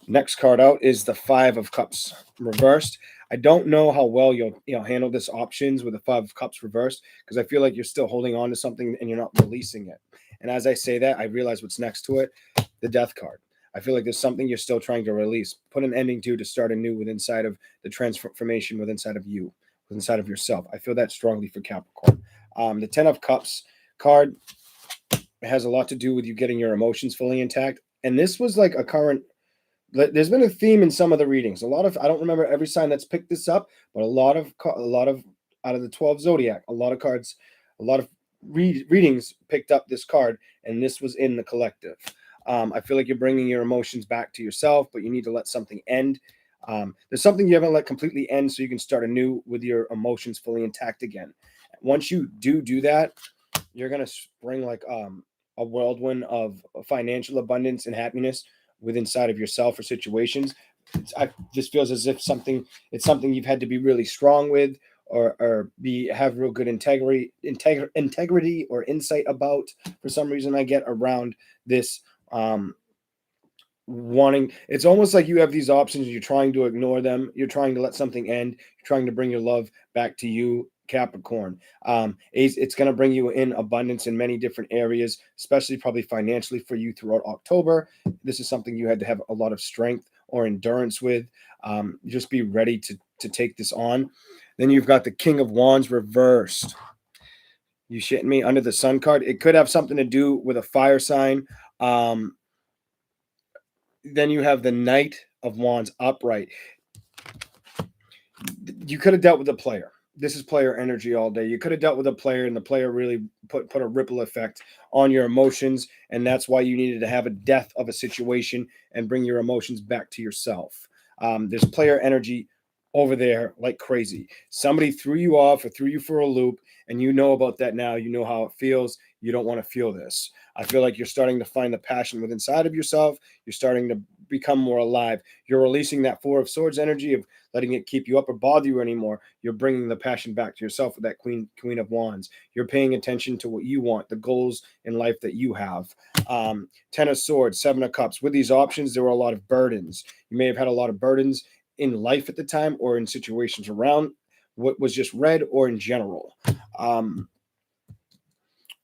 Next card out is the Five of Cups reversed. I don't know how well you'll handle this options with the Five of Cups reversed, because I feel like you're still holding on to something and you're not releasing it. And as I say that, I realize what's next to it, the Death card. I feel like there's something you're still trying to release, put an ending to start anew within inside of the transformation within inside of you, within inside of yourself. I feel that strongly for Capricorn. The Ten of Cups card has a lot to do with you getting your emotions fully intact. And this was like a current, there's been a theme in some of the readings. A lot of, I don't remember every sign that's picked this up, but a lot of out of the 12 zodiac, a lot of cards, a lot of readings picked up this card, and this was in the collective. I feel like you're bringing your emotions back to yourself, but you need to let something end. There's something you haven't let completely end, so you can start anew with your emotions fully intact again. Once you do that, you're going to spring like a whirlwind of financial abundance and happiness within inside of yourself or situations. This feels as if it's something you've had to be really strong with, or have real good integrity or insight about. For some reason, I get around this wanting, it's almost like you have these options, you're trying to ignore them, you're trying to let something end, you're trying to bring your love back to you, Capricorn. It's going to bring you in abundance in many different areas, especially probably financially for you throughout October. This is something you had to have a lot of strength or endurance with. Just be ready to take this on. Then you've got the King of Wands reversed. You shitting me? Under the Sun card, it could have something to do with a fire sign. Then you have the Knight of Wands upright. You could have dealt with a player. This is player energy all day. You could have dealt with a player, and the player really put a ripple effect on your emotions, and that's why you needed to have a death of a situation and bring your emotions back to yourself. There's player energy over there like crazy. Somebody threw you off or threw you for a loop, and you know about that now. You know how it feels. You don't want to feel this. I feel like you're starting to find the passion within inside of yourself. You're starting to become more alive. You're releasing that Four of Swords energy of letting it keep you up or bother you anymore. You're bringing the passion back to yourself with that Queen of Wands. You're paying attention to what you want, the goals in life that you have. Ten of Swords, Seven of Cups. With these options, there were a lot of burdens. You may have had a lot of burdens in life at the time, or in situations around what was just read, or in general.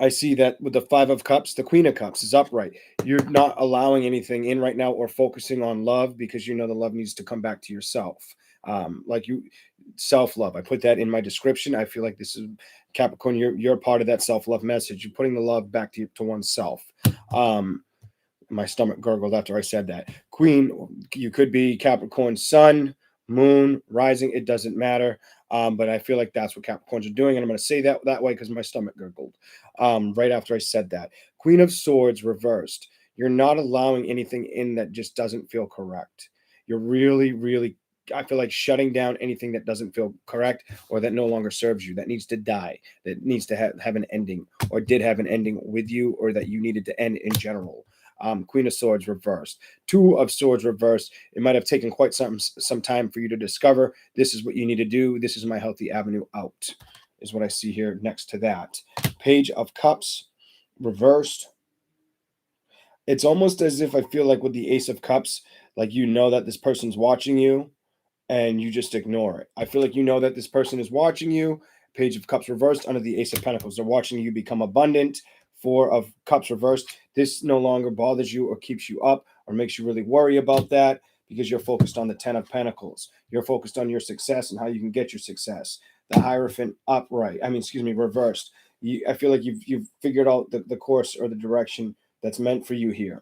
I see that with the Five of Cups, the Queen of Cups is upright. You're not allowing anything in right now, or focusing on love, because you know the love needs to come back to yourself. Self-love. I put that in my description. I feel like this is Capricorn. You're part of that self-love message. You're putting the love back to oneself. My stomach gurgled after I said that. Queen, you could be Capricorn sun, moon, rising. It doesn't matter. But I feel like that's what Capricorns are doing. And I'm going to say that way because my stomach gurgled right after I said that. Queen of Swords reversed. You're not allowing anything in that just doesn't feel correct. You're really, really, I feel like shutting down anything that doesn't feel correct, or that no longer serves you, that needs to die, that needs to have an ending, or did have an ending with you, or that you needed to end in general. Queen of Swords reversed. Two of Swords reversed. It might have taken quite some time for you to discover this is what you need to do. This is my healthy avenue out, is what I see here next to that. Page of Cups reversed. It's almost as if I feel like with the Ace of Cups, like you know that this person's watching you and you just ignore it. I feel like you know that this person is watching you. Page of Cups reversed under the Ace of Pentacles. They're watching you become abundant. Four of Cups reversed. This no longer bothers you or keeps you up or makes you really worry about that, because you're focused on the Ten of Pentacles. You're focused on your success and how you can get your success. The Hierophant reversed. I feel like you've figured out the course or the direction that's meant for you here.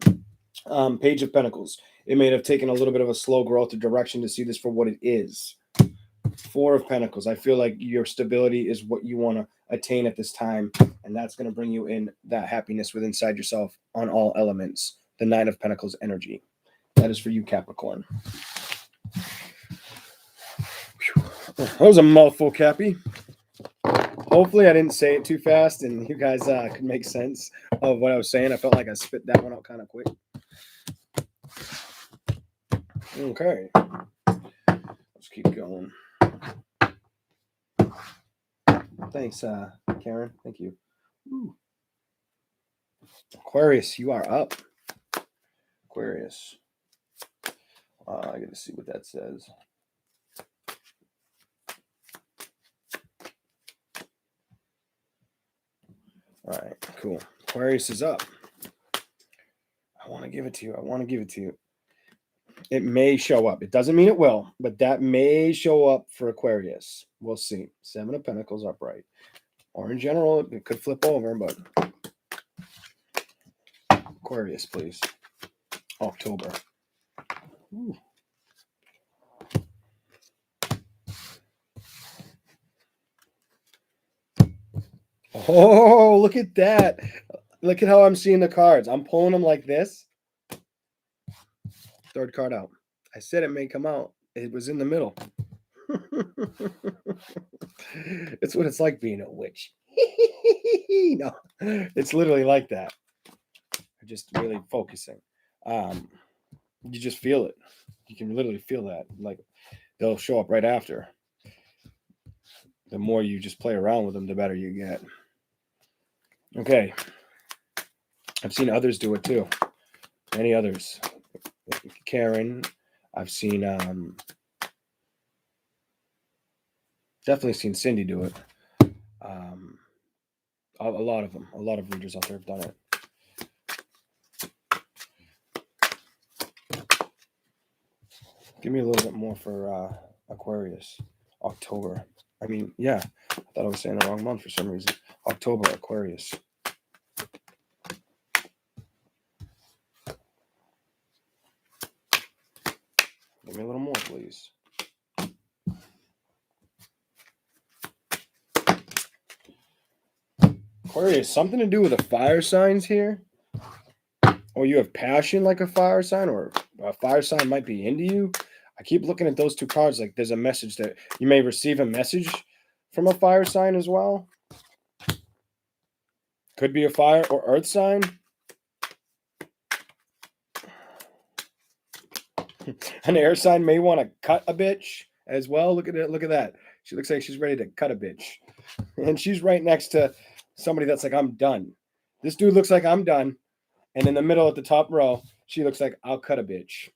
Page of Pentacles. It may have taken a little bit of a slow growth or direction to see this for what it is. Four of Pentacles. I feel like your stability is what you want to attain at this time, And that's going to bring you in that happiness within inside yourself on all elements. The Nine of Pentacles energy. That is for you, Capricorn. That was a mouthful, Cappy. Hopefully I didn't say it too fast and you guys could make sense of what I was saying. I felt like I spit that one out kind of quick. Okay. Let's keep going. Thanks, Karen. Thank you. Ooh. Aquarius, you are up. Aquarius. I got to see what that says. All right, cool. Aquarius is up. I want to give it to you. It may show up. It doesn't mean it will, but that may show up for Aquarius. We'll see. 7 of Pentacles upright. Or in general, it could flip over, but Aquarius, please. October. Ooh. Oh, look at that. Look at how I'm seeing the cards. I'm pulling them like this. Third card out. I said it may come out. It was in the middle. It's what it's like being a witch. No, it's literally like that. I'm just really focusing. You just feel it. You can literally feel that. Like they'll show up right after. The more you just play around with them, the better you get. Okay. I've seen others do it too. Many others. Karen. I've seen definitely seen Cindy do it. A lot of them. A lot of readers out there have done it. Give me a little bit more for Aquarius. October. I mean, yeah. I thought I was saying the wrong month for some reason. October, Aquarius. Give me a little more, please. Aquarius, something to do with the fire signs here? Or you have passion like a fire sign, or a fire sign might be into you. I keep looking at those two cards like there's a message that you may receive a message from a fire sign as well. Could be a fire or earth sign. An air sign may want to cut a bitch as well. Look at it. Look at that. She looks like she's ready to cut a bitch. And she's right next to somebody that's like, I'm done. This dude looks like I'm done. And in the middle at the top row, she looks like I'll cut a bitch.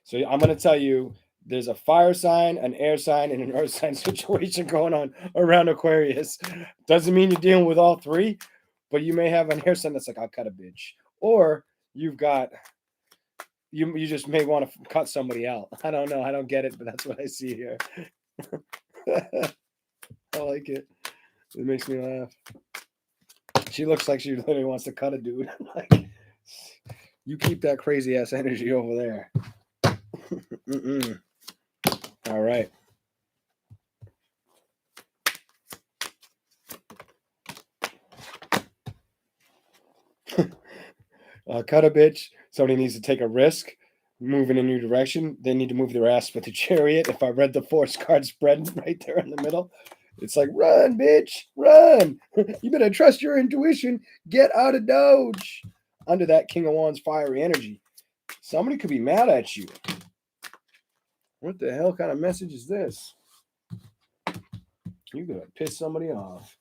So I'm going to tell you, there's a fire sign, an air sign, and an earth sign situation going on around Aquarius. Doesn't mean you're dealing with all three, but you may have an air sign that's like, I'll cut a bitch. Or you've got, you just may want to cut somebody out. I don't know. I don't get it, but that's what I see here. I like it. It makes me laugh. She looks like she literally wants to cut a dude. Like, you keep that crazy ass energy over there. All right. Cut a bitch. Somebody needs to take a risk, move in a new direction. They need to move their ass with the Chariot. If I read the Force card spread right there in the middle, it's like, run, bitch, run. You better trust your intuition. Get out of Doge. Under that King of Wands fiery energy. Somebody could be mad at you. What the hell kind of message is this? You're going to piss somebody off.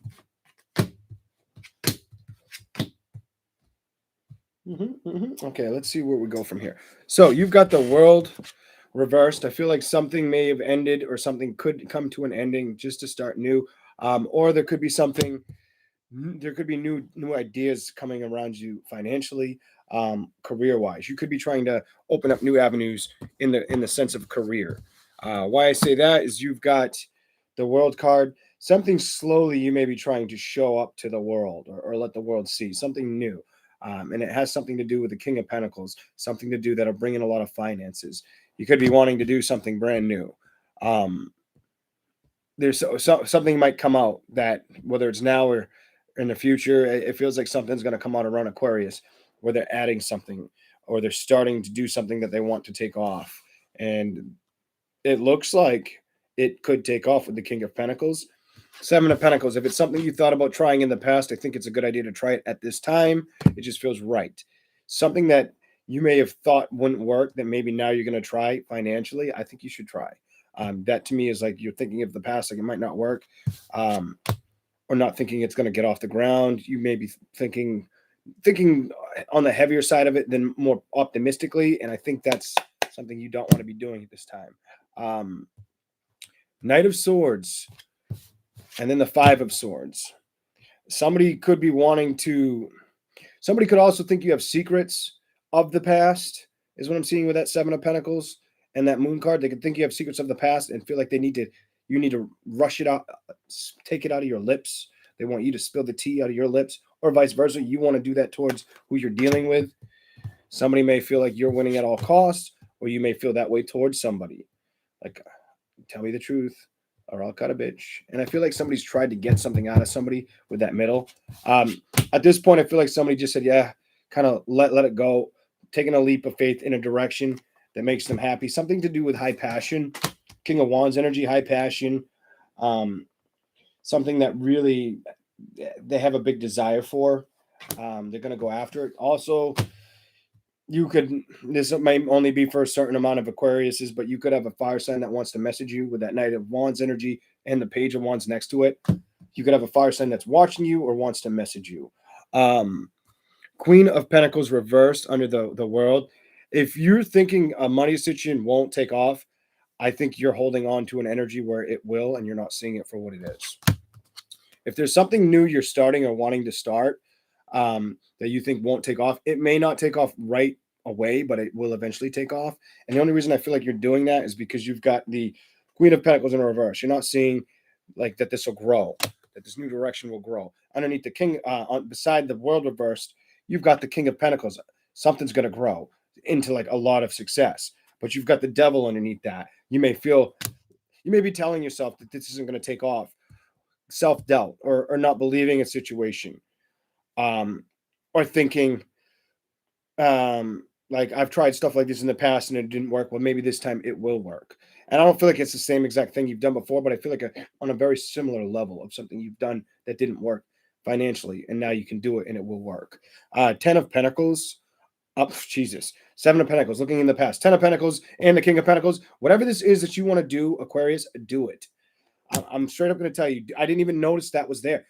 Okay, let's see where we go from here. So you've got the World reversed. I feel like something may have ended or something could come to an ending just to start new. Or there could be something, there could be new ideas coming around you financially, career-wise. You could be trying to open up new avenues in the sense of career. Why I say that is you've got the World card. Something slowly you may be trying to show up to the world or let the world see something new. And it has something to do with the King of Pentacles, something to do that'll bring in a lot of finances. You could be wanting to do something brand new. There's something might come out that whether it's now or in the future. It feels like something's going to come out around Aquarius where they're adding something or they're starting to do something that they want to take off. And it looks like it could take off with the King of Pentacles. Seven of Pentacles. If it's something you thought about trying in the past, I think it's a good idea to try it at this time. It just feels right. Something that you may have thought wouldn't work that maybe now you're going to try financially, I think you should try. That to me is like you're thinking of the past, like it might not work, or not thinking it's going to get off the ground. You may be thinking on the heavier side of it than more optimistically, and I think that's something you don't want to be doing at this time. Knight of Swords, and then the Five of Swords. Somebody could also think you have secrets of the past, is what I'm seeing with that Seven of Pentacles and that Moon card. They could think you have secrets of the past and feel like you need to rush it out, take it out of your lips. They want you to spill the tea out of your lips, or vice versa. You want to do that towards who you're dealing with. Somebody may feel like you're winning at all costs, or you may feel that way towards somebody. Like, tell me the truth, or I'll cut a bitch. And I feel like somebody's tried to get something out of somebody with that middle. At this point, I feel like somebody just said, yeah, kind of let it go, taking a leap of faith in a direction that makes them happy. Something to do with high passion. King of Wands energy, high passion. Something that really they have a big desire for. They're going to go after it. Also, this may only be for a certain amount of Aquariuses, but you could have a fire sign that wants to message you with that Knight of Wands energy and the Page of Wands next to it. You could have a fire sign that's watching you or wants to message you. Queen of Pentacles reversed under the World. If you're thinking a money situation won't take off, I think you're holding on to an energy where it will, and you're not seeing it for what it is. If there's something new you're starting or wanting to start that you think won't take off, it may not take off right away, but it will eventually take off. And the only reason I feel like you're doing that is because you've got the Queen of Pentacles in reverse. You're not seeing like that this will grow, that this new direction will grow. Underneath the King, beside the World reversed, you've got the King of Pentacles. Something's going to grow into like a lot of success, but you've got the Devil underneath that. You may be telling yourself that this isn't going to take off. Self-doubt or not believing a situation, or thinking like I've tried stuff like this in the past and it didn't work. Well, maybe this time it will work. And I don't feel like it's the same exact thing you've done before, but I feel like on a very similar level of something you've done that didn't work financially, and now you can do it and it will work. 10 of Pentacles. Jesus. 7 of Pentacles, looking in the past. 10 of Pentacles and the King of Pentacles. Whatever this is that you want to do, Aquarius, do it. I'm straight up going to tell you, I didn't even notice that was there.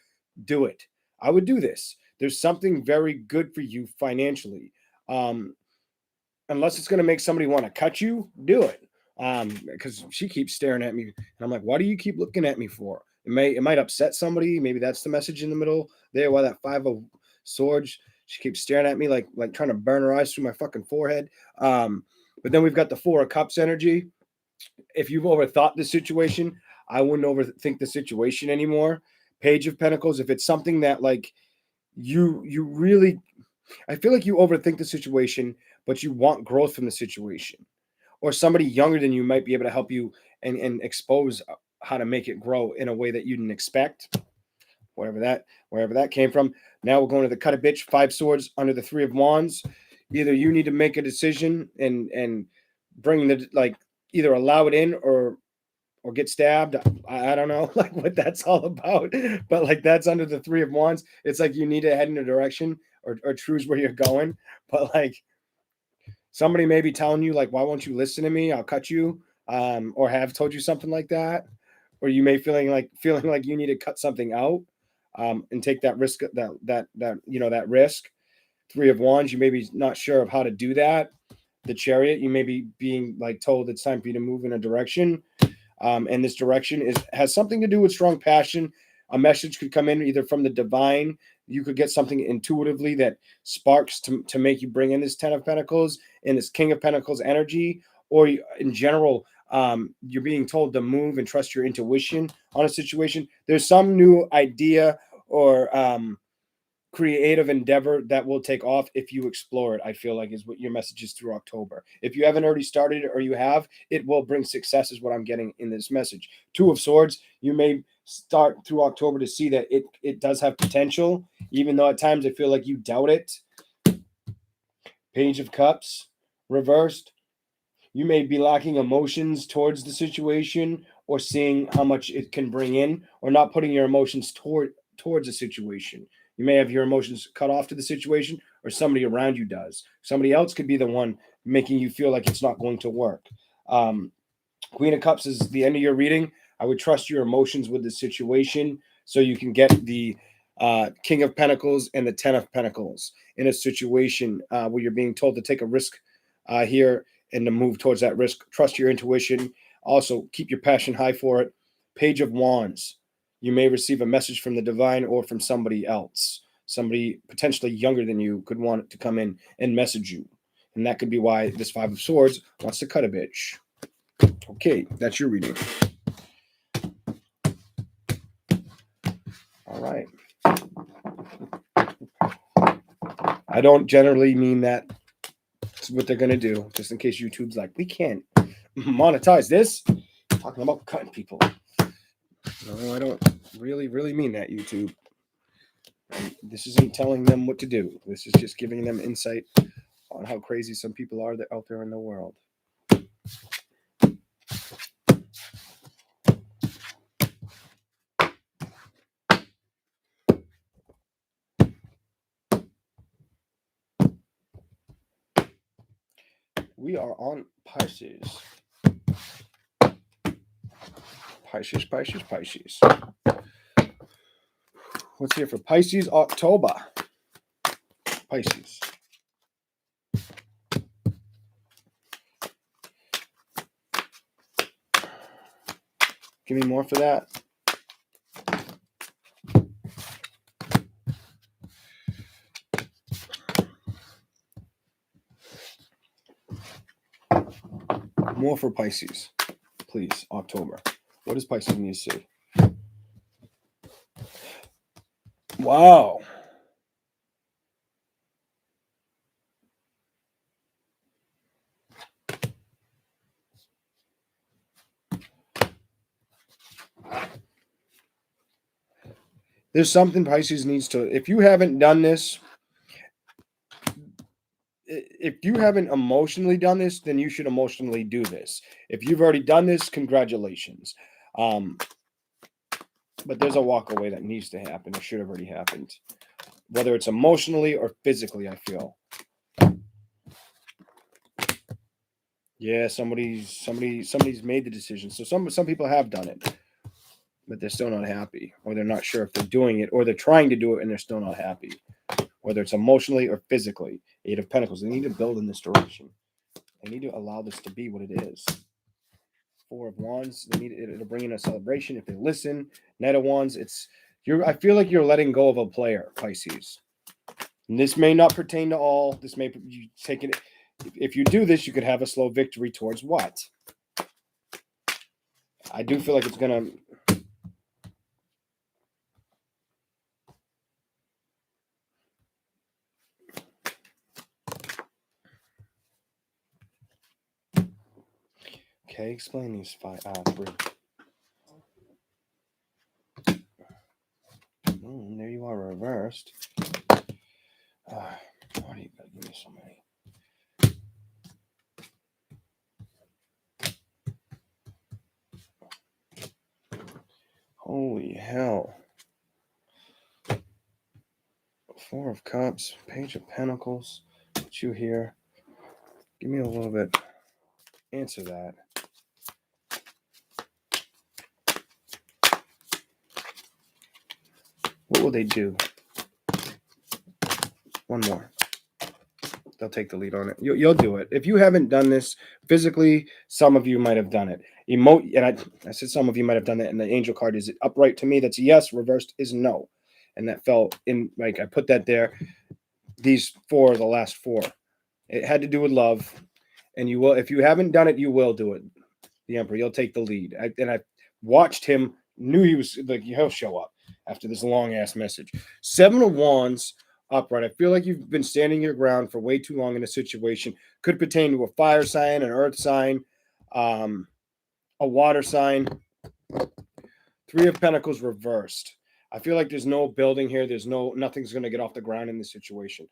Do it. I would do this. There's something very good for you financially. Unless it's going to make somebody want to cut you, do it. Because she keeps staring at me. And I'm like, why do you keep looking at me for? It might upset somebody. Maybe that's the message in the middle there. Why that 5 of Swords, she keeps staring at me like trying to burn her eyes through my fucking forehead. But then we've got the 4 of Cups energy. If you've overthought the situation, I wouldn't overthink the situation anymore. Page of Pentacles, if it's something that like you really, I feel like you overthink the situation, but you want growth from the situation, or somebody younger than you might be able to help you and expose how to make it grow in a way that you didn't expect. Wherever that came from. Now we're going to the cut a bitch, 5 swords under the 3 of wands. Either you need to make a decision and bring the like either allow it in or get stabbed. I don't know like what that's all about, but like that's under the 3 of wands. It's like you need to head in a direction or choose where you're going. But like somebody may be telling you like, why won't you listen to me? I'll cut you, or have told you something like that. Or you may feeling like you need to cut something out, and take that risk, that risk. 3 of wands, you may be not sure of how to do that. The Chariot, you may be being like told it's time for you to move in a direction. And this direction has something to do with strong passion. A message could come in either from the divine. You could get something intuitively that sparks to make you bring in this 10 of Pentacles and this King of Pentacles energy, or in general, you're being told to move and trust your intuition on a situation. There's some new idea or creative endeavor that will take off if you explore it, I feel like is what your message is through October. If you haven't already started it or you have, it will bring success is what I'm getting in this message. 2 of Swords, you may start through October to see that it does have potential, even though at times I feel like you doubt it. Page of Cups reversed. You may be lacking emotions towards the situation, or seeing how much it can bring in, or not putting your emotions towards a situation. You may have your emotions cut off to the situation, or somebody around you does. Somebody else could be the one making you feel like it's not going to work. Queen of Cups is the end of your reading. I would trust your emotions with the situation so you can get the King of Pentacles and the Ten of Pentacles in a situation where you're being told to take a risk here and to move towards that risk. Trust your intuition. Also, keep your passion high for it. Page of Wands. You may receive a message from the divine or from somebody else. Somebody potentially younger than you could want to come in and message you. And that could be why this Five of Swords wants to cut a bitch. Okay, that's your reading. All right. I don't generally mean that it's what they're going to do, just in case YouTube's like, we can't monetize this. Talking about cutting people. No, I don't really mean that, YouTube. And this isn't telling them what to do. This is just giving them insight on how crazy some people are that out there in the world. We are on Pisces. Pisces. What's here for Pisces? October. Pisces. Give me more for that. More for Pisces, please. October. What does Pisces need to see? Wow. There's something Pisces needs to, if you haven't done this, if you haven't emotionally done this, then you should emotionally do this. If you've already done this, congratulations. But there's a walk away that needs to happen. It should have already happened. Whether it's emotionally or physically, I feel. Yeah, somebody's made the decision. So some people have done it, but they're still not happy, or they're not sure if they're doing it, or they're trying to do it and they're still not happy. Whether it's emotionally or physically. Eight of Pentacles. They need to build in this direction. They need to allow this to be what it is. Four of Wands. They need it to bring in a celebration if they listen. Knight of Wands. I feel like you're letting go of a player, Pisces. And this may not pertain to all. This may you take it. If you do this, you could have a slow victory towards what? I do feel like it's gonna. Okay, explain these three. Oh, there you are, reversed. Why do you gotta give me so many? Holy hell. Four of Cups, Page of Pentacles. Put you here. Give me a little bit. Answer that. What will they do? One more. They'll take the lead on it. You'll do it. If you haven't done this physically, some of you might have done it. And I said some of you might have done that. And the angel card is upright to me. That's a yes. Reversed is no. And that fell in, like I put that there. These four are the last four. It had to do with love. And you will, if you haven't done it, you will do it. The Emperor, you'll take the lead. I watched him, knew he was like, he'll show up after this long ass message. Seven of Wands. Upright. I feel like you've been standing your ground for way too long in a situation. Could pertain to a fire sign, an earth sign, a water sign. Three of Pentacles reversed. I feel like there's no building here. Nothing's going to get off the ground in this situation.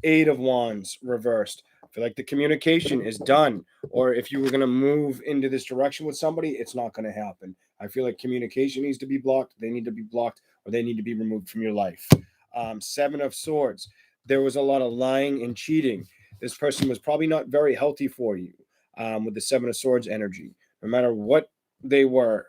Eight of Wands reversed. I feel like the communication is done. Or if you were going to move into this direction with somebody, it's not going to happen. I feel like communication needs to be blocked. They need to be blocked, or they need to be removed from your life. Seven of Swords. There was a lot of lying and cheating. This person was probably not very healthy for you with the Seven of Swords energy. No matter what they were.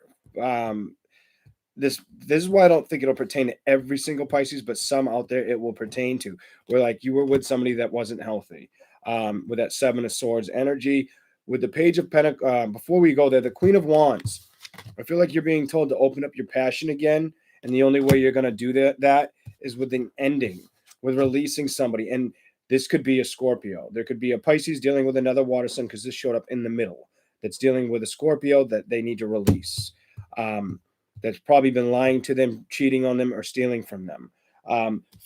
This is why I don't think it'll pertain to every single Pisces, but some out there it will pertain to. Where like you were with somebody that wasn't healthy, with that Seven of Swords energy, with the Page of Pentacles. Before we go there, the Queen of Wands. I feel like you're being told to open up your passion again, and the only way you're going to do that is with an ending, with releasing somebody. And this could be a Scorpio. There could be a Pisces dealing with another water sign because this showed up in the middle. That's dealing with a Scorpio that they need to release. That's probably been lying to them, cheating on them, or stealing from them.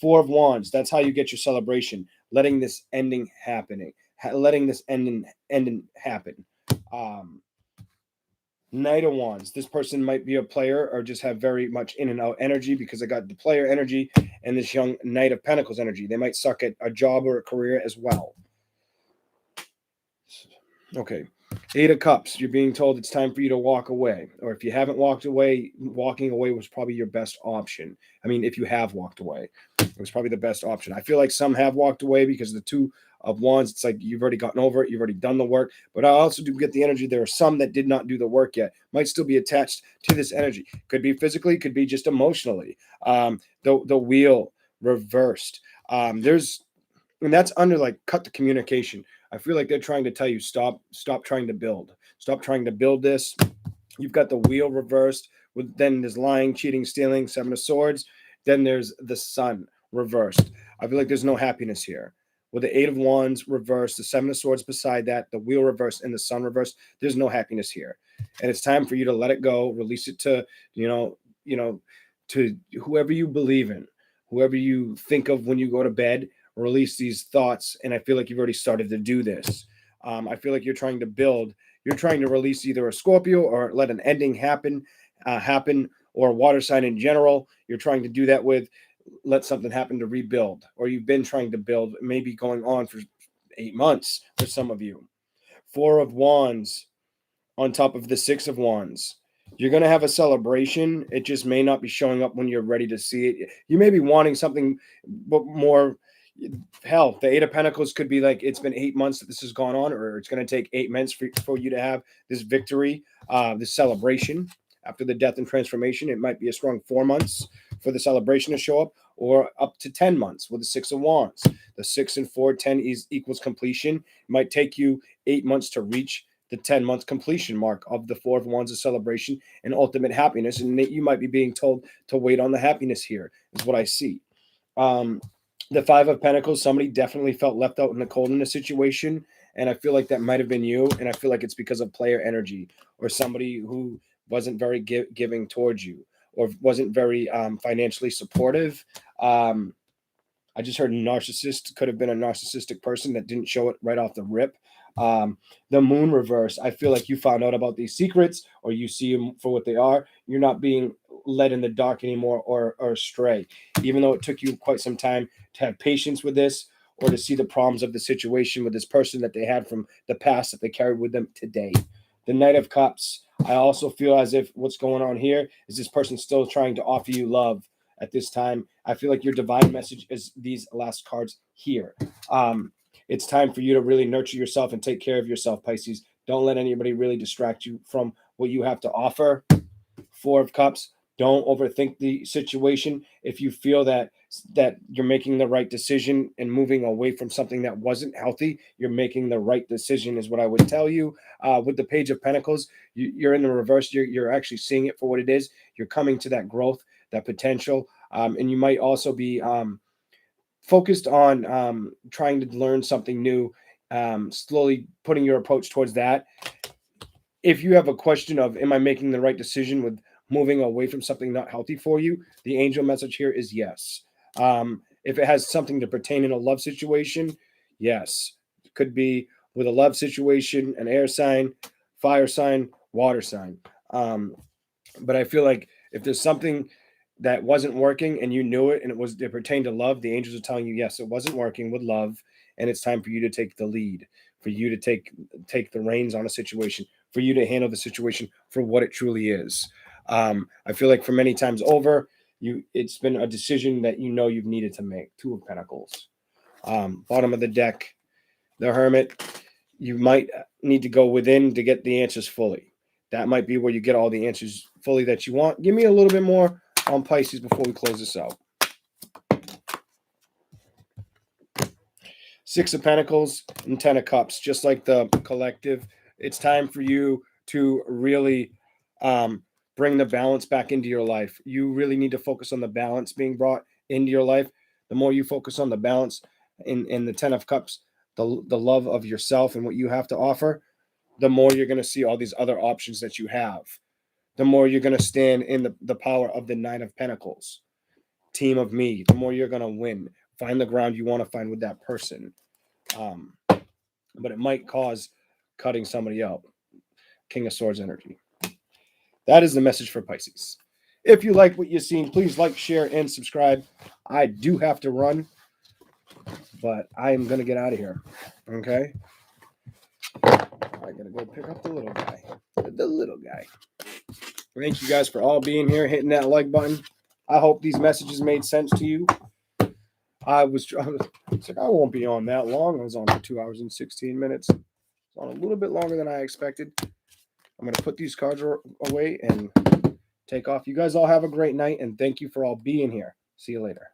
Four of Wands. That's how you get your celebration. Letting this ending happening. Letting this ending happen. Knight of Wands. This person might be a player or just have very much in and out energy because I got the player energy and this young Knight of Pentacles energy. They might suck at a job or a career as well. Okay. Eight of Cups. You're being told it's time for you to walk away. Or if you haven't walked away, walking away was probably your best option. I mean, if you have walked away, it was probably the best option. I feel like some have walked away because the Two of Wands, it's like you've already gotten over it. You've already done the work. But I also do get the energy. There are some that did not do the work yet. Might still be attached to this energy. Could be physically, could be just emotionally. The wheel reversed. And that's under like cut the communication. I feel like they're trying to tell you stop trying to build. Stop trying to build this. You've got the wheel reversed. Then there's lying, cheating, stealing, Seven of Swords. Then there's the Sun reversed. I feel like there's no happiness here. With the Eight of Wands reversed, the Seven of Swords beside that, the wheel reversed, and the Sun reversed, there's no happiness here. And it's time for you to let it go, release it to, to whoever you believe in, whoever you think of when you go to bed. Release these thoughts, and I feel like you've already started to do this. I feel like you're trying to build. You're trying to release either a Scorpio or let an ending happen, or a water sign in general. You're trying to do that with let something happen to rebuild, or you've been trying to build, maybe going on for 8 months for some of you. Four of Wands on top of the Six of Wands. You're going to have a celebration. It just may not be showing up when you're ready to see it. You may be wanting something more. Hell, the Eight of Pentacles could be like it's been 8 months that this has gone on, or it's going to take 8 months for you to have this victory, this celebration after the death and transformation. It might be a strong 4 months for the celebration to show up, or up to 10 months with the Six of Wands. The 6 and 4, 10 equals completion. It might take you 8 months to reach the 10-month completion mark of the Four of Wands of celebration and ultimate happiness. And you might be being told to wait on the happiness here, is what I see. The Five of Pentacles, somebody definitely felt left out in the cold in a situation. And I feel like that might have been you. And I feel like it's because of player energy, or somebody who wasn't very giving towards you, or wasn't very financially supportive. I just heard narcissist. Could have been a narcissistic person that didn't show it right off the rip. The Moon reverse. I feel like you found out about these secrets, or you see them for what they are. You're not being led in the dark anymore, or astray, even though it took you quite some time to have patience with this, or to see the problems of the situation with this person that they had from the past that they carried with them today. The Knight of Cups. I also feel as if what's going on here is this person still trying to offer you love at this time. I feel like your divine message is these last cards here. It's time for you to really nurture yourself and take care of yourself, Pisces. Don't let anybody really distract you from what you have to offer. Four of Cups. Don't overthink the situation. If you feel that you're making the right decision and moving away from something that wasn't healthy, you're making the right decision, is what I would tell you. With the Page of Pentacles, you're in the reverse. You're actually seeing it for what it is. You're coming to that growth, that potential. And you might also be focused on trying to learn something new, slowly putting your approach towards that. If you have a question of, am I making the right decision with moving away from something not healthy for you, the angel message here is yes. If it has something to pertain in a love situation, yes. It could be with a love situation, an air sign, fire sign, water sign. But I feel like if there's something that wasn't working and you knew it and it pertained to love, the angels are telling you, yes, it wasn't working with love, and it's time for you to take the lead, for you to take the reins on a situation, for you to handle the situation for what it truly is. I feel like for many times over, it's been a decision that you know you've needed to make. Two of Pentacles. Bottom of the deck, the Hermit. You might need to go within to get the answers fully. That might be where you get all the answers fully that you want. Give me a little bit more on Pisces before we close this out. Six of Pentacles and Ten of Cups, just like the collective. It's time for you to really bring the balance back into your life. You really need to focus on the balance being brought into your life. The more you focus on the balance in the Ten of Cups, the love of yourself and what you have to offer, the more you're going to see all these other options that you have. The more you're going to stand in the power of the Nine of Pentacles. Team of me, the more you're going to win. Find the ground you want to find with that person. But it might cause cutting somebody out. King of Swords energy. That is the message for Pisces. If you like what you've seen, please like, share, and subscribe. I do have to run, but I am going to get out of here. Okay? I got to go pick up the little guy. The little guy. Thank you guys for all being here, hitting that like button. I hope these messages made sense to you. I was like, I won't be on that long. I was on for 2 hours and 16 minutes. On a little bit longer than I expected. I'm going to put these cards away and take off. You guys all have a great night, and thank you for all being here. See you later.